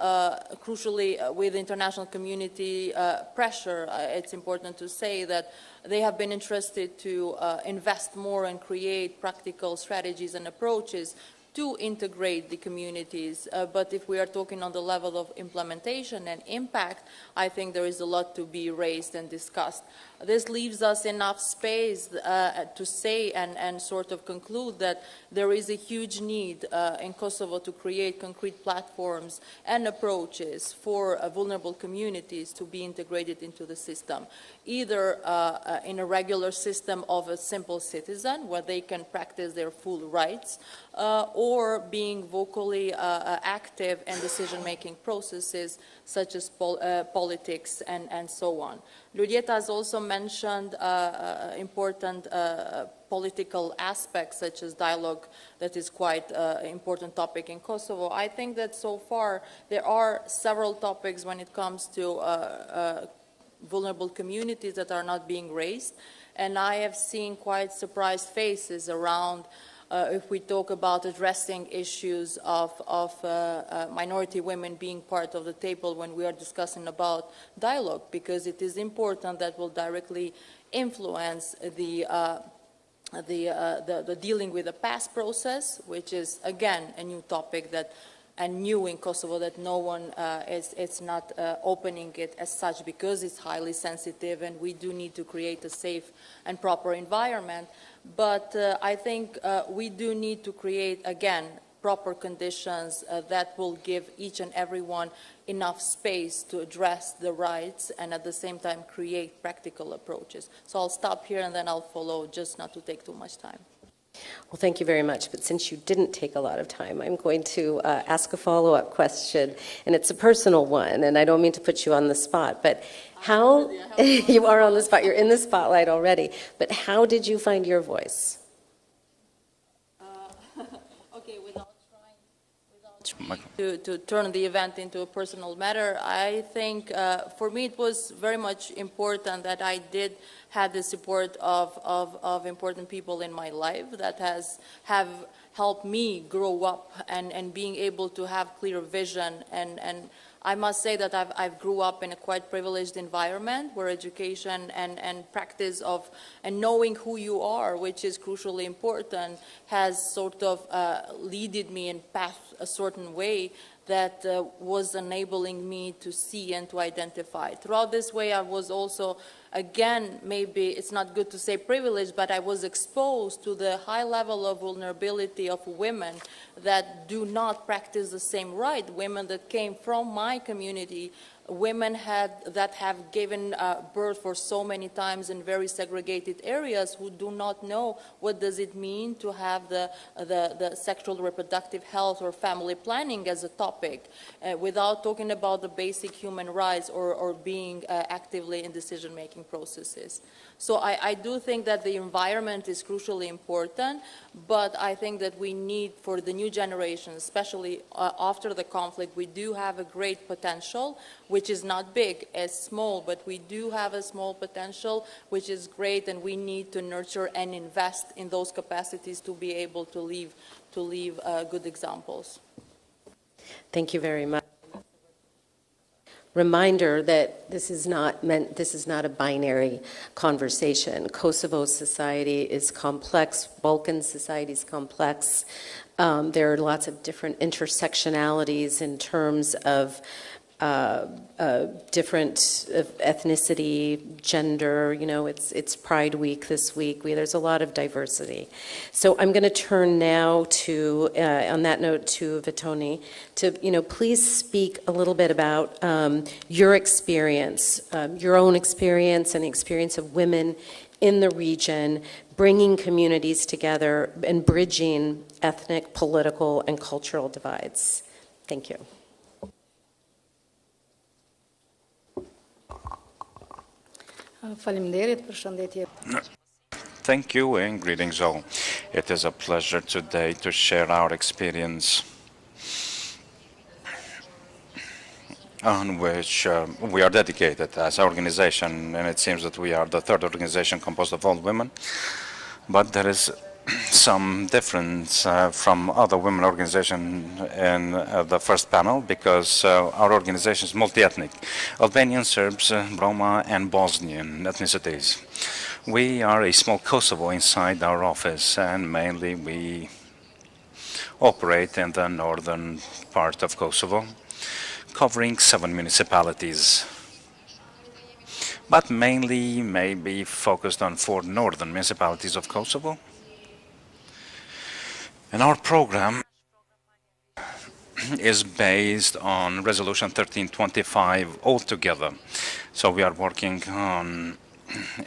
with international community pressure. It's important to say that they have been interested to invest more and create practical strategies and approaches to integrate the communities. But if we are talking on the level of implementation and impact, I think there is a lot to be raised and discussed. This leaves us enough space to say and sort of conclude that there is a huge need in Kosovo to create concrete platforms and approaches for vulnerable communities to be integrated into the system, either in a regular system of a simple citizen where they can practice their full rights, or being vocally active in decision-making processes such as politics and so on. Ludieta has also mentioned important political aspects such as dialogue that is quite an important topic in Kosovo. I think that so far there are several topics when it comes to vulnerable communities that are not being raised, and I have seen quite surprised faces around if we talk about addressing issues of minority women being part of the table when we are discussing about dialogue, because it is important that will directly influence the dealing with the past process, which is again a new topic and new in Kosovo, that no one is not opening it as such because it's highly sensitive and we do need to create a safe and proper environment. But I think we do need to create, again, proper conditions that will give each and everyone enough space to address the rights and at the same time create practical approaches. So I'll stop here and then I'll follow, just not to take too much time. Well, thank you very much. But since you didn't take a lot of time, I'm going to ask a follow-up question, and it's a personal one, and I don't mean to put you on the spot, but how, you are on the spot, you're in the spotlight already, but how did you find your voice? Okay, without trying to turn the event into a personal matter, I think for me it was very much important that I did have the support of important people in my life that have helped me grow up and being able to have clear vision. And I must say that I've grew up in a quite privileged environment where education and practice of and knowing who you are, which is crucially important, has sort of leaded me in path a certain way that was enabling me to see and to identify. Throughout this way, I was also, again, maybe it's not good to say privileged, but I was exposed to the high level of vulnerability of women that do not practice the same right, women that came from my community, women that have given birth for so many times in very segregated areas who do not know what does it mean to have the sexual reproductive health or family planning as a topic without talking about the basic human rights or being actively in decision-making processes. So I do think that the environment is crucially important, but I think that we need, for the new generation, especially after the conflict, we do have a great potential, which is not big, as small, but we do have a small potential, which is great, and we need to nurture and invest in those capacities to be able to leave good examples. Thank you very much. Reminder that this is not a binary conversation. Kosovo society is complex. Balkan society is complex. There are lots of different intersectionalities in terms of different ethnicity, gender. You know, it's Pride Week this week. There's a lot of diversity. So I'm going to turn now to, on that note, to Vitoni, to please speak a little bit about your experience, your own experience, and the experience of women in the region, bringing communities together and bridging ethnic, political, and cultural divides. Thank you. Thank you and greetings all. It is a pleasure today to share our experience on which we are dedicated as an organization, and it seems that we are the third organization composed of all women, but there is some difference from other women organizations in the first panel, because our organization is multi-ethnic, Albanian, Serbs, Roma, and Bosnian ethnicities. We are a small Kosovo inside our office, and mainly we operate in the northern part of Kosovo, covering 7 municipalities, but mainly maybe focused on 4 northern municipalities of Kosovo. And our program is based on Resolution 1325 altogether. So we are working on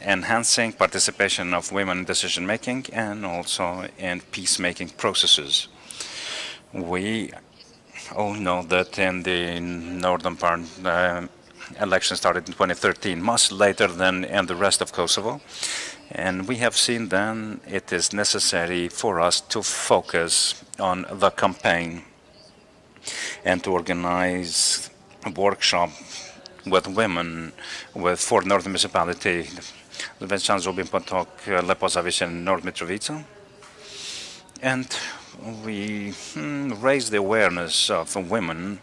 enhancing participation of women in decision-making and also in peacemaking processes. We all know that in the northern part, election started in 2013, much later than in the rest of Kosovo. And we have seen then it is necessary for us to focus on the campaign and to organize a workshop with women with 4 northern municipalities, Levenčan, Zubin Potok, Leposavić, and North Mitrovica. And we raise the awareness of women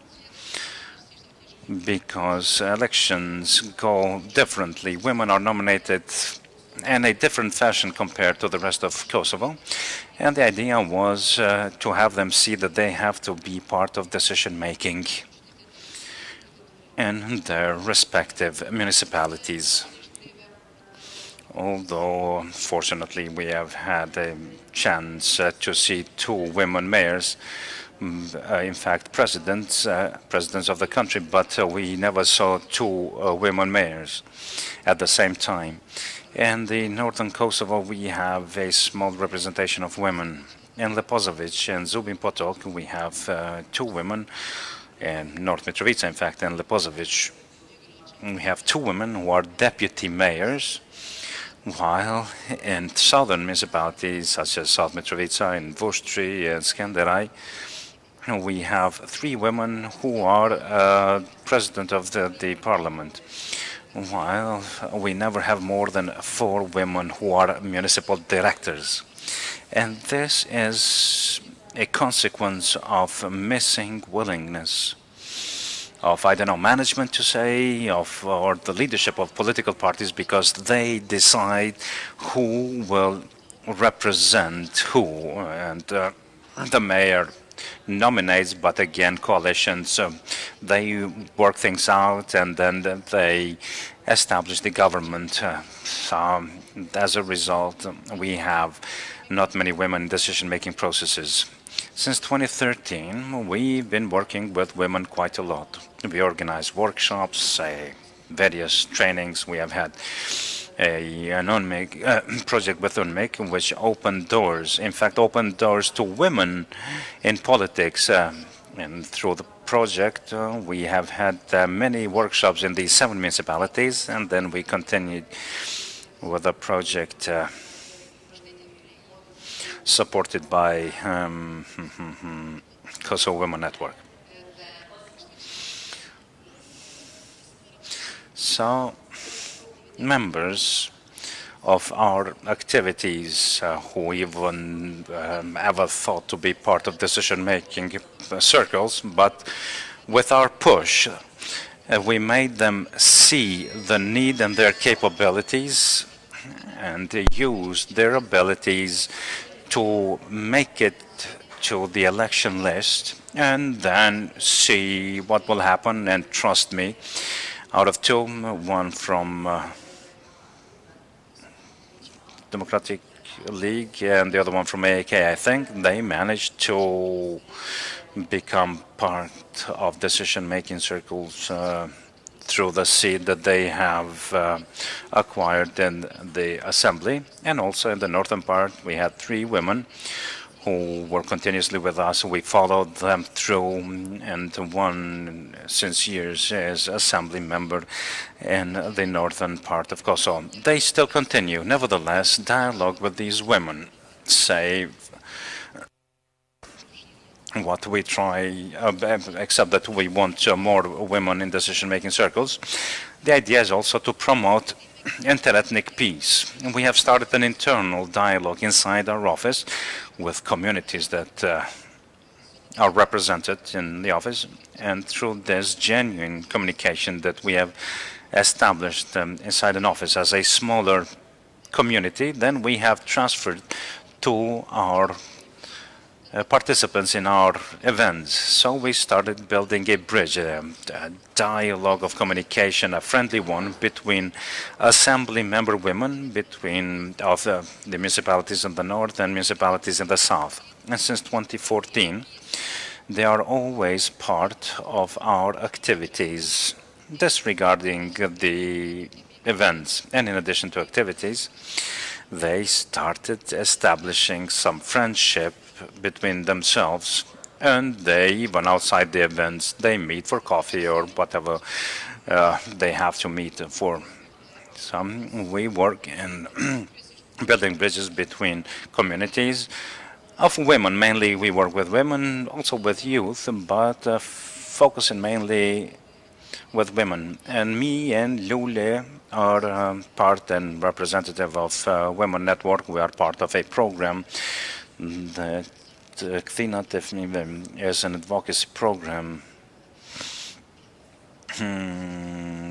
because elections go differently. Women are nominated in a different fashion compared to the rest of Kosovo. And the idea was to have them see that they have to be part of decision-making in their respective municipalities. Although, fortunately, we have had a chance to see 2 women mayors, in fact, presidents of the country, but we never saw 2 women mayors at the same time. In the northern Kosovo, we have a small representation of women. In Leposavić and Zubin Potok, we have 2 women. In North Mitrovica, in fact, and Leposavić, we have 2 women who are deputy mayors, while in southern municipalities, such as South Mitrovica and Vuštri and Skenderaj, we have 3 women who are president of the parliament, while we never have more than 4 women who are municipal directors. And this is a consequence of missing willingness of, I don't know, management to say, or the leadership of political parties, because they decide who will represent who. And the mayor nominates, but again, coalitions, they work things out and then they establish the government. So as a result, we have not many women in decision-making processes. Since 2013, we've been working with women quite a lot. We organize workshops, various trainings. We have had an UNMIC project with UNMIC, which opened doors, in fact, opened doors to women in politics. And through the project, we have had many workshops in these 7 municipalities, and then we continued with a project supported by Kosovo Women Network. So, members of our activities who even ever thought to be part of decision-making circles, but with our push, we made them see the need and their capabilities and use their abilities to make it to the election list and then see what will happen. And trust me, out of 2, one from Democratic League and the other one from AAK, I think, they managed to become part of decision-making circles through the seat that they have acquired in the assembly. And also in the northern part, we had 3 women who were continuously with us. We followed them through, and one since years is assembly member in the northern part of Kosovo. They still continue, nevertheless, dialogue with these women, say what we try, except that we want more women in decision-making circles. The idea is also to promote interethnic peace. We have started an internal dialogue inside our office with communities that are represented in the office, and through this genuine communication that we have established inside an office as a smaller community, then we have transferred to our participants in our events. So we started building a bridge, a dialogue of communication, a friendly one between assembly member women between the municipalities in the north and municipalities in the south. And since 2014, they are always part of our activities, disregarding the events. And in addition to activities, they started establishing some friendship between themselves, and they, even outside the events, they meet for coffee or whatever they have to meet for. We work in building bridges between communities of women. Mainly we work with women, also with youth, but focusing mainly with women. And me and Lule are part and representative of Women Network. We are part of a program that Keynote is an advocacy program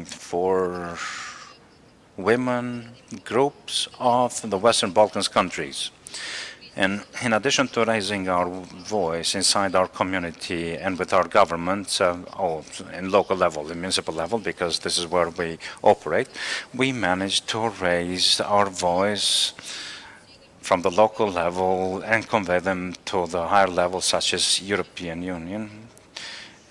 for women groups of the Western Balkans countries. And in addition to raising our voice inside our community and with our governments, in local level, in municipal level, because this is where we operate, we managed to raise our voice from the local level and convey them to the higher level, such as European Union,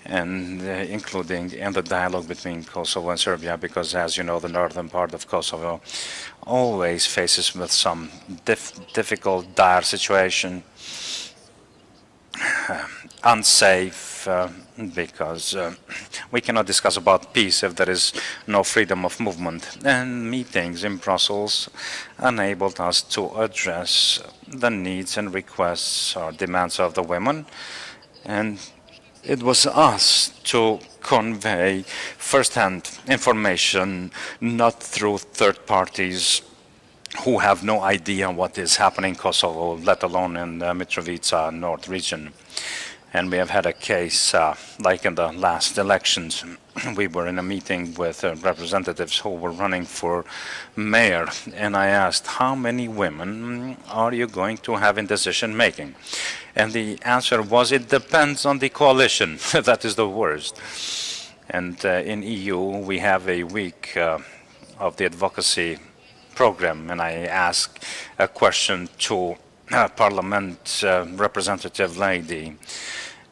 and including in the dialogue between Kosovo and Serbia, because as you know, the northern part of Kosovo always faces with some difficult, dire situation, unsafe, because we cannot discuss about peace if there is no freedom of movement. And meetings in Brussels enabled us to address the needs and requests or demands of the women, and it was us to convey first-hand information, not through third parties who have no idea what is happening in Kosovo, let alone in the Mitrovica North region. And we have had a case, like in the last elections, we were in a meeting with representatives who were running for mayor, and I asked, how many women are you going to have in decision-making? And the answer was, it depends on the coalition. That is the worst. And in EU, we have a week of the advocacy program, and I asked a question to Parliament representative lady.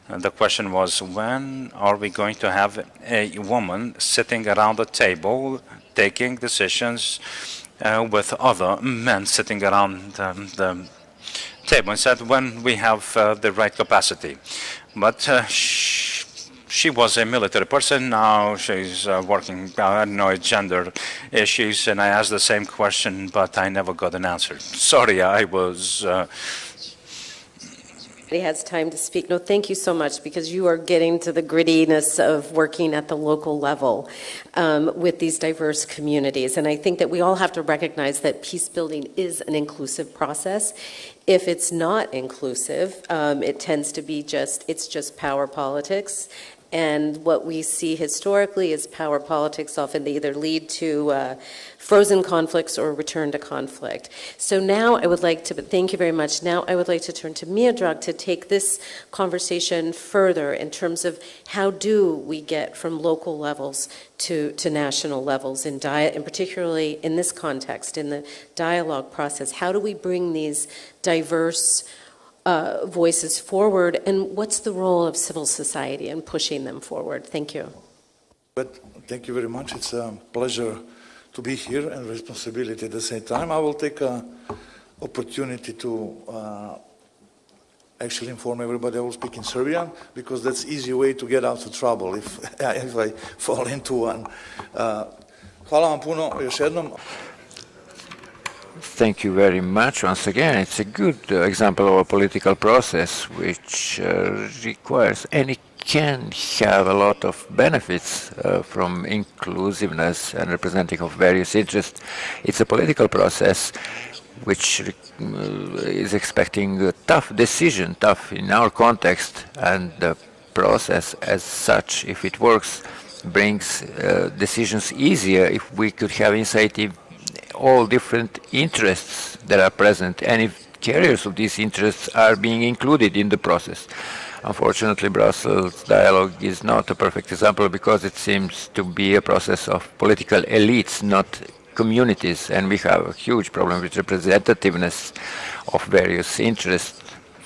The question was, when are we going to have a woman sitting around the table taking decisions with other men sitting around the table? And said, when we have the right capacity. But she was a military person. Now she's working, I don't know, gender issues. And I asked the same question, but I never got an answer. Sorry, I was... He has time to speak. No, thank you so much, because you are getting to the grittiness of working at the local level with these diverse communities. And I think that we all have to recognize that peace building is an inclusive process. If it's not inclusive, it tends to be it's just power politics. And what we see historically is power politics often either lead to frozen conflicts or return to conflict. So now I would like to, thank you very much. Now I would like to turn to Miodrag to take this conversation further in terms of how do we get from local levels to national levels, and particularly in this context, in the dialogue process. How do we bring these diverse voices forward, and what's the role of civil society in pushing them forward? Thank you. But thank you very much. It's a pleasure to be here and responsibility at the same time. I will take an opportunity to actually inform everybody I will speak in Serbian, because that's easy way to get out of trouble if I fall into one. Hvala vam puno još jednom. Thank you very much once again. It's a good example of a political process which requires and it can have a lot of benefits from inclusiveness and representing of various interests. It's a political process which is expecting a tough decision, tough in our context, and the process as such, if it works, brings decisions easier if we could have insight in all different interests that are present, and it carriers of these interests are being included in the process. Unfortunately, Brussels dialogue is not a perfect example because it seems to be a process of political elites, not communities, and we have a huge problem with representativeness of various interests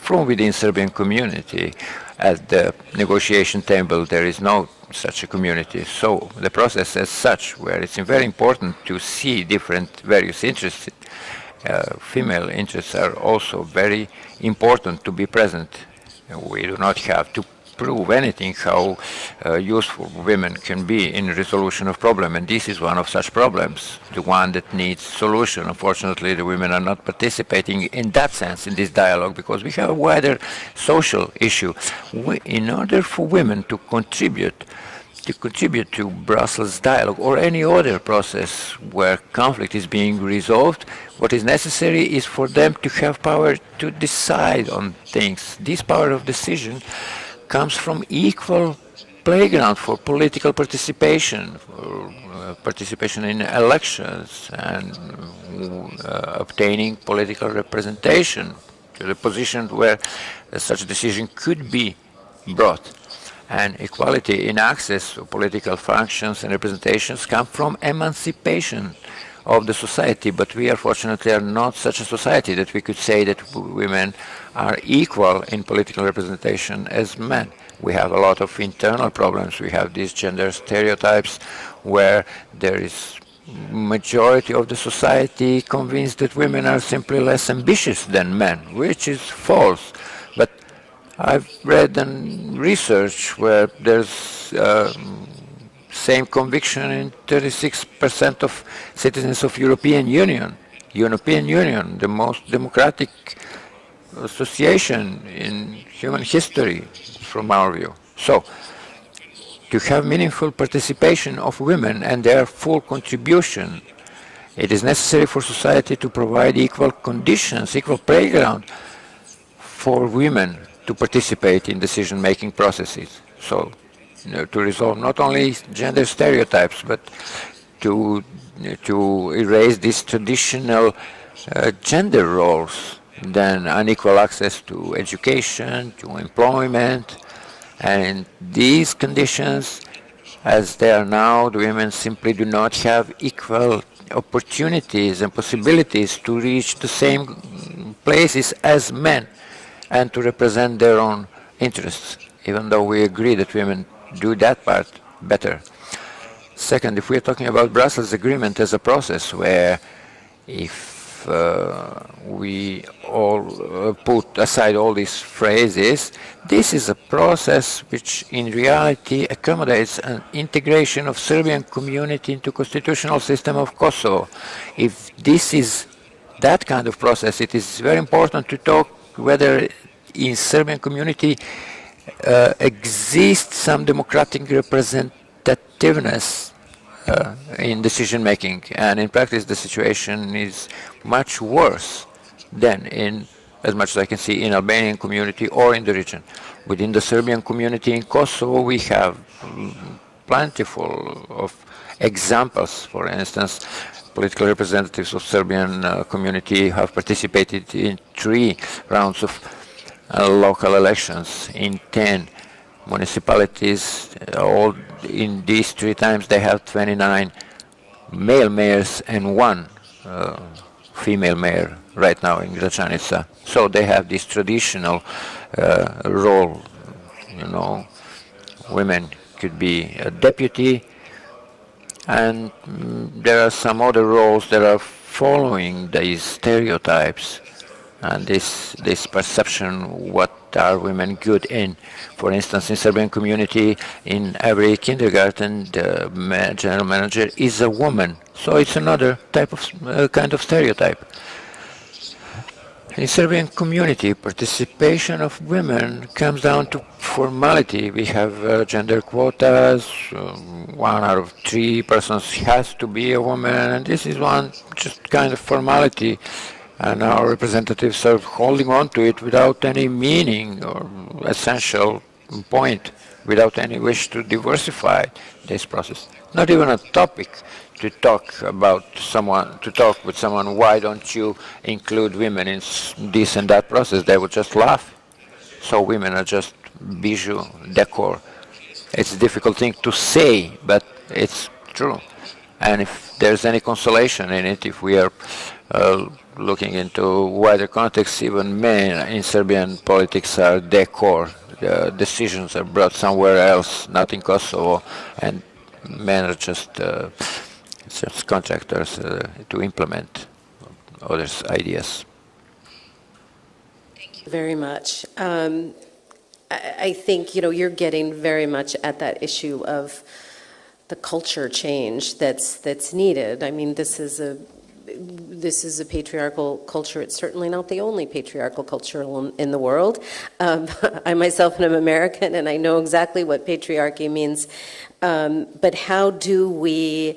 from within Serbian community. At the negotiation table, there is no such a community. So the process as such, where it's very important to see different various interests, female interests are also very important to be present. We do not have to prove anything how useful women can be in resolution of problem, and this is one of such problems, the one that needs solution. Unfortunately, the women are not participating in that sense in this dialogue because we have a wider social issue. In order for women to contribute to Brussels dialogue or any other process where conflict is being resolved, what is necessary is for them to have power to decide on things. This power of decision comes from equal playground for political participation, for participation in elections and obtaining political representation to the position where such a decision could be brought. And equality in access to political functions and representations come from emancipation of the society, but we unfortunately are not such a society that we could say that women are equal in political representation as men. We have a lot of internal problems. We have these gender stereotypes where there is majority of the society convinced that women are simply less ambitious than men, which is false. But I've read and research where there's same conviction in 36% of citizens of European Union, the most democratic association in human history from our view. So, to have meaningful participation of women and their full contribution, it is necessary for society to provide equal conditions, equal playground for women to participate in decision-making processes. So, to resolve not only gender stereotypes, but to erase these traditional gender roles, then unequal access to education, to employment, and in these conditions, as they are now, the women simply do not have equal opportunities and possibilities to reach the same places as men and to represent their own interests, even though we agree that women do that part better. Second, if we're talking about Brussels Agreement as a process where if we all put aside all these phrases, this is a process which in reality accommodates an integration of Serbian community into constitutional system of Kosovo. If this is that kind of process, it is very important to talk whether in Serbian community exists some democratic representativeness in decision making, and in practice the situation is much worse than in, as much as I can see, in Albanian community or in the region. Within the Serbian community in Kosovo we have plentiful of examples. For instance, political representatives of Serbian community have participated in 3 rounds of local elections in 10 municipalities. All in these 3 times they have 29 male mayors and 1 female mayor right now in Gračanica. So they have this traditional role, you know, women could be a deputy, and there are some other roles that are following these stereotypes and this perception what are women good in. For instance, in Serbian community, in every kindergarten, the general manager is a woman. So it's another type of kind of stereotype. In Serbian community, participation of women comes down to formality. We have gender quotas. 1 out of 3 persons has to be a woman, and this is one just kind of formality. And our representatives are holding on to it without any meaning or essential point, without any wish to diversify this process. Not even a topic to talk with someone, why don't you include women in this and that process, they would just laugh. So women are just bijou, decor. It's a difficult thing to say, but it's true. And if there's any consolation in it, if we are looking into wider context, even men in Serbian politics are decor. The decisions are brought somewhere else, not in Kosovo, and men are just contractors to implement others' ideas. Thank you very much. I think, you're getting very much at that issue of the culture change that's needed. I mean, this is a patriarchal culture. It's certainly not the only patriarchal culture in the world. I myself am American, and I know exactly what patriarchy means. But how do we,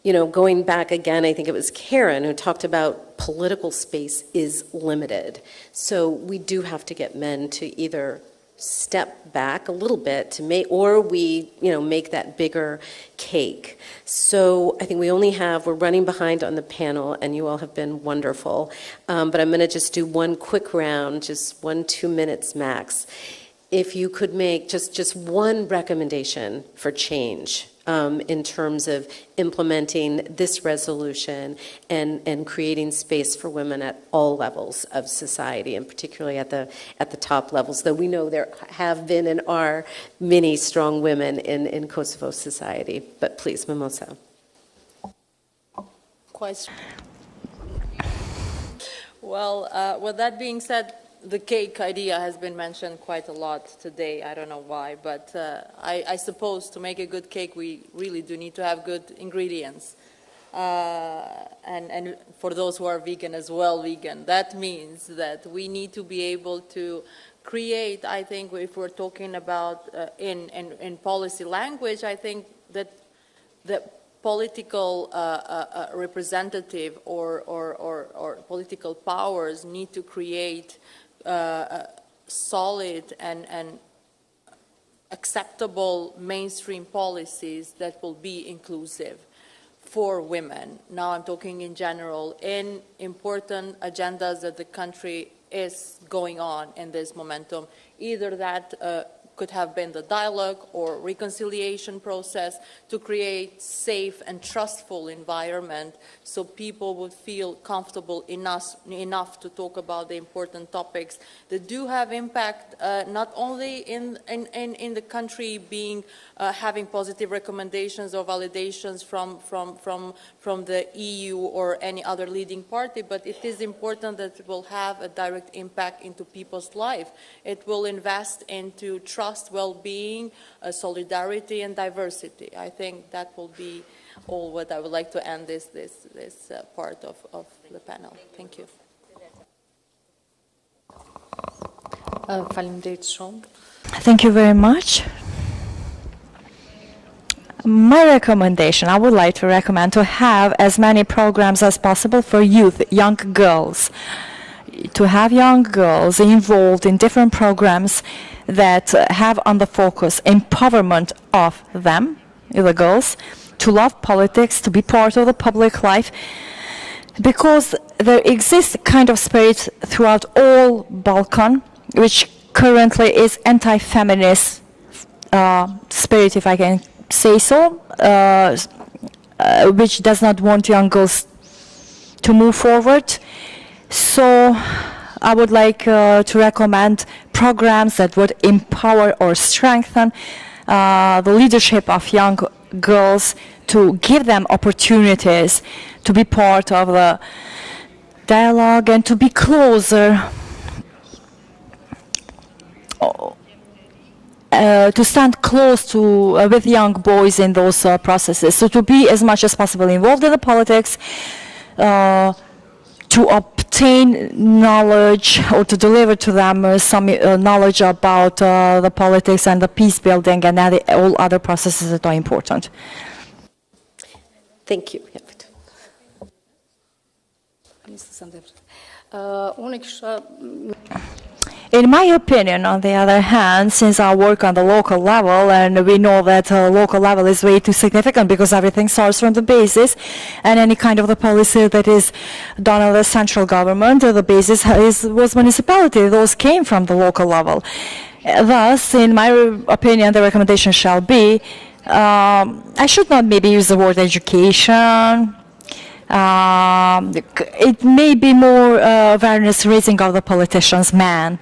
going back again, I think it was Karen who talked about political space is limited. So we do have to get men to either step back a little bit to make, or we, make that bigger cake. So I think we're running behind on the panel, and you all have been wonderful. But I'm going to just do one quick round, just 1-2 minutes max. If you could make just one recommendation for change in terms of implementing this resolution and creating space for women at all levels of society, and particularly at the top levels, though we know there have been and are many strong women in Kosovo society. But please, Mimosa. Well, with that being said, the cake idea has been mentioned quite a lot today. I don't know why, but I suppose to make a good cake, we really do need to have good ingredients. And for those who are vegan as well, that means that we need to be able to create, I think, if we're talking about in policy language, I think that the political representative or political powers need to create solid and acceptable mainstream policies that will be inclusive for women. Now I'm talking in general, in important agendas that the country is going on in this momentum, either that could have been the dialogue or reconciliation process to create safe and trustful environment so people would feel comfortable enough to talk about the important topics that do have impact not only in the country being having positive recommendations or validations from the EU or any other leading party, but it is important that it will have a direct impact into people's life. It will invest into trust, well-being, solidarity, and diversity. I think that will be all what I would like to end this part of the panel. Thank you. Thank you very much. My recommendation, I would like to recommend to have as many programs as possible for youth, young girls. To have young girls involved in different programs that have on the focus empowerment of them, the girls, to love politics, to be part of the public life, because there exists a kind of spirit throughout all Balkan, which currently is anti-feminist spirit, if I can say so, which does not want young girls to move forward. So I would like to recommend programs that would empower or strengthen the leadership of young girls, to give them opportunities to be part of the dialogue and to be closer, to stand close to with young boys in those processes. So to be as much as possible involved in the politics, to obtain knowledge or to deliver to them some knowledge about the politics and the peace building and all other processes that are important. Thank you. In my opinion, on the other hand, since I work on the local level, and we know that local level is way too significant because everything starts from the basis, and any kind of the policy that is done on the central government, the basis was municipality. Those came from the local level. Thus, in my opinion, the recommendation shall be, I should not maybe use the word education. It may be more awareness raising of the politicians, men.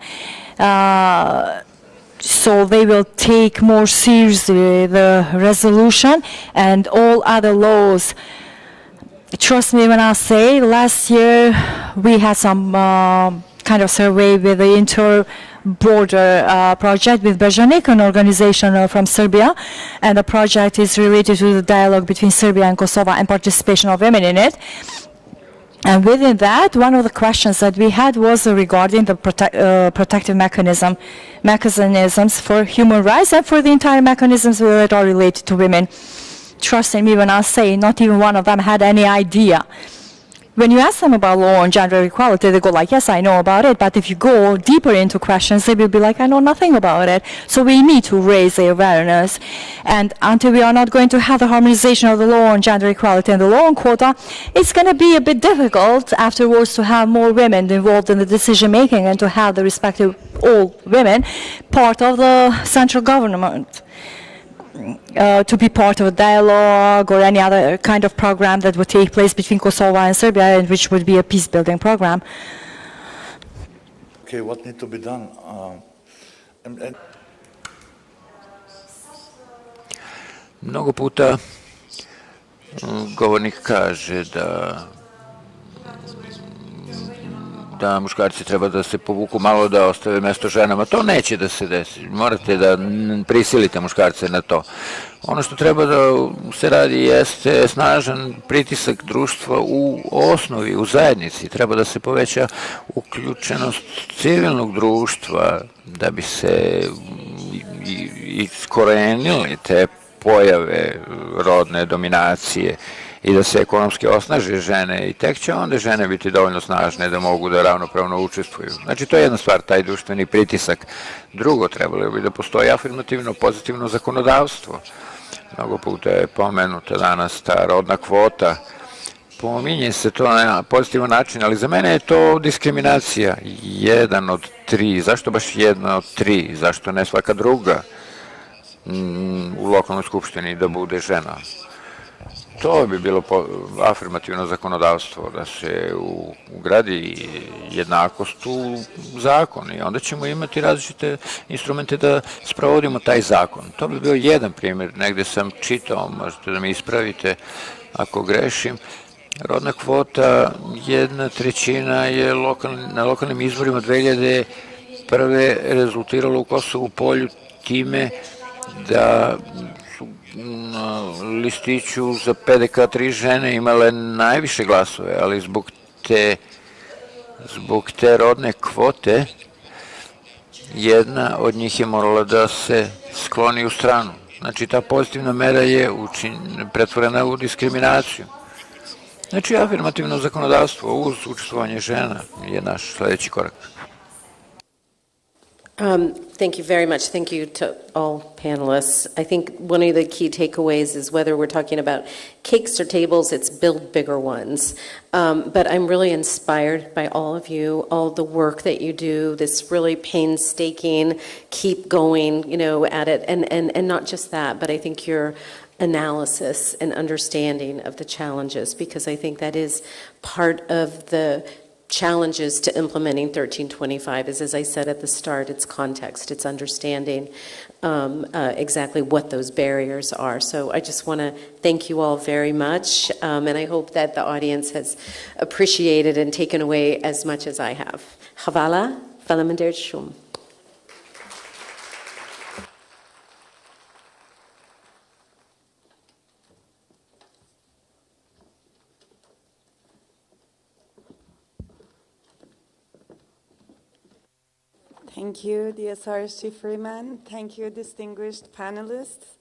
So they will take more seriously the resolution and all other laws. Trust me when I say, last year we had some kind of survey with the inter-border project with Bejanik, an organization from Serbia, and the project is related to the dialogue between Serbia and Kosovo and participation of women in it. And within that, one of the questions that we had was regarding the protective mechanisms for human rights and for the entire mechanisms that are related to women. Trust me when I say not even one of them had any idea. When you ask them about law on gender equality, they go like, yes, I know about it. But if you go deeper into questions, they will be like, I know nothing about it. So we need to raise the awareness. And until we are not going to have the harmonization of the law on gender equality and the law on quota, it's going to be a bit difficult afterwards to have more women involved in the decision making and to have the respective all women part of the central government. To be part of a dialogue or any other kind of program that would take place between Kosovo and Serbia, and which would be a peace-building program. Okay, what needs to be done? Mnogo puta govornik kaže da muškarci treba da se povuku malo, da ostave mesto ženama. To neće da se desi. Morate da prisilite muškarce na to. Ono što treba da se radi jeste snažan pritisak društva u osnovi, u zajednici. Treba da se poveća uključenost civilnog društva da bi se iskorenili te pojave rodne dominacije i da se ekonomski osnaže žene i tek će onda žene biti dovoljno snažne da mogu da ravnopravno učestvuju. Znači to je jedna stvar, taj društveni pritisak. Drugo, trebalo bi da postoji afirmativno, pozitivno zakonodavstvo. Mnogo puta je pomenuta danas ta rodna kvota. Pominje se to na pozitivan način, ali za mene je to diskriminacija. 1 od 3. Zašto baš 1 od 3? Zašto ne svaka druga u lokalnoj skupštini da bude žena? To bi bilo afirmativno zakonodavstvo, da se ugradi jednakost u zakon i onda ćemo imati različite instrumente da sprovodimo taj zakon. To bi bio jedan primjer, negde sam čitao, možete da me ispravite ako grešim. Rodna kvota, 1/3 je na lokalnim izborima 2001. rezultiralo u Kosovu Polju time da na listiću za PDK 3 žene imale najviše glasove, ali zbog te rodne kvote jedna od njih je morala da se skloni u stranu. Znači ta pozitivna mera je pretvorena u diskriminaciju. Znači afirmativno zakonodavstvo uz učestvovanje žena je naš sledeći korak. Thank you very much. Thank you to all panelists. I think one of the key takeaways is whether we're talking about cakes or tables, it's build bigger ones. But I'm really inspired by all of you, all the work that you do, this really painstaking, keep going, at it. And not just that, but I think your analysis and understanding of the challenges, because I think that is part of the challenges to implementing 1325 is, as I said at the start, it's context, it's understanding exactly what those barriers are. So I just want to thank you all very much, and I hope that the audience has appreciated and taken away as much as I have. Hvala, Falamandir Shum. Thank you, DSRC Freeman. Thank you, distinguished panelists.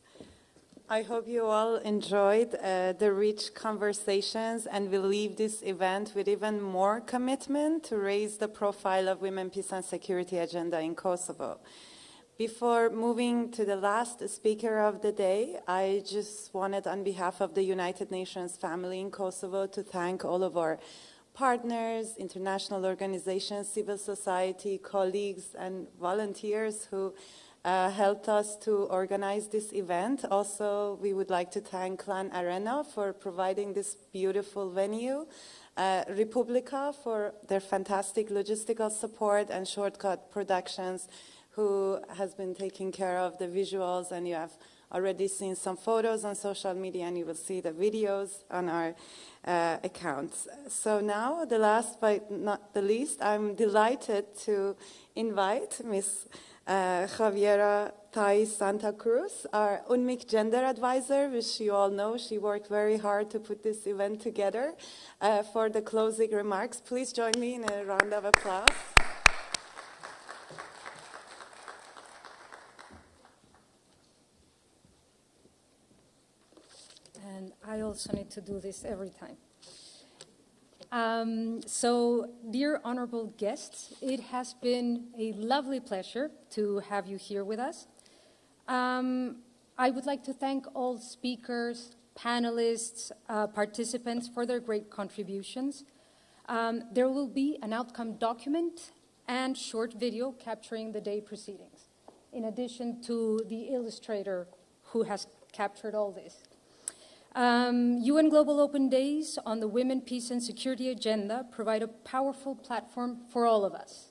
I hope you all enjoyed the rich conversations and will leave this event with even more commitment to raise the profile of women, peace and security agenda in Kosovo. Before moving to the last speaker of the day, I just wanted on behalf of the United Nations family in Kosovo to thank all of our partners, international organizations, civil society, colleagues and volunteers who helped us to organize this event. Also, we would like to thank Clan Arena for providing this beautiful venue, Republica for their fantastic logistical support, and Shortcut Productions, who has been taking care of the visuals, and you have already seen some photos on social media, and you will see the videos on our accounts. So now, the last but not the least, I'm delighted to invite Ms. Javiera Thais Santa Cruz, our UNMIC gender advisor, which you all know. She worked very hard to put this event together. For the closing remarks, please join me in a round of applause. And I also need to do this every time. So, dear honorable guests, it has been a lovely pleasure to have you here with us. I would like to thank all speakers, panelists, participants for their great contributions. There will be an outcome document and short video capturing the day proceedings, in addition to the illustrator who has captured all this. UN Global Open Days on the Women, Peace and Security agenda provide a powerful platform for all of us.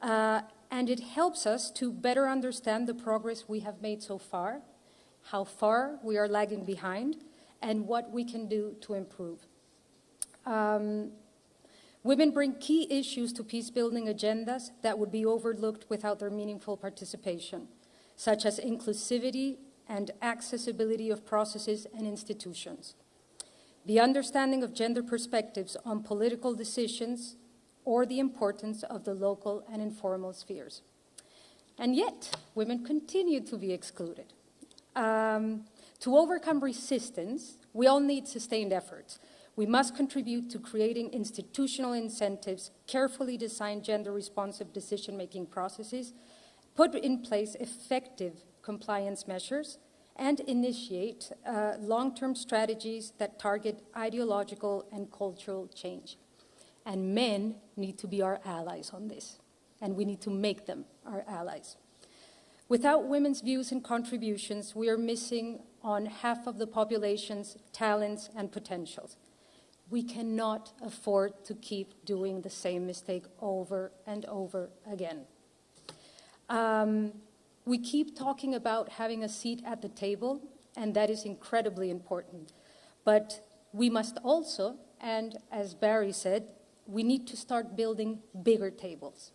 And it helps us to better understand the progress we have made so far, how far we are lagging behind, and what we can do to improve. Women bring key issues to peace-building agendas that would be overlooked without their meaningful participation, such as inclusivity and accessibility of processes and institutions, the understanding of gender perspectives on political decisions, or the importance of the local and informal spheres. And yet, women continue to be excluded. To overcome resistance, we all need sustained efforts. We must contribute to creating institutional incentives, carefully design gender-responsive decision-making processes, put in place effective compliance measures, and initiate long-term strategies that target ideological and cultural change. And men need to be our allies on this, and we need to make them our allies. Without women's views and contributions, we are missing on half of the population's talents and potentials. We cannot afford to keep doing the same mistake over and over again. We keep talking about having a seat at the table, and that is incredibly important. But we must also, and as Barry said, we need to start building bigger tables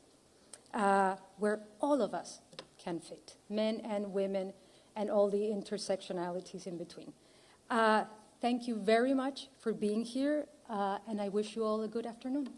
where all of us can fit, men and women and all the intersectionalities in between. Thank you very much for being here, and I wish you all a good afternoon.